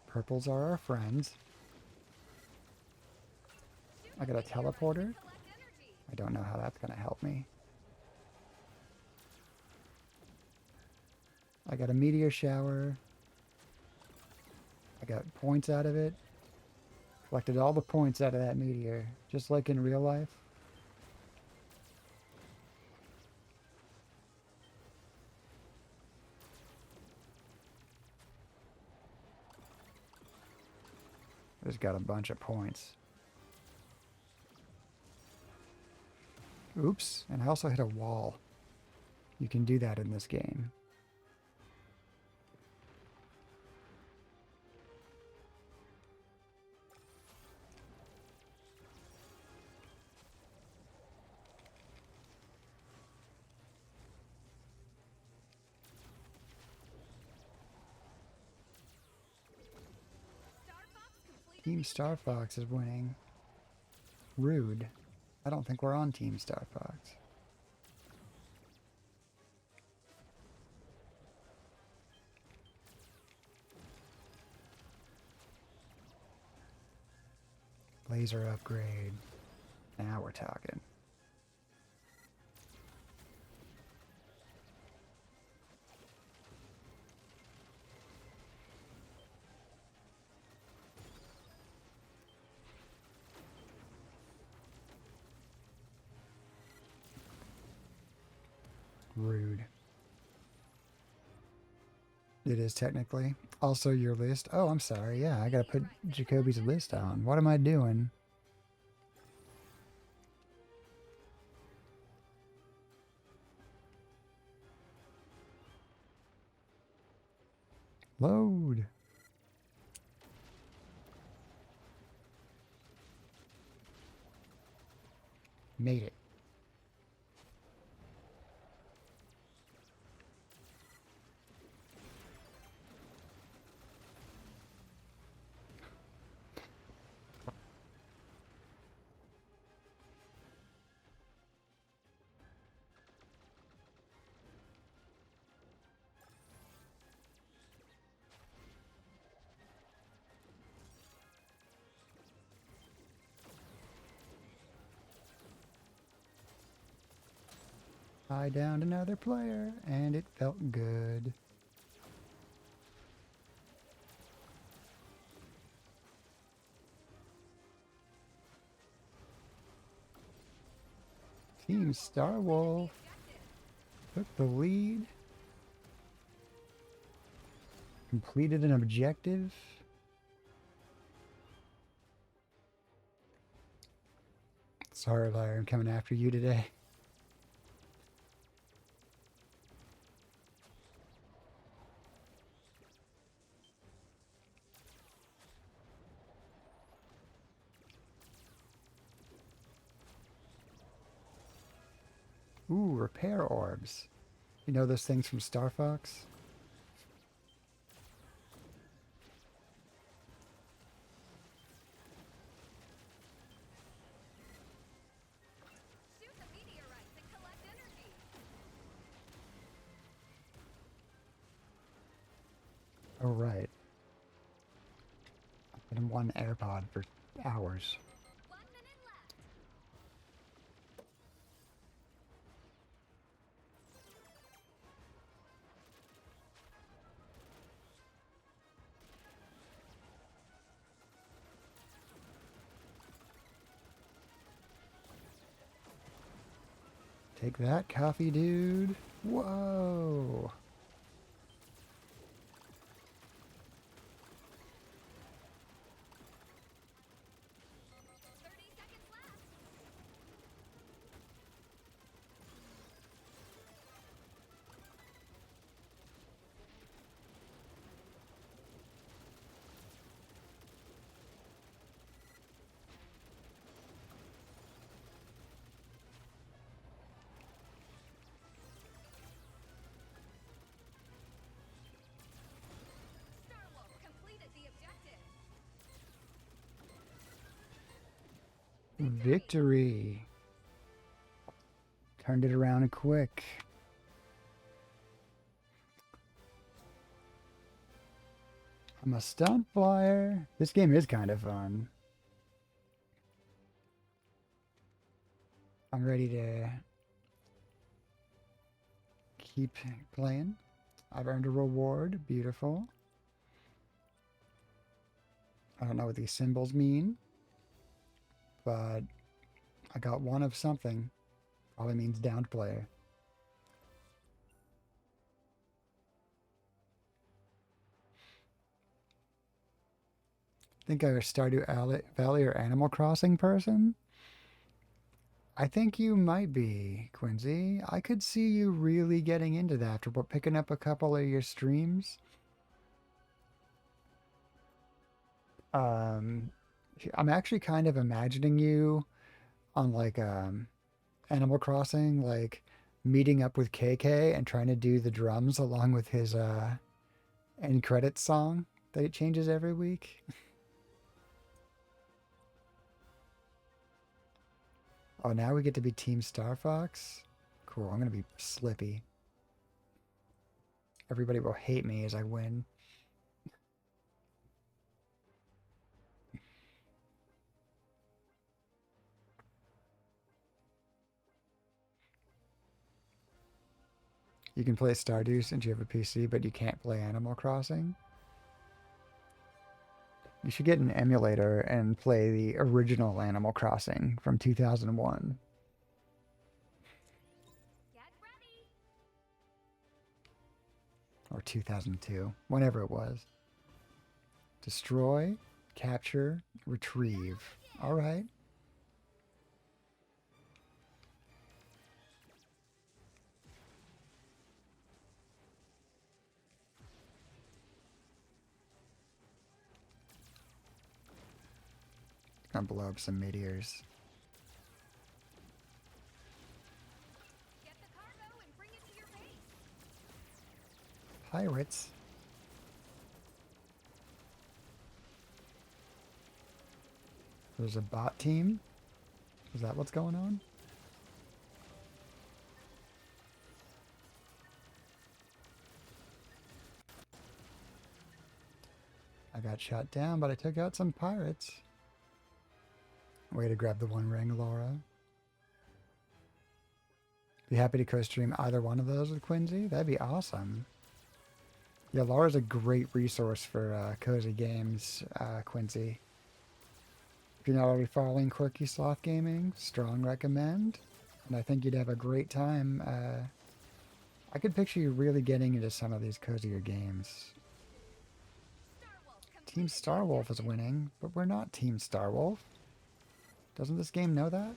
Purples are our friends. I got a teleporter. I don't know how that's going to help me. I got a meteor shower. I got points out of it. Collected all the points out of that meteor, just like in real life. Just got a bunch of points. Oops, and I also hit a wall. You can do that in this game. Team Star Fox is winning. Rude. I don't think we're on Team Star Fox. Laser upgrade. Now we're talking. Rude. It is technically. Also your list. Oh, I'm sorry. Yeah, I gotta put Jacoby's list on. What am I doing? Load. Made it. I downed another player, and it felt good. Team Star Wolf took the lead. Completed an objective. Sorry, Larry, I'm coming after you today. Ooh, repair orbs. You know those things from Star Fox? Oh, right. I've been in one AirPod for hours. Take that, coffee dude. Whoa. Victory. Turned it around quick. I'm a stunt flyer. This game is kind of fun. I'm ready to keep playing. I've earned a reward. Beautiful. I don't know what these symbols mean, but I got one of something. Probably means downed player. Think I'm a Stardew Valley or Animal Crossing person? I think you might be, Quincy. I could see you really getting into that after picking up a couple of your streams. Um, I'm actually kind of imagining you on like Animal Crossing, like meeting up with KK and trying to do the drums along with his end credits song that it changes every week. Oh, now we get to be Team Star Fox? Cool, I'm gonna be Slippy. Everybody will hate me as I win. You can play Stardew since you have a PC, but you can't play Animal Crossing. You should get an emulator and play the original Animal Crossing from 2001. Or 2002, whenever it was. Destroy, capture, retrieve. All right. Gonna blow up some meteors. Pirates? There's a bot team? Is that what's going on? I got shot down, but I took out some pirates. Way to grab the one ring, Laura. Be happy to co-stream either one of those with Quincy. That'd be awesome. Yeah, Laura's a great resource for cozy games, Quincy. If you're not already following Quirky Sloth Gaming, strong recommend. And I think you'd have a great time. I could picture you really getting into some of these cozier games. Team Starwolf is winning, but we're not Team Starwolf. Doesn't this game know that?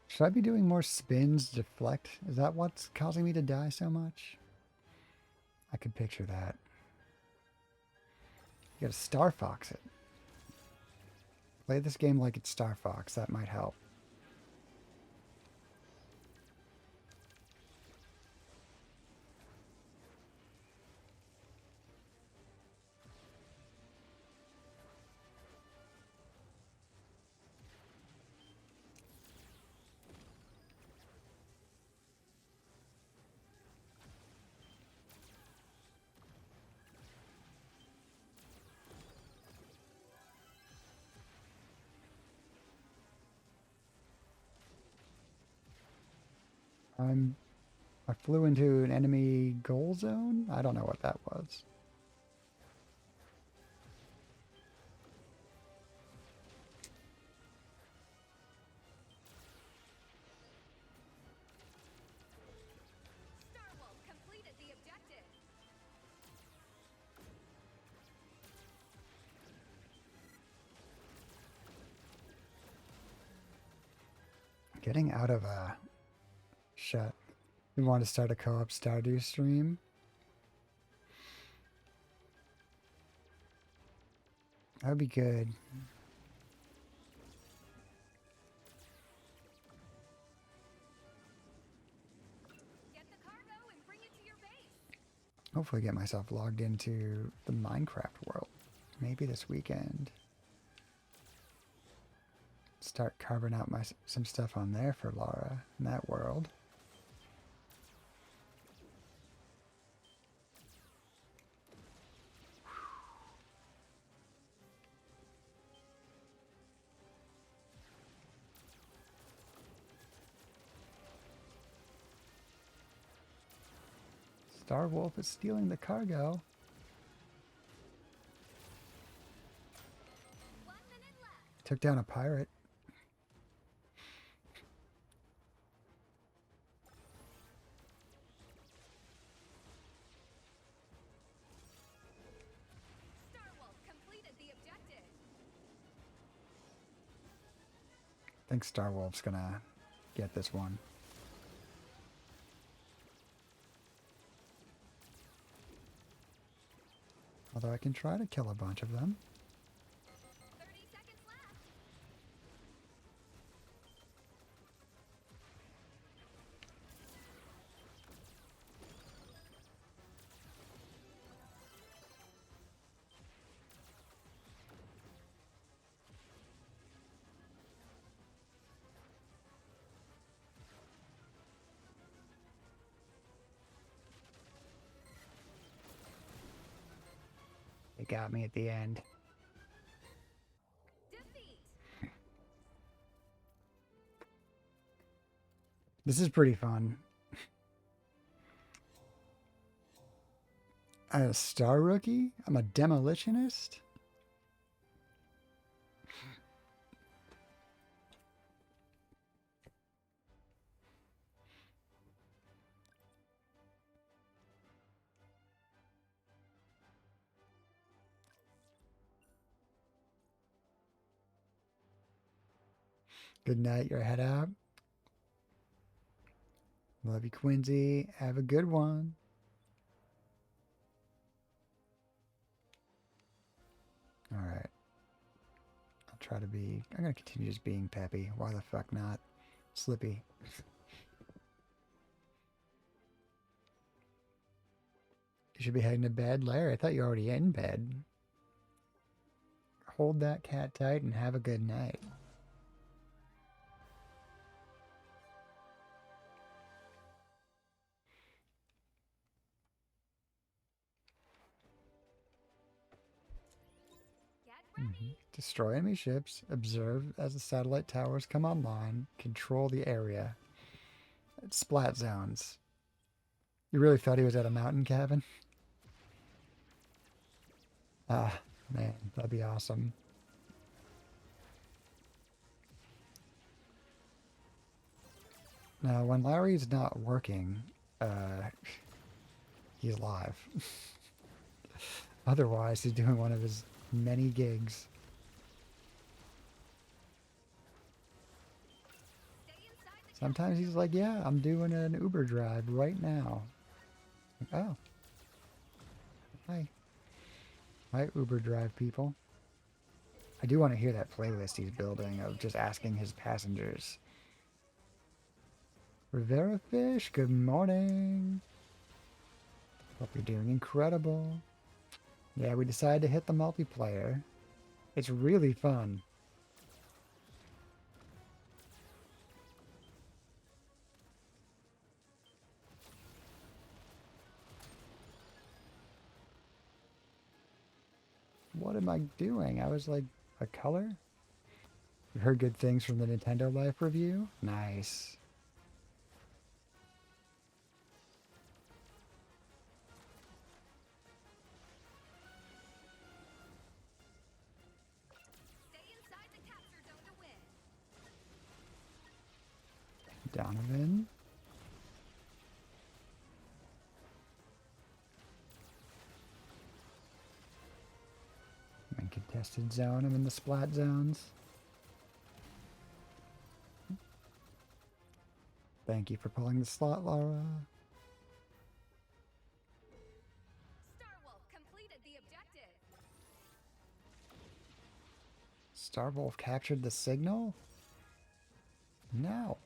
Should I be doing more spins, deflect? Is that what's causing me to die so much? I could picture that. You gotta Star Fox it. Play this game like it's Star Fox. That might help. I flew into an enemy goal zone? I don't know what that was. Getting out of a shut. We want to start a co-op Stardew stream. That would be good. Hopefully get myself logged into the Minecraft world. Maybe this weekend. Start carving out some stuff on there for Laura in that world. Star Wolf is stealing the cargo. Took down a pirate. I think Star Wolf's gonna get this one. Although I can try to kill a bunch of them. 30 seconds left. They got me at the end. Defeat. This is pretty fun. I'm a star rookie? I'm a demolitionist? Good night, your head out. Love you, Quincy. Have a good one. Alright. I'll try to be... I'm going to continue just being peppy. Why the fuck not? Slippy. You should be heading to bed, Larry. I thought you were already in bed. Hold that cat tight and have a good night. Destroy enemy ships, observe as the satellite towers come online, control the area. Splat zones. You really thought he was at a mountain cabin? Ah, man, that'd be awesome. Now, when Larry's not working, he's live. Otherwise, he's doing one of his many gigs. Sometimes he's like, yeah, I'm doing an Uber drive right now. Like, oh. Hi. Hi, Uber drive people. I do want to hear that playlist he's building of just asking his passengers. Rivera Fish, good morning. Hope you're doing incredible. Yeah, we decided to hit the multiplayer. It's really fun. What am I doing? I was like, a color? You heard good things from the Nintendo Life review? Nice. Stay inside the capture zone to win. Donovan. I'm in contested zone. I'm in the splat zones. Thank you for pulling the slot, Laura. Starwolf completed the objective. Starwolf captured the signal? No.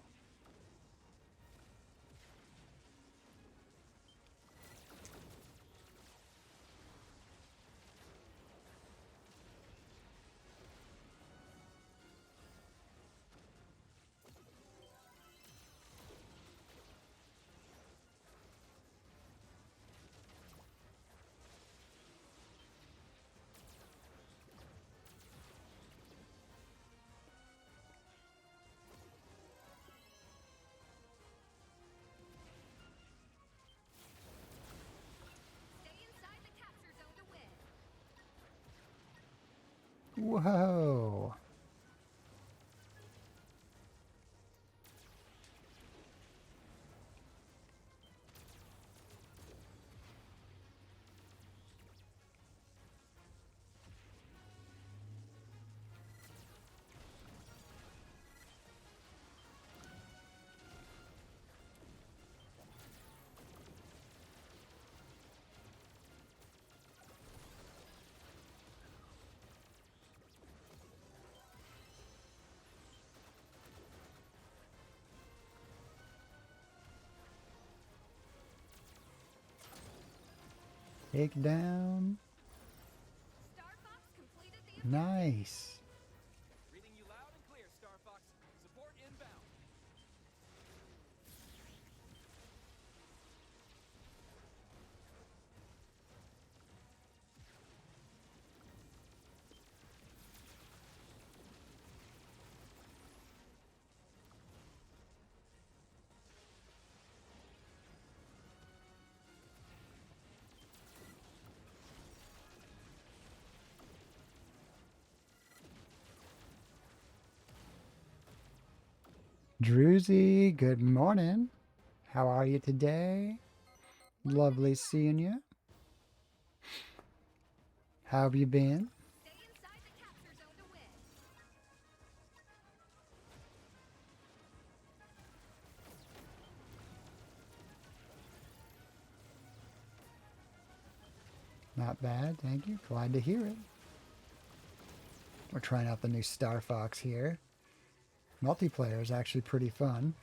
Stay inside the capture zone to win. Whoa. Take down. Star Fox completed the objective. Nice. Reading you loud and clear, Star Fox. Support inbound. Druzy, good morning. How are you today? Lovely seeing you. How have you been? Stay inside the capture zone to win. Not bad, thank you. Glad to hear it. We're trying out the new Star Fox here. Multiplayer is actually pretty fun.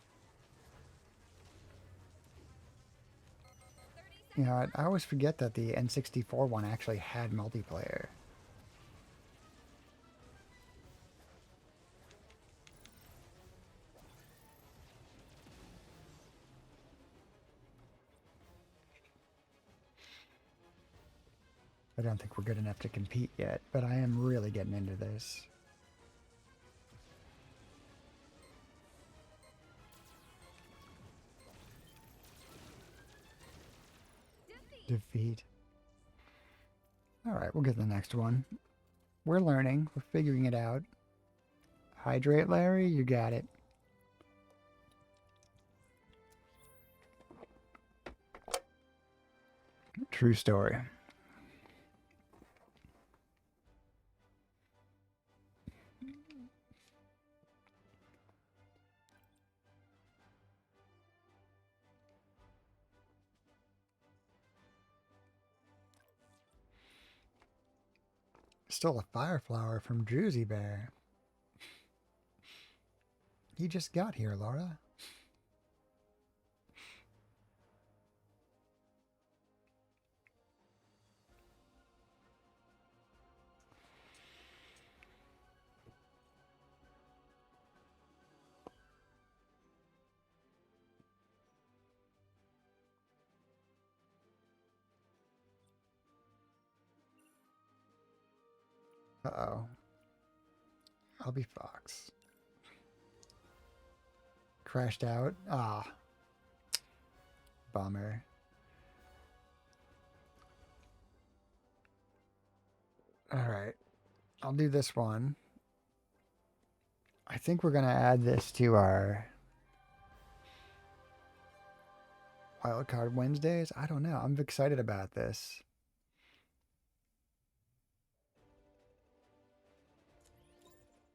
30 You seconds. know, I always forget that the N64 one actually had multiplayer. I don't think we're good enough to compete yet, but I am really getting into this. Defeat. Alright, we'll get the next one. We're learning. We're figuring it out. Hydrate, Larry. You got it. True story. Stole a fire flower from Druzy Bear. He just got here, Laura. Uh-oh. I'll be Fox. Crashed out. Ah. Bummer. Alright. I'll do this one. I think we're going to add this to our Wildcard Wednesdays. I don't know. I'm excited about this.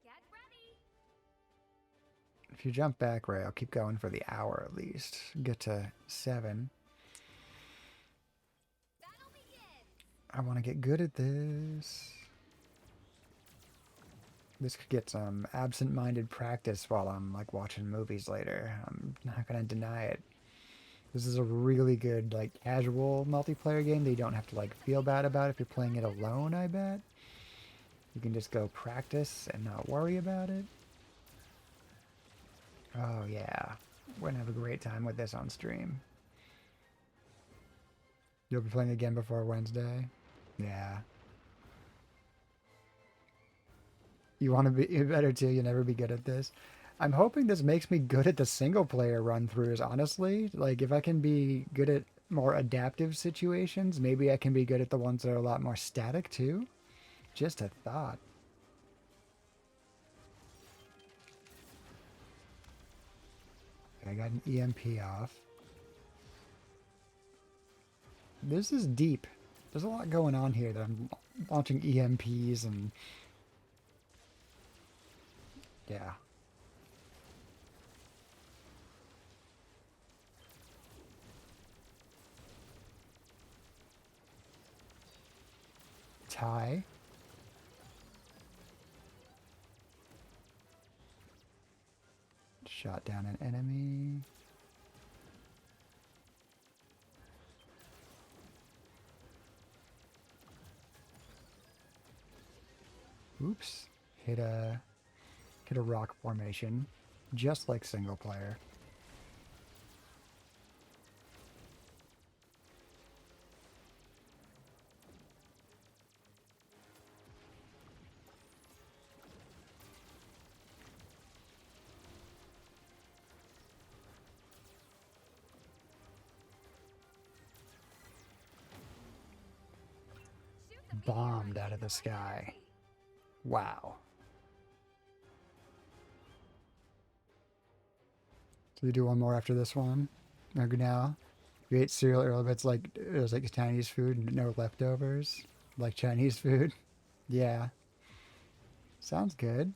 Get ready. If you jump back, Ray, I'll keep going for the hour at least. Get to 7. Battle begins. I want to get good at this. This could get some absent-minded practice while I'm like watching movies later. I'm not gonna deny it. This is a really good like casual multiplayer game that you don't have to like feel bad about if you're playing it alone, I bet. You can just go practice and not worry about it. Oh yeah. We're gonna have a great time with this on stream. You'll be playing again before Wednesday? Yeah. You want to be better too. You'll never be good at this. I'm hoping this makes me good at the single player run throughs, honestly. Like, if I can be good at more adaptive situations, maybe I can be good at the ones that are a lot more static too. Just a thought. I got an EMP off. This is deep. There's a lot going on here that I'm launching EMPs and... Yeah. Tie. Shot down an enemy. Oops. Hit a rock formation, just like single player. Shoot the meteor Bombed right out of the into sky. enemy. Wow. So we do one more after this one. Now, you ate cereal earlier, but it was like Chinese food and no leftovers, like Chinese food. Yeah, sounds good.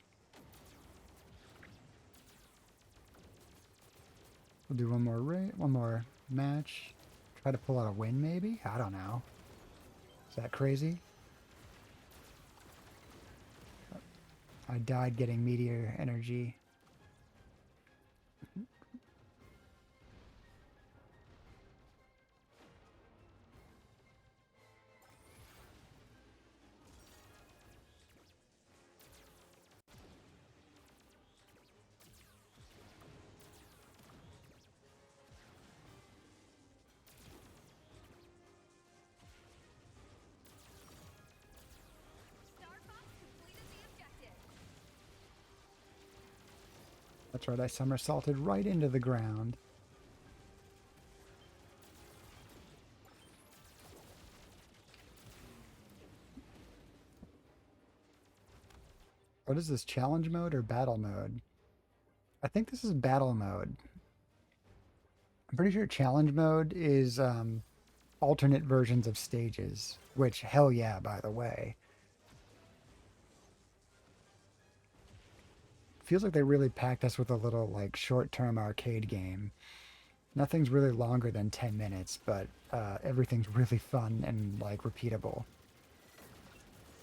We'll do one more match. Try to pull out a win, maybe. I don't know. Is that crazy? I died getting meteor energy. Star Fox completed the objective. That's right, I somersaulted right into the ground. What is this, challenge mode or battle mode? I think this is battle mode. I'm pretty sure challenge mode is alternate versions of stages, which, hell yeah, by the way. Feels like they really packed us with a little, like, short-term arcade game. Nothing's really longer than 10 minutes, but everything's really fun and, like, repeatable.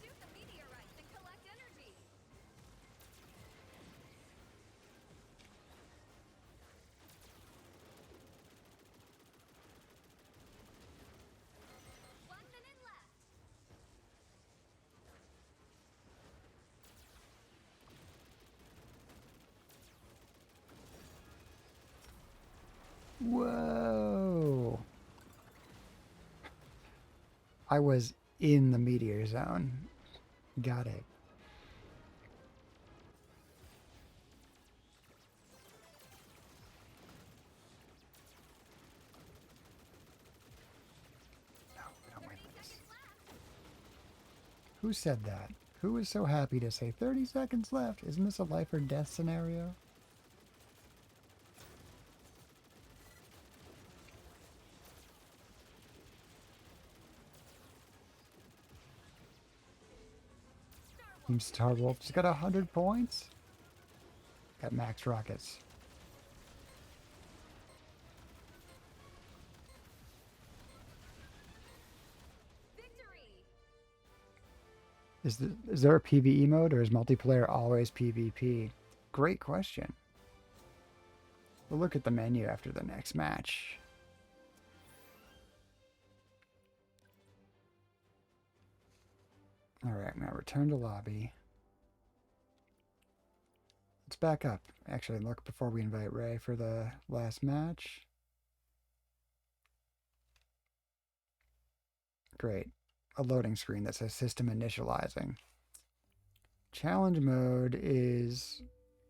Shoot the meteorite. Whoa. I was in the meteor zone. Got it. No, we don't win 30 this. seconds left. Who said that? Who is so happy to say 30 seconds left? Isn't this a life or death scenario? Team Star Wolf just got 100 points. Got max rockets. Victory. Is there a PvE mode or is multiplayer always PvP? Great question. We'll look at the menu after the next match. Alright, I'm going to return to lobby. Let's back up. Actually, look before we invite Ray for the last match. Great. A loading screen that says system initializing. Challenge mode is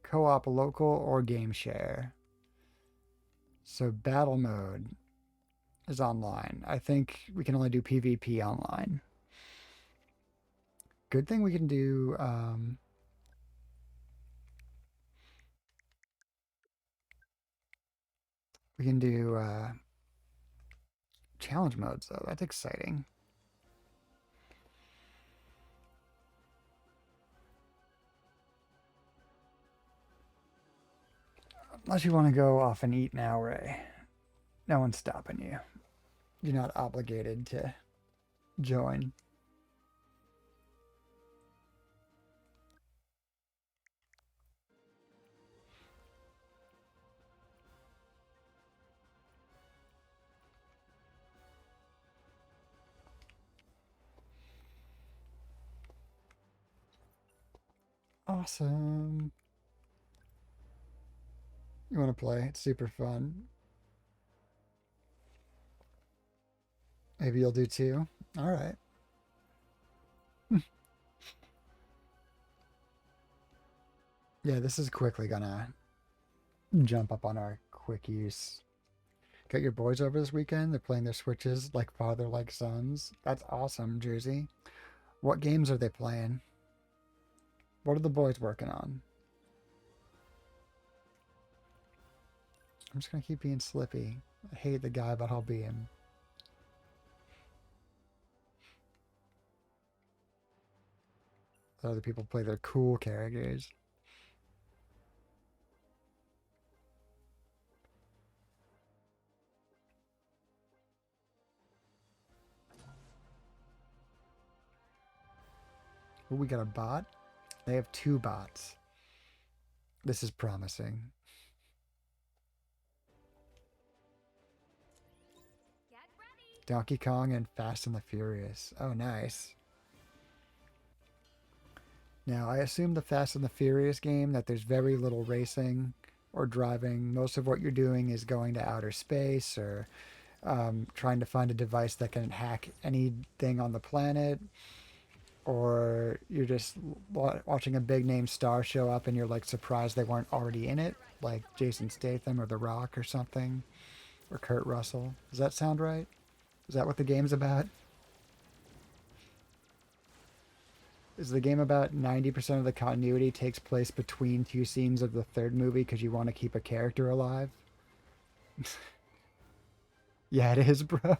co-op local or game share. So battle mode is online. I think we can only do PvP online. Good thing we can do challenge modes though. That's exciting. Unless you want to go off and eat now, Ray. No one's stopping you. You're not obligated to join. Awesome. You want to play? It's super fun. Maybe you'll do too. All right. Yeah, this is quickly gonna jump up on our quick use. Got your boys over this weekend? They're playing their Switches like father, like sons. That's awesome, Jersey. What games are they playing? What are the boys working on? I'm just gonna keep being Slippy. I hate the guy, but I'll be him. Other people play their cool characters. Ooh, we got a bot. They have 2 bots. This is promising. Get ready. Donkey Kong and Fast and the Furious. Oh, nice. Now, I assume the Fast and the Furious game that there's very little racing or driving. Most of what you're doing is going to outer space or trying to find a device that can hack anything on the planet, or you're just watching a big name star show up and you're like surprised they weren't already in it, like Jason Statham or The Rock or something, or Kurt Russell. Does that sound right? Is that what the game's about? Is the game about 90% of the continuity takes place between 2 scenes of the 3rd movie because you want to keep a character alive? Yeah, it is, bro.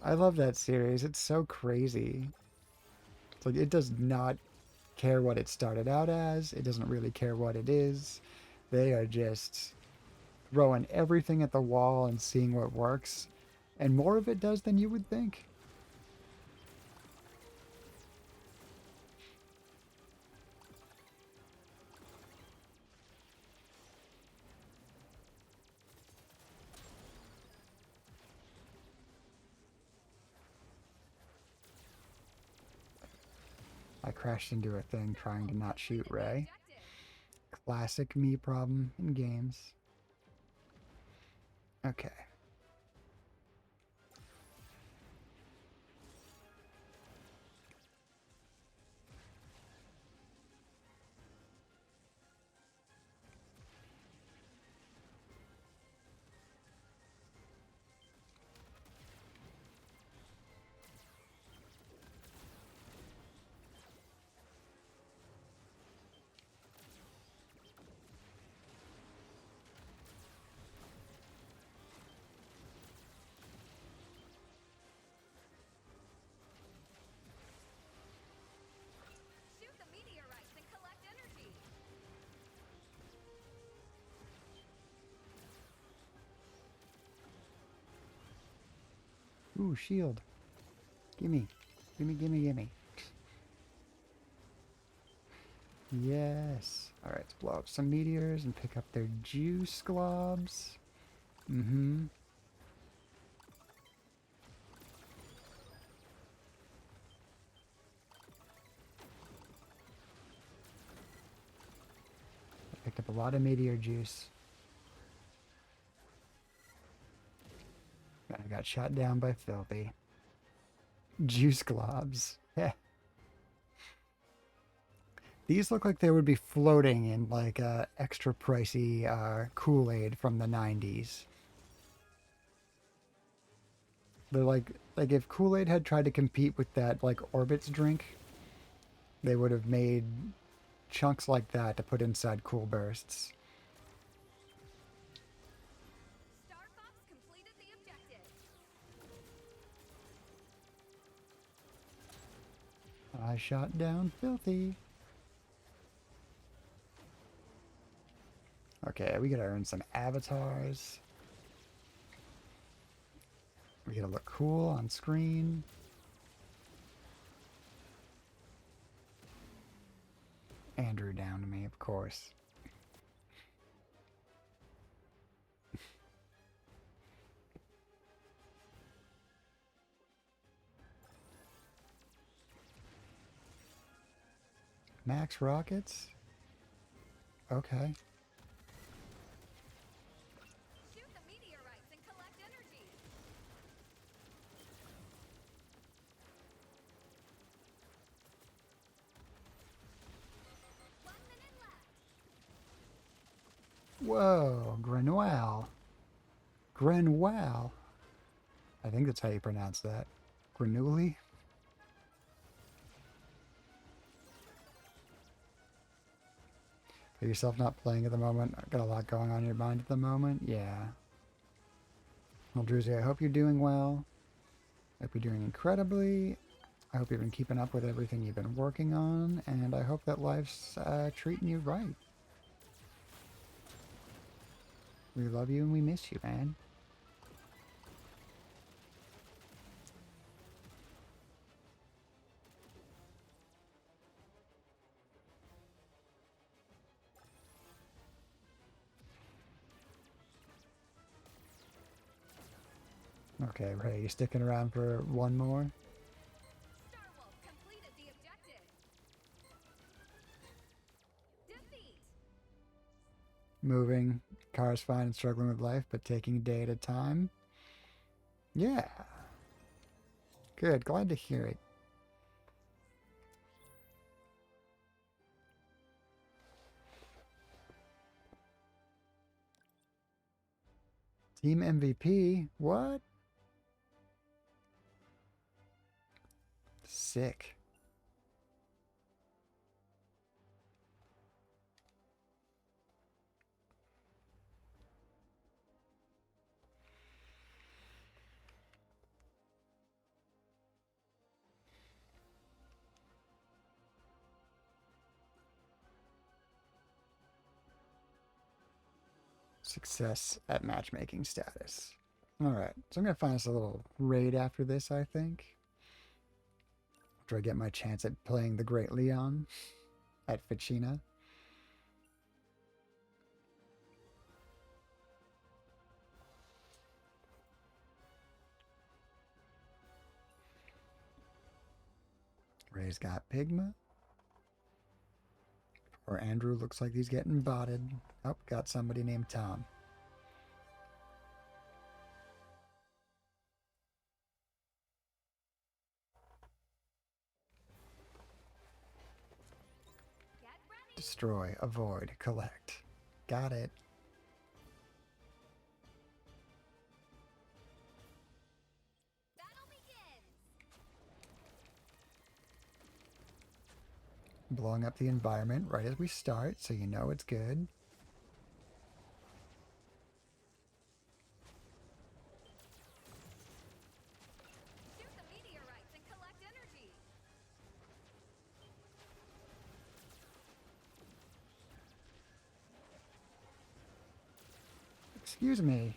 I love that series. It's so crazy. It's like it does not care what it started out as. It doesn't really care what it is. They are just throwing everything at the wall and seeing what works. And more of it does than you would think. I crashed into a thing trying to not shoot Ray. Objective. Classic me problem in games. Okay. Shoot the meteorites and collect energy. Ooh, shield. Gimme. Gimme, gimme, gimme. Yes. Alright, let's blow up some meteors and pick up their juice globs. Mm-hmm. I picked up a lot of meteor juice. I got shot down by Filthy. Juice globs. Yeah. These look like they would be floating in like extra pricey Kool-Aid from the 90s. They're like if Kool-Aid had tried to compete with that like Orbitz drink, they would have made chunks like that to put inside Cool Bursts. Star Fox completed the objective. I shot down Filthy. Okay, we gotta earn some avatars. We gotta look cool on screen. Andrew down to me, of course. Max rockets? Okay. Shoot the meteorites and collect energy. One minute left. Whoa, Grenoble. Grenoble. I think that's how you pronounce that. Granuli? Feel yourself not playing at the moment? Got a lot going on in your mind at the moment? Yeah. Well, Druzy, I hope you're doing well. I hope you're doing incredibly. I hope you've been keeping up with everything you've been working on, and I hope that life's treating you right. We love you and we miss you, man. Okay, Ray, you sticking around for one more? Star Wolf completed the objective. Defeat. Moving. Car's fine and struggling with life, but taking a day at a time. Yeah. Good. Glad to hear it. Team MVP? What? Sick. Success at matchmaking status. Alright, so I'm going to find us a little raid after this, I think. After I get my chance at playing the Great Leon at Ficina. Ray's got Pigma. Or Andrew looks like he's getting botted. Oh, got somebody named Tom. destroy, avoid, collect. Got it. Battle begins. Blowing up the environment right as we start, so you know it's good. Shoot the meteorites and collect energy. Excuse me.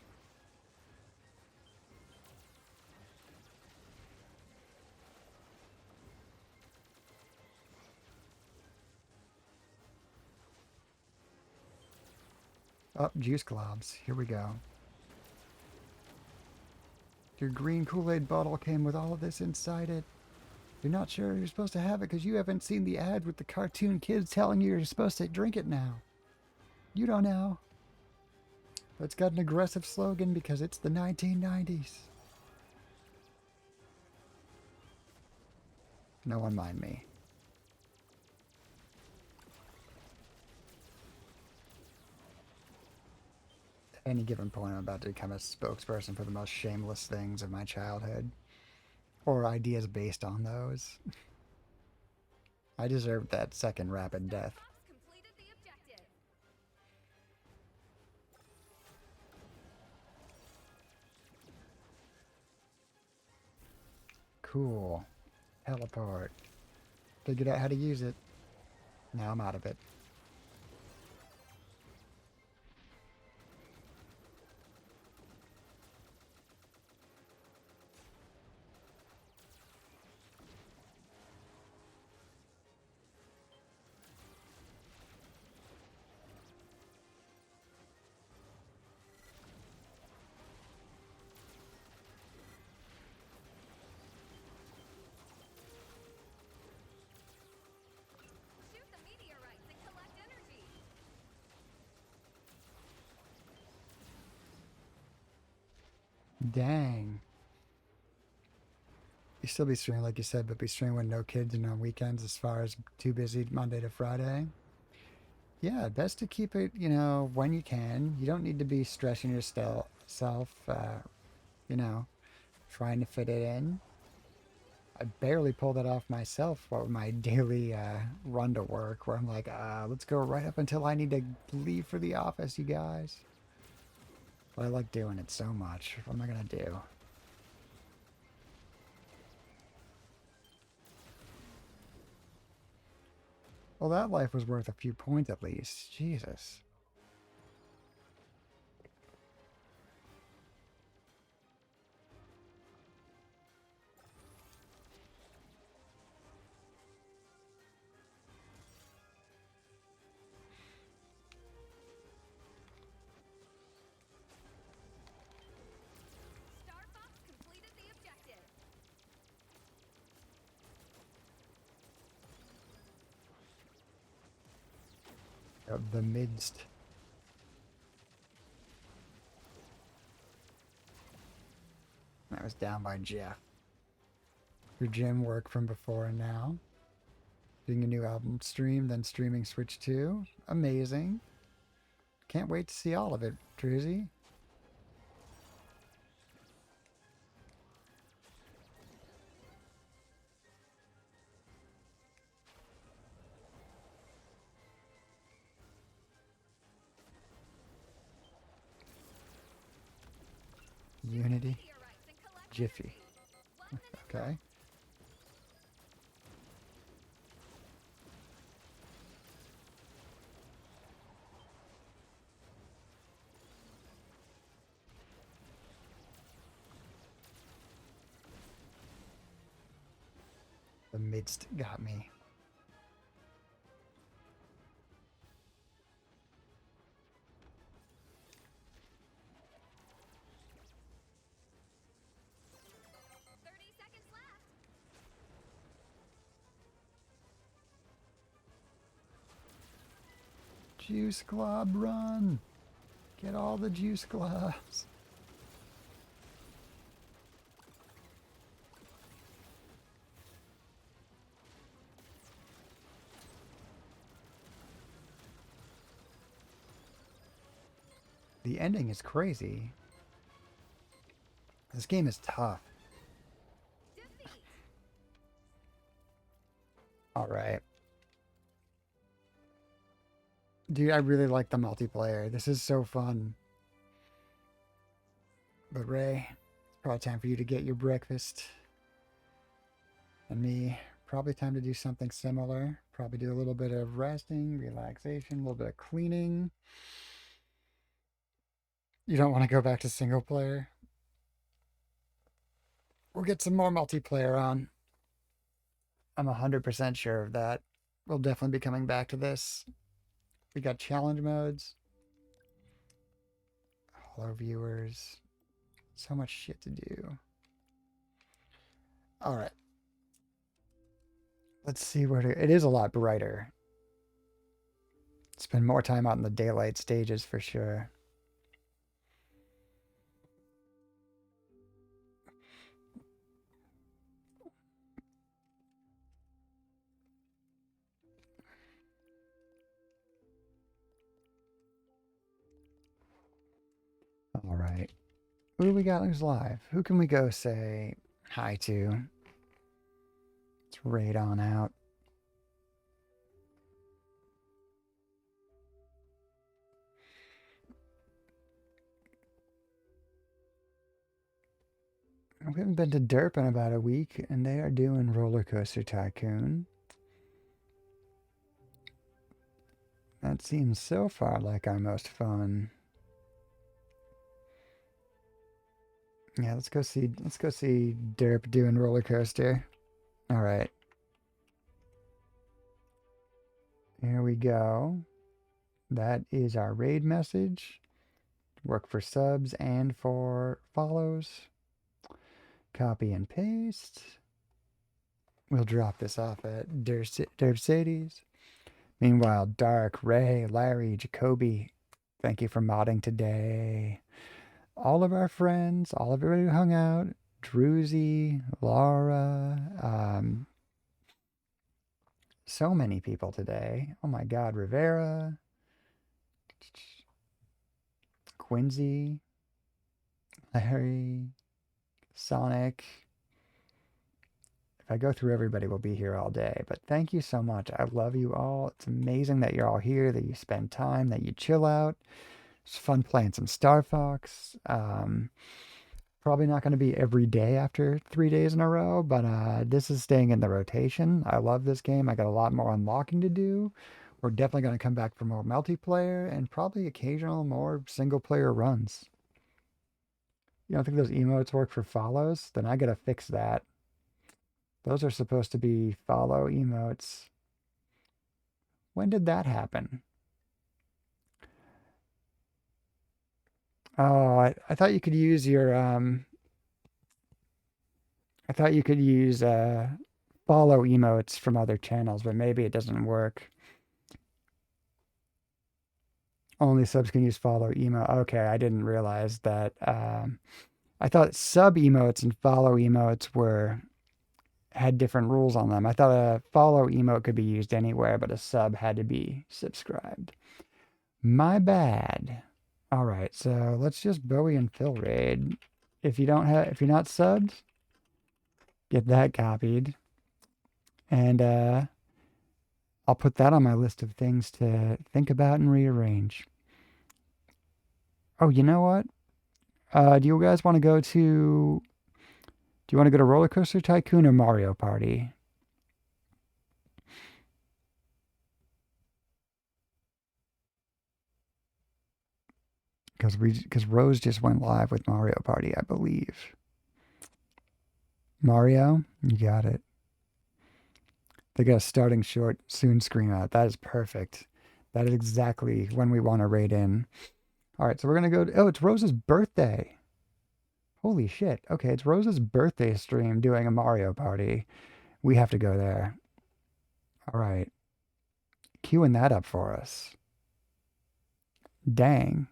Up, juice globs. Here we go. Your green Kool-Aid bottle came with all of this inside it. You're not sure you're supposed to have it because you haven't seen the ad with the cartoon kids telling you you're supposed to drink it now. You don't know. But it's got an aggressive slogan because it's the 1990s. No one mind me. At any given point, I'm about to become a spokesperson for the most shameless things of my childhood. Or ideas based on those. I deserved that second rapid death. Fox completed the objective. Cool. Teleport. Figured out how to use it. Now I'm out of it. Shoot the meteorites and collect energy. Dang. You still be streaming like you said, but be streaming when no kids and on weekends as far as too busy Monday to Friday. Yeah, best to keep it, when you can. You don't need to be stressing yourself, trying to fit it in. I barely pull that off myself for my daily run to work where I'm like, let's go right up until I need to leave for the office, you guys. But I like doing it so much. What am I going to do? Well, that life was worth a few points at least. Jesus. Star Fox completed the objective. Of the midst. I was down by Jeff. Your gym work from before and now. Doing a new album stream, then streaming Switch 2. Amazing. Can't wait to see all of it, Druzy. Unity. Meteorites and collect Jiffy. energy. 1 minute Okay. The midst got me. left. 30 seconds left. Juice Glob run. Get all the juice globs. The ending is crazy. This game is tough. Defeat. All right. Dude, I really like the multiplayer. This is so fun. But Ray, it's probably time for you to get your breakfast. And me, probably time to do something similar. Probably do a little bit of resting, relaxation, a little bit of cleaning. You don't want to go back to single player? We'll get some more multiplayer on. I'm 100% sure of that. We'll definitely be coming back to this. We got challenge modes. Hello, viewers. So much shit to do. All right. Let's see where to. It is a lot brighter. Spend more time out in the daylight stages for sure. All right. Who do we got who's live? Who can we go say hi to? Let's raid on out. We haven't been to Derp in about a week, and they are doing Roller Coaster Tycoon. That seems so far like our most fun. Yeah, let's go see Derp doing roller coaster. All right. Here we go. That is our raid message. Work for subs and for follows. Copy and paste. We'll drop this off at Derpsades. Meanwhile, Dark, Ray, Larry, Jacoby, thank you for modding today. All of our friends, all of everybody who hung out, Druzy, Laura, so many people today. Oh my God, Rivera, Quincy, Larry, Sonic. If I go through everybody, we'll be here all day. But thank you so much. I love you all. It's amazing that you're all here, that you spend time, that you chill out. It's fun playing some Star Fox. Probably not going to be every day after 3 days in a row, but this is staying in the rotation. I love this game. I got a lot more unlocking to do. We're definitely going to come back for more multiplayer and probably occasional more single player runs. You don't think those emotes work for follows? Then I got to fix that. Those are supposed to be follow emotes. When did that happen? Oh, I thought you could use your I thought you could use follow emotes from other channels, but maybe it doesn't work. Only subs can use follow emo. Okay, I didn't realize that. I thought sub emotes and follow emotes had different rules on them. I thought a follow emote could be used anywhere, but a sub had to be subscribed. My bad. All right, so let's just Bowie and Phil raid. If you're not subbed, get that copied. And I'll put that on my list of things to think about and rearrange. Oh, you know what? Do you guys want to go to? Do you want to go to Roller Coaster Tycoon or Mario Party? Because Rose just went live with Mario Party, I believe. Mario, you got it. They got a starting short soon screen out. That is perfect. That is exactly when we want to raid in. All right, so we're gonna go. Oh, it's Rose's birthday. Holy shit. Okay, it's Rose's birthday stream doing a Mario Party. We have to go there. All right. Queuing that up for us. Dang.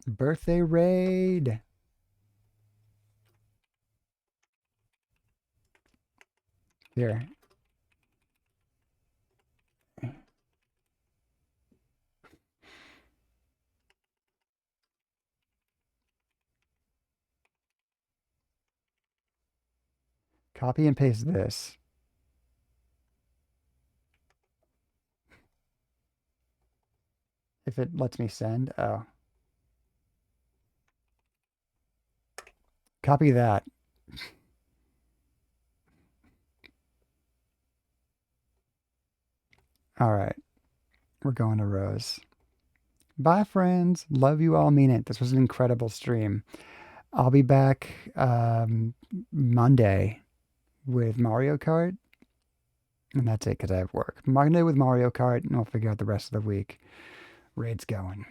Birthday raid. Here. Copy and paste this. If it lets me send, oh. Copy that. All right. We're going to Rose. Bye, friends. Love you all. Mean it. This was an incredible stream. I'll be back Monday with Mario Kart. And that's it because I have work. Monday with Mario Kart, and I'll figure out the rest of the week. Raid's going.